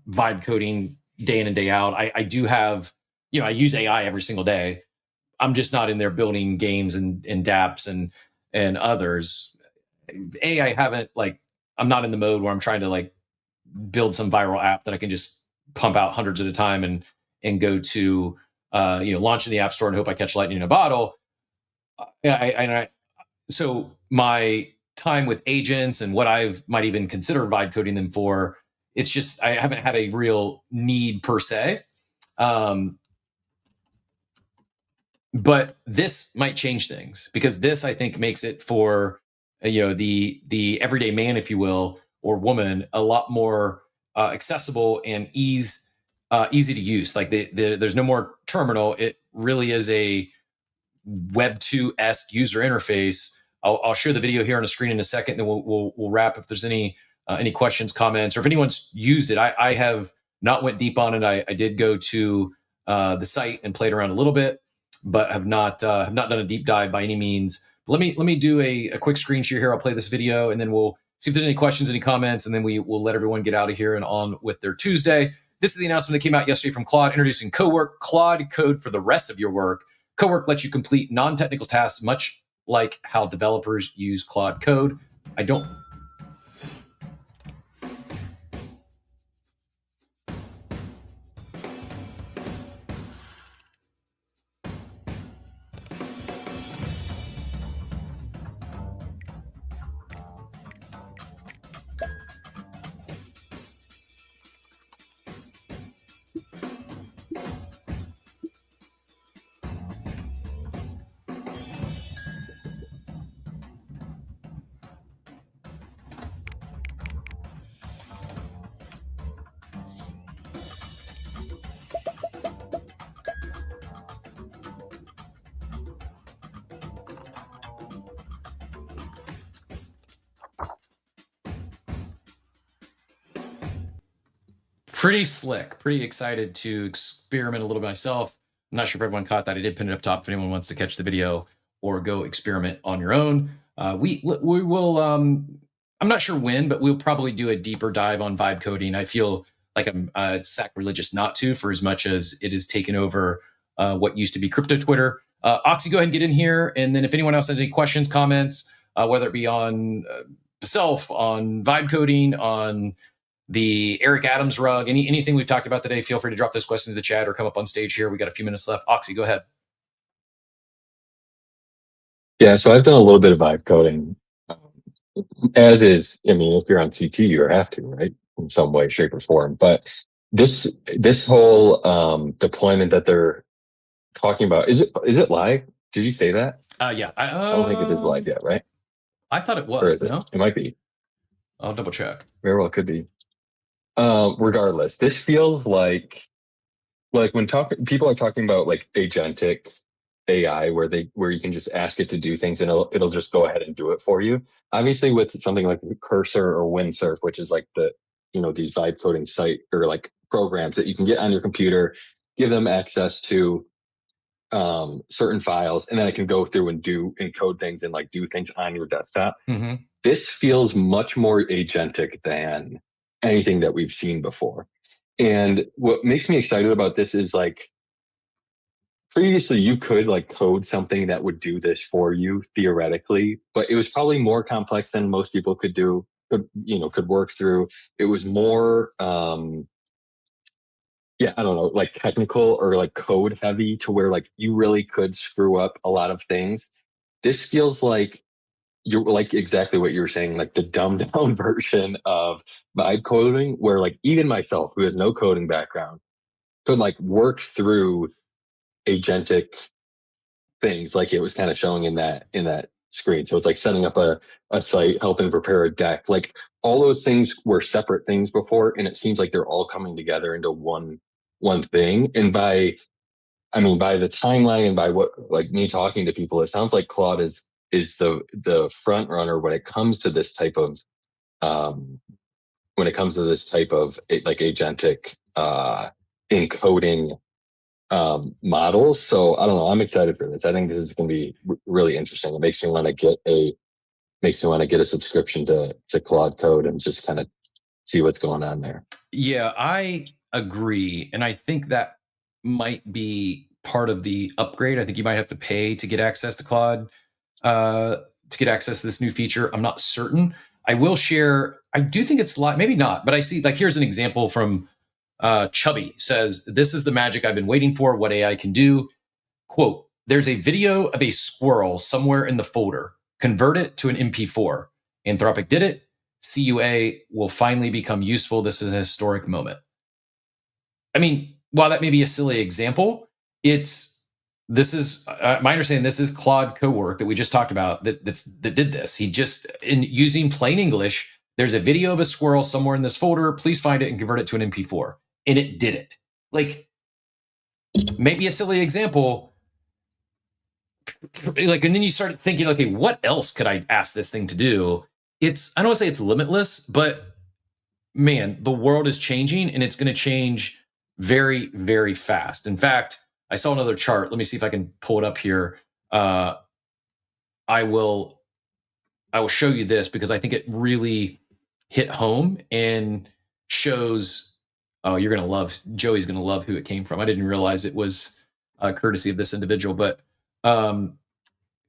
vibe coding day in and day out, I do have, I use AI every single day. I'm just not in there building games and dApps and others. I'm not in the mode where I'm trying to build some viral app that I can just pump out hundreds at a time and go to launch in the App Store and hope I catch lightning in a bottle. So my time with agents and what might even consider vibe coding them for, it's just I haven't had a real need per se. But this might change things, because this, I think, makes it for the everyday man, if you will, or woman, a lot more accessible and easy to use. There's no more terminal. It really is a Web 2-esque user interface. I'll share the video here on the screen in a second, then we'll wrap. If there's any questions, comments, or if anyone's used it, I have not went deep on it. I did go to the site and played around a little bit, but have not done a deep dive by any means. Let me do a quick screen share here. I'll play this video, and then we'll see if there's any questions, any comments, and then we'll let everyone get out of here and on with their Tuesday. This is the announcement that came out yesterday from Claude, introducing Co-work, Claude Code for the rest of your work. Co-work lets you complete non-technical tasks, much like how developers use Claude Code. Pretty slick, pretty excited to experiment a little bit myself. I'm not sure if everyone caught that. I did pin it up top if anyone wants to catch the video or go experiment on your own. We will, I'm not sure when, but we'll probably do a deeper dive on vibe coding. I feel like it's sacrilegious not to, for as much as it has taken over what used to be crypto Twitter. Oxy, go ahead and get in here. And then if anyone else has any questions, comments, whether it be on Beself, on vibe coding, on the Eric Adams rug, anything we've talked about today, feel free to drop those questions in the chat or come up on stage here. We got a few minutes left. Oxy, go ahead. Yeah, so I've done a little bit of vibe coding, as is, if you're on CT, you have to, right? In some way, shape, or form. But this whole deployment that they're talking about, is it live? Did you say that? Yeah. I don't think it is live yet, right? I thought it was. No? It might be. I'll double check. Very well could be. Regardless, this feels like when people are talking about like agentic AI, where you can just ask it to do things and it'll just go ahead and do it for you. Obviously, with something like Cursor or Windsurf, which is like these vibe coding site or like programs that you can get on your computer, give them access to certain files, and then it can go through and encode things and like do things on your desktop. Mm-hmm. This feels much more agentic than anything that we've seen before. And what makes me excited about this is like previously you could like code something that would do this for you theoretically, but it was probably more complex than most people could work through. It was more I don't know, like technical or like code heavy to where like you really could screw up a lot of things. This feels like you're like exactly what you're saying, like the dumbed down version of vibe coding, where like even myself, who has no coding background, could like work through agentic things like it was kind of showing in that screen. So it's like setting up a site, helping prepare a deck. Like all those things were separate things before, and it seems like they're all coming together into one thing. And by the timeline and by what like me talking to people, it sounds like Claude is the front runner when it comes to this type of like agentic encoding models. So I don't know. I'm excited for this. I think this is going to be really interesting. It makes me want to get a subscription to Claude Code and just kind of see what's going on there. Yeah, I agree, and I think that might be part of the upgrade. I think you might have to pay to get access to Claude, to get access to this new feature. I'm not certain. I will share. I do think it's live, maybe not, but I see like here's an example from Chubby says, "This is the magic I've been waiting for. What AI can do." Quote, "There's a video of a squirrel somewhere in the folder. Convert it to an MP4. Anthropic did it. CUA will finally become useful. This is a historic moment." I mean, while that may be a silly example, this is my understanding. This is Claude Cowork that we just talked about that did this. He just, in using plain English, there's a video of a squirrel somewhere in this folder. Please find it and convert it to an MP4, and it did it. Like maybe a silly example. Like, and then you start thinking, okay, what else could I ask this thing to do? I don't want to say it's limitless, but man, the world is changing and it's going to change very, very fast. In fact, I saw another chart. Let me see if I can pull it up here. I will show you this because I think it really hit home and shows, Joey's going to love who it came from. I didn't realize it was courtesy of this individual, but the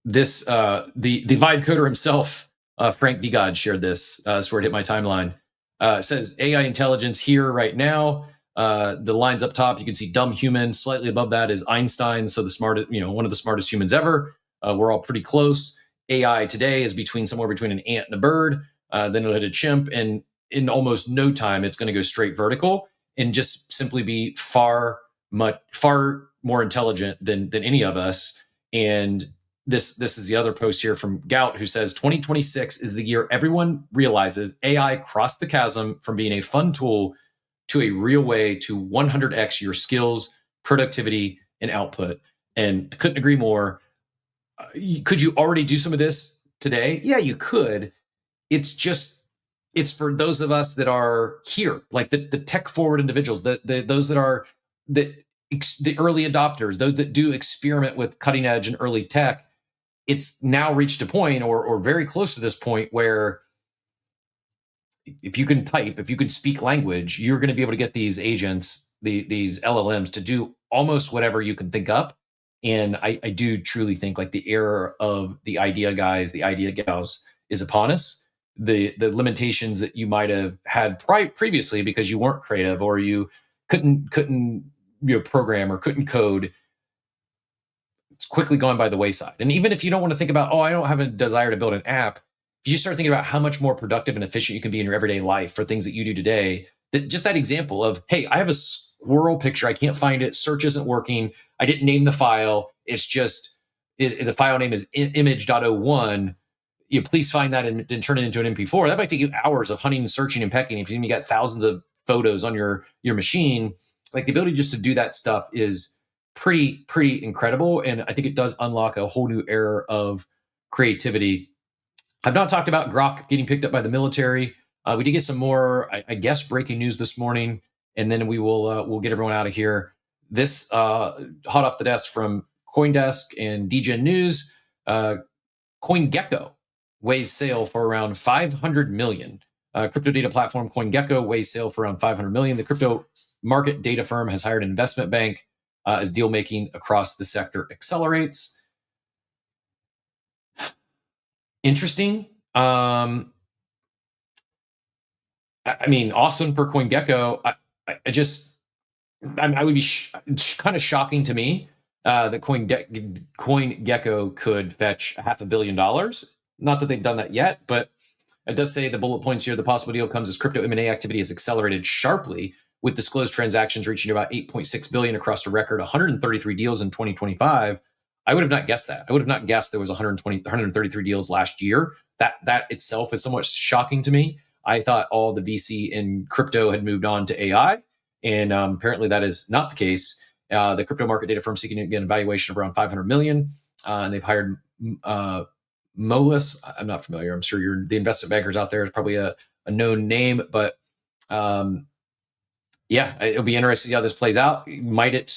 vibe coder himself, Frank Digod, shared this. That's where it hit my timeline. It says AI intelligence here right now. The lines up top, you can see dumb human. Slightly above that is Einstein, so the smartest, one of the smartest humans ever. We're all pretty close. AI today is somewhere between an ant and a bird. Then it'll hit a chimp, and in almost no time, it's going to go straight vertical and just simply be far more intelligent than any of us. And this is the other post here from Gout, who says 2026 is the year everyone realizes AI crossed the chasm from being a fun tool to a real way to 100x your skills, productivity, and output. And I couldn't agree more. Could you already do some of this today? Yeah, you could. It's for those of us that are here, like the tech forward individuals, those that are the early adopters, those that do experiment with cutting edge and early tech. It's now reached a point or very close to this point where if you can type, if you can speak language, you're going to be able to get these agents, these LLMs, to do almost whatever you can think up. And I do truly think like the era of the idea guys, the idea gals is upon us. The limitations that you might have had previously because you weren't creative or you couldn't program or couldn't code, it's quickly gone by the wayside. And even if you don't want to think about, I don't have a desire to build an app, if you start thinking about how much more productive and efficient you can be in your everyday life for things that you do today, that example of, hey, I have a squirrel picture, I can't find it, search isn't working, I didn't name the file, it's just, the file name is image.01, please find that and turn it into an MP4. That might take you hours of hunting, searching, and pecking. If you got thousands of photos on your machine, like the ability just to do that stuff is pretty incredible. And I think it does unlock a whole new era of creativity. I've not talked about Grok getting picked up by the military. We did get some more, I guess, breaking news this morning, and then we'll get everyone out of here. This hot off the desk from CoinDesk and DGen News. CoinGecko weighs sale for around 500 million. Crypto data platform CoinGecko weighs sale for around 500 million. The crypto market data firm has hired an investment bank as deal making across the sector accelerates. Interesting. I mean, awesome for CoinGecko. I would be kind of shocking to me that CoinGecko could fetch $500 million. Not that they've done that yet, but it does say the bullet points here. The possible deal comes as crypto M&A activity has accelerated sharply, with disclosed transactions reaching about 8.6 billion across a record 133 deals in 2025. I would have not guessed that. I would have not guessed there was 133 deals last year. That itself is somewhat shocking to me. I thought all the VC in crypto had moved on to AI, and apparently that is not the case. The crypto market data firm seeking again a valuation of around 500 million, and they've hired Moelis. I'm not familiar. I'm sure the investment bankers out there is probably a known name, but yeah, it'll be interesting to see how this plays out. Might it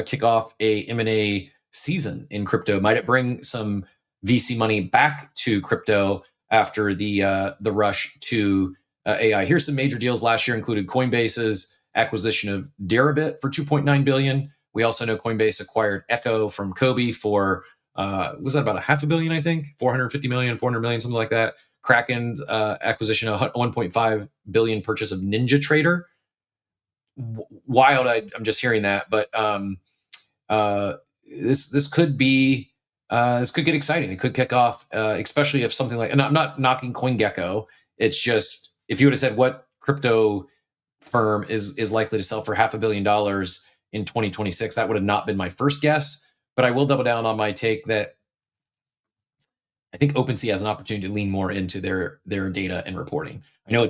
kick off a M&A season in crypto? Might it bring some VC money back to crypto after the rush to AI? Here's some major deals last year included Coinbase's acquisition of Deribit for 2.9 billion. We also know Coinbase acquired Echo from Kobe for was that about $500 million? I think 450 million, 400 million, something like that. Kraken's acquisition of 1.5 billion purchase of NinjaTrader. Wild. I'm just hearing that, but this could be this could get exciting. It could kick off, especially if something like. And I'm not knocking CoinGecko. It's just if you would have said what crypto firm is likely to sell for $500 million in 2026, that would have not been my first guess. But I will double down on my take that I think OpenSea has an opportunity to lean more into their data and reporting. I know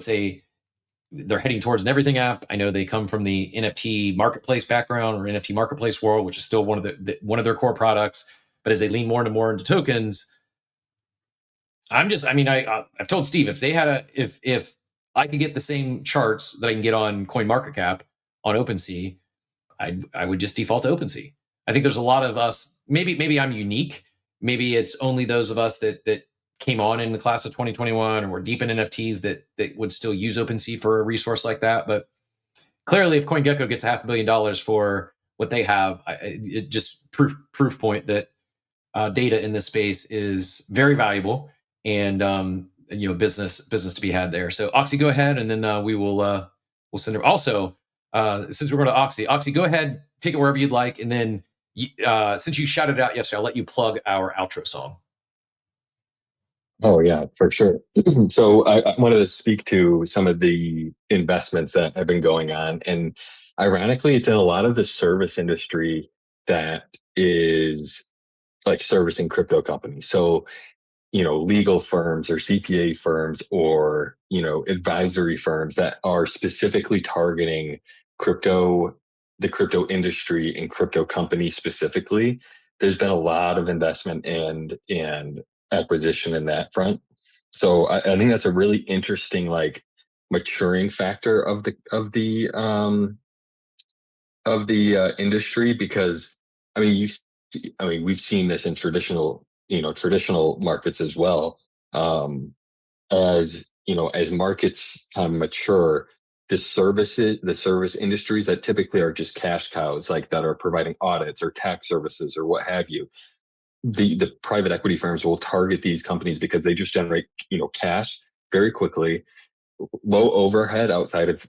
they're heading towards an everything app. I know they come from the NFT marketplace background or NFT marketplace world, which is still one of their core products. But as they lean more into tokens, I've told Steve if I could get the same charts that I can get on CoinMarketCap on OpenSea, I would just default to OpenSea. I think there's a lot of us. Maybe I'm unique. Maybe it's only those of us that came on in the class of 2021 or were deep in NFTs that would still use OpenSea for a resource like that. But clearly, if CoinGecko gets $500 million for what they have, it just proof point that data in this space is very valuable and business to be had there. So Oxy, go ahead, and then we'll send it. Also, since we're going to Oxy, go ahead, take it wherever you'd like, and then since you shouted it out yesterday, I'll let you plug our outro song. Oh yeah, for sure. So I wanted to speak to some of the investments that have been going on, and ironically, it's in a lot of the service industry that is like servicing crypto companies. So legal firms or CPA firms or advisory firms that are specifically targeting the crypto industry and crypto companies specifically. There's been a lot of investment and acquisition in that front. So I think that's a really interesting maturing factor of the industry, because we've seen this in traditional markets as well. As markets kind of mature, the service industries that typically are just cash cows, like that are providing audits or tax services or what have you, the private equity firms will target these companies because they just generate cash very quickly, low overhead outside of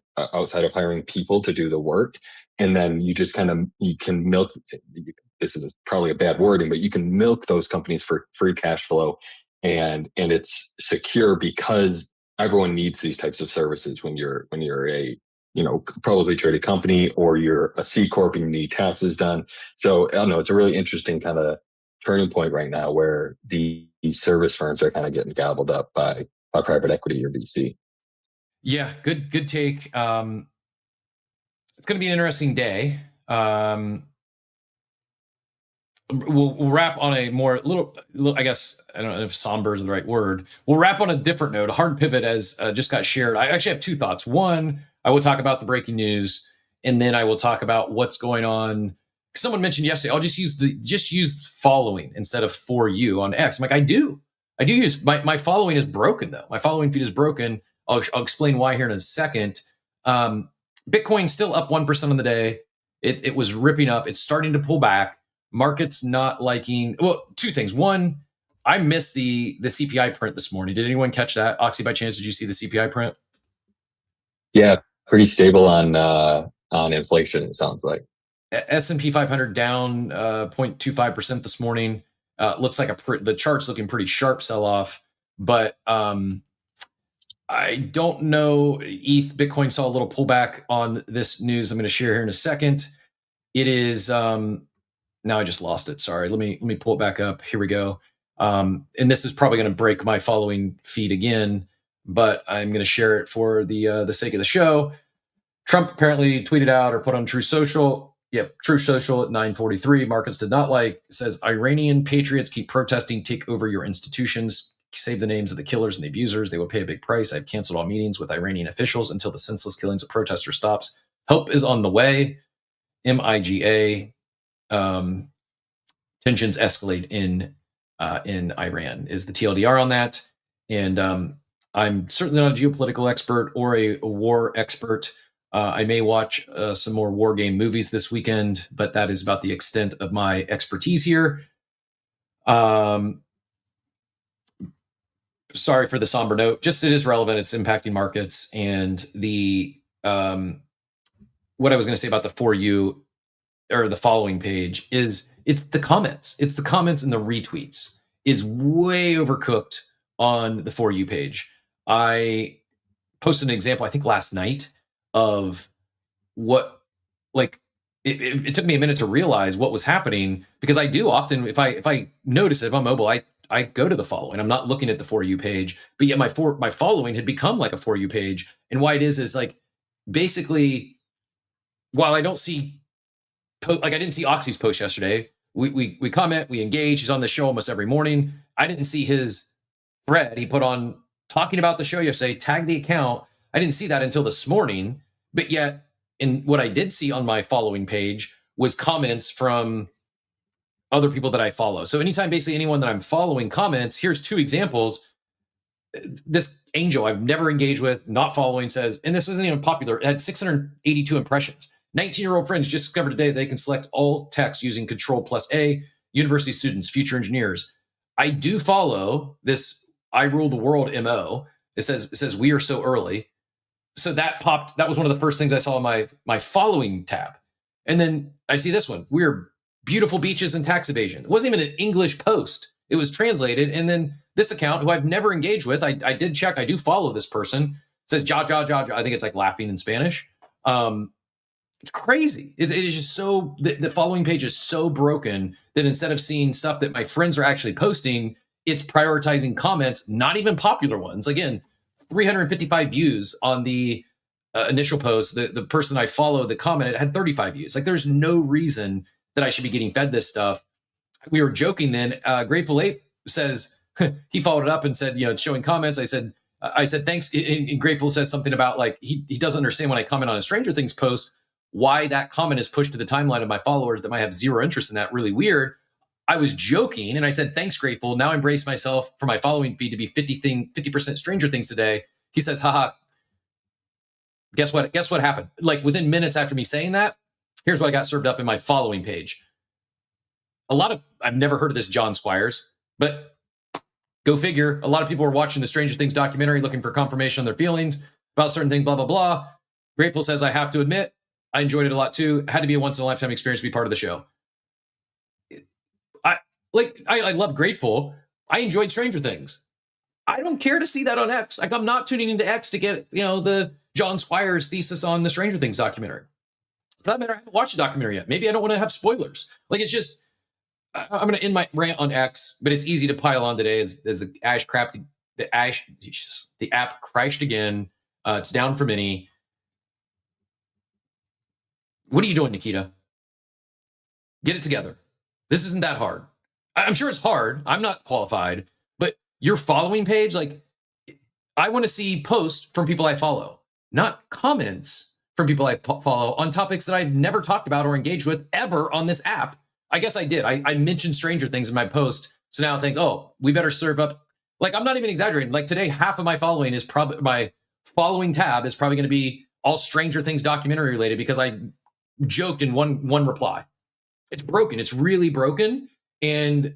hiring people to do the work, and then you can milk. This is probably a bad wording, but you can milk those companies for free cash flow, and it's secure because everyone needs these types of services when you're a publicly traded company, or you're a C corp and you need taxes done. So I don't know, it's a really interesting kind of turning point right now where these service firms are kind of getting gobbled up by private equity or VC. Yeah, good take. It's going to be an interesting day. We'll wrap on a more little, I guess, I don't know if somber is the right word. We'll wrap on a different note. A hard pivot as just got shared. I actually have two thoughts. One, I will talk about the breaking news, and then I will talk about what's going on. Someone mentioned yesterday, I'll just use following instead of for you on X. I'm like, I do use my following is broken though. My following feed is broken. I'll explain why here in a second. Bitcoin's still up 1% on the day. It was ripping up. It's starting to pull back. Market's not liking, well, two things. One, I missed the CPI print this morning. Did anyone catch that? Oxy, by chance, did you see the CPI print? Yeah, pretty stable on inflation, it sounds like. S&P 500 down 0.25% this morning. Looks like the chart's looking pretty sharp sell-off, but I don't know. Bitcoin saw a little pullback on this news I'm going to share here in a second. It is... now I just lost it. Sorry. Let me pull it back up. Here we go. And this is probably going to break my following feed again, but I'm going to share it for the sake of the show. Trump apparently tweeted out or put on True Social. Yep, True Social at 9:43. Markets did not like. It says Iranian patriots keep protesting, take over your institutions, save the names of the killers and the abusers. They will pay a big price. I've canceled all meetings with Iranian officials until the senseless killings of protesters stops. Help is on the way. MIGA. Tensions escalate in Iran is the TLDR on that. And I'm certainly not a geopolitical expert or a war expert. I may watch some more war game movies this weekend, but that is about the extent of my expertise here. Sorry for the somber note. Just it is relevant. It's impacting markets. And the what I was going to say about the For You or the following page is it's the comments. It's the comments and the retweets is way overcooked on the For You page. I posted an example, I think last night, of what, like, it took me a minute to realize what was happening, because I do often, if I notice it, if I'm mobile, I go to the following. I'm not looking at the For You page, but yet my following had become like a For You page. And why it is like, basically, while I don't see, like I didn't see Oxy's post yesterday. We comment, we engage. He's on the show almost every morning. I didn't see his thread he put on talking about the show yesterday, tag the account. I didn't see that until this morning. But yet, in what I did see on my following page was comments from other people that I follow. So anytime basically anyone that I'm following comments, here's two examples. This Angel I've never engaged with, not following, says, and this isn't even popular, it had 682 impressions. 19-year-old friends just discovered today they can select all text using Control+A. University students, future engineers. I do follow this I rule the world MO. It says we are so early. So that popped. That was one of the first things I saw in my following tab. And then I see this one. We're beautiful beaches and tax evasion. It wasn't even an English post. It was translated. And then this account, who I've never engaged with, I did check. I do follow this person. It says ja. I think it's like laughing in Spanish. It's crazy. It is just so, the following page is so broken that instead of seeing stuff that my friends are actually posting, it's prioritizing comments, not even popular ones. Again, 355 views on the initial post. The person I follow that commented had 35 views. Like, there's no reason that I should be getting fed this stuff. We were joking then. Grateful Ape says, he followed it up and said, it's showing comments. I said, thanks. And Grateful says something about, like, he doesn't understand when I comment on a Stranger Things post, why that comment is pushed to the timeline of my followers that might have zero interest in that. Really weird. I was joking and I said, thanks, Grateful. Now I embrace myself for my following feed to be 50% Stranger Things today. He says, haha, guess what? Guess what happened? Like, within minutes after me saying that, here's what I got served up in my following page. I've never heard of this John Squires, but go figure. A lot of people were watching the Stranger Things documentary looking for confirmation on their feelings about certain things, blah, blah, blah. Grateful says, I have to admit, I enjoyed it a lot too. It had to be a once in a lifetime experience to be part of the show. I love Grateful. I enjoyed Stranger Things. I don't care to see that on X. Like, I'm not tuning into X to get, the John Squires thesis on the Stranger Things documentary. For that matter, I haven't watched the documentary yet. Maybe I don't want to have spoilers. Like, it's just, I'm going to end my rant on X, but it's easy to pile on today as the the app crashed again. It's down for many. What are you doing, Nikita? Get it together. This isn't that hard. I'm sure it's hard. I'm not qualified, but your following page, like, I want to see posts from people I follow, not comments from people I follow on topics that I've never talked about or engaged with ever on this app. I guess I did. I mentioned Stranger Things in my post. So now things, oh, we better serve up. Like, I'm not even exaggerating. Like, today, half of my following is probably, my following tab is probably going to be all Stranger Things documentary related because I joked in one reply. It's broken. It's really broken. And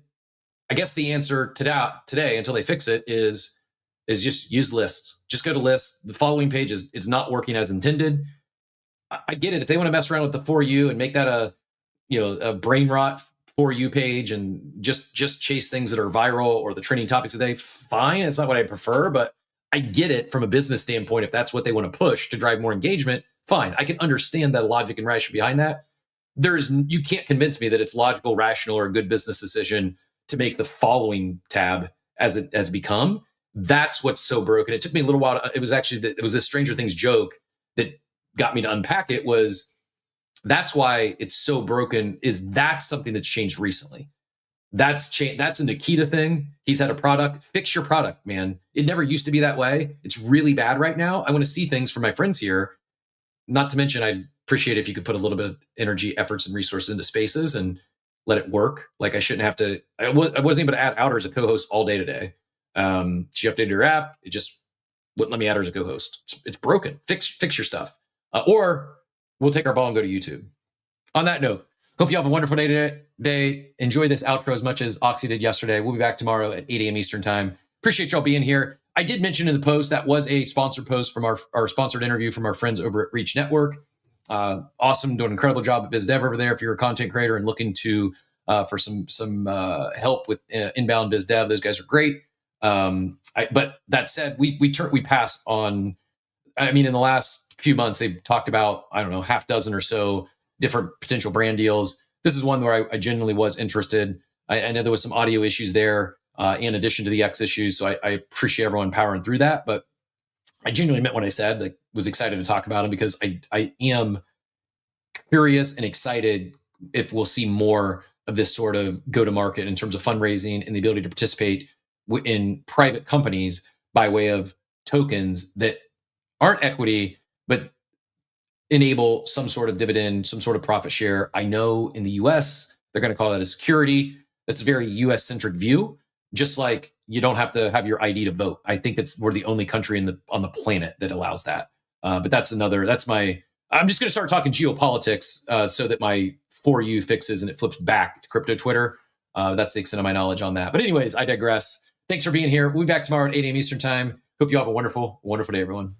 I guess the answer to that today, until they fix it, is just use lists. Just go to lists. The following page is not working as intended. I get it. If they want to mess around with the For You and make that a brain rot For You page and just chase things that are viral or the trending topics today, fine. It's not what I prefer, but I get it from a business standpoint. If that's what they want to push to drive more engagement, fine. I can understand the logic and rationale behind that. You can't convince me that it's logical, rational, or a good business decision to make the following tab as it has become. That's what's so broken. It took me a little while. It was this Stranger Things joke that got me to unpack it. That's why it's so broken. That's something that's changed recently. That's a Nikita thing. He's had a product. Fix your product, man. It never used to be that way. It's really bad right now. I want to see things from my friends here. Not to mention, I'd appreciate if you could put a little bit of energy, efforts, and resources into Spaces and let it work. Like, I shouldn't have to. I wasn't able to add Outer as a co-host all day today. She updated her app. It just wouldn't let me add her as a co-host. It's broken. Fix your stuff, or we'll take our ball and go to YouTube. On that note, hope you have a wonderful day today. Enjoy this outro as much as Oxy did yesterday. We'll be back tomorrow at 8 a.m. Eastern time. Appreciate y'all being here. I did mention in the post that was a sponsored post from our sponsored interview from our friends over at Reach Network. Awesome, doing an incredible job at BizDev over there. If you're a content creator and looking to for some help with inbound BizDev, those guys are great. But that said, we passed on. I mean, in the last few months, they've talked about, I don't know, half dozen or so different potential brand deals. This is one where I genuinely was interested. I know there was some audio issues there in addition to the X issues, so I appreciate everyone powering through that. But I genuinely meant what I said. Like, was excited to talk about them because I am curious and excited if we'll see more of this sort of go-to-market in terms of fundraising and the ability to participate in private companies by way of tokens that aren't equity, but enable some sort of dividend, some sort of profit share. I know in the US, they're going to call that a security. That's a very US centric view. Just like you don't have to have your ID to vote. I think we're the only country on the planet that allows that. But I'm just going to start talking geopolitics so that my For You fixes and it flips back to crypto Twitter. That's the extent of my knowledge on that. But anyways, I digress. Thanks for being here. We'll be back tomorrow at 8 a.m. Eastern time. Hope you all have a wonderful, wonderful day, everyone.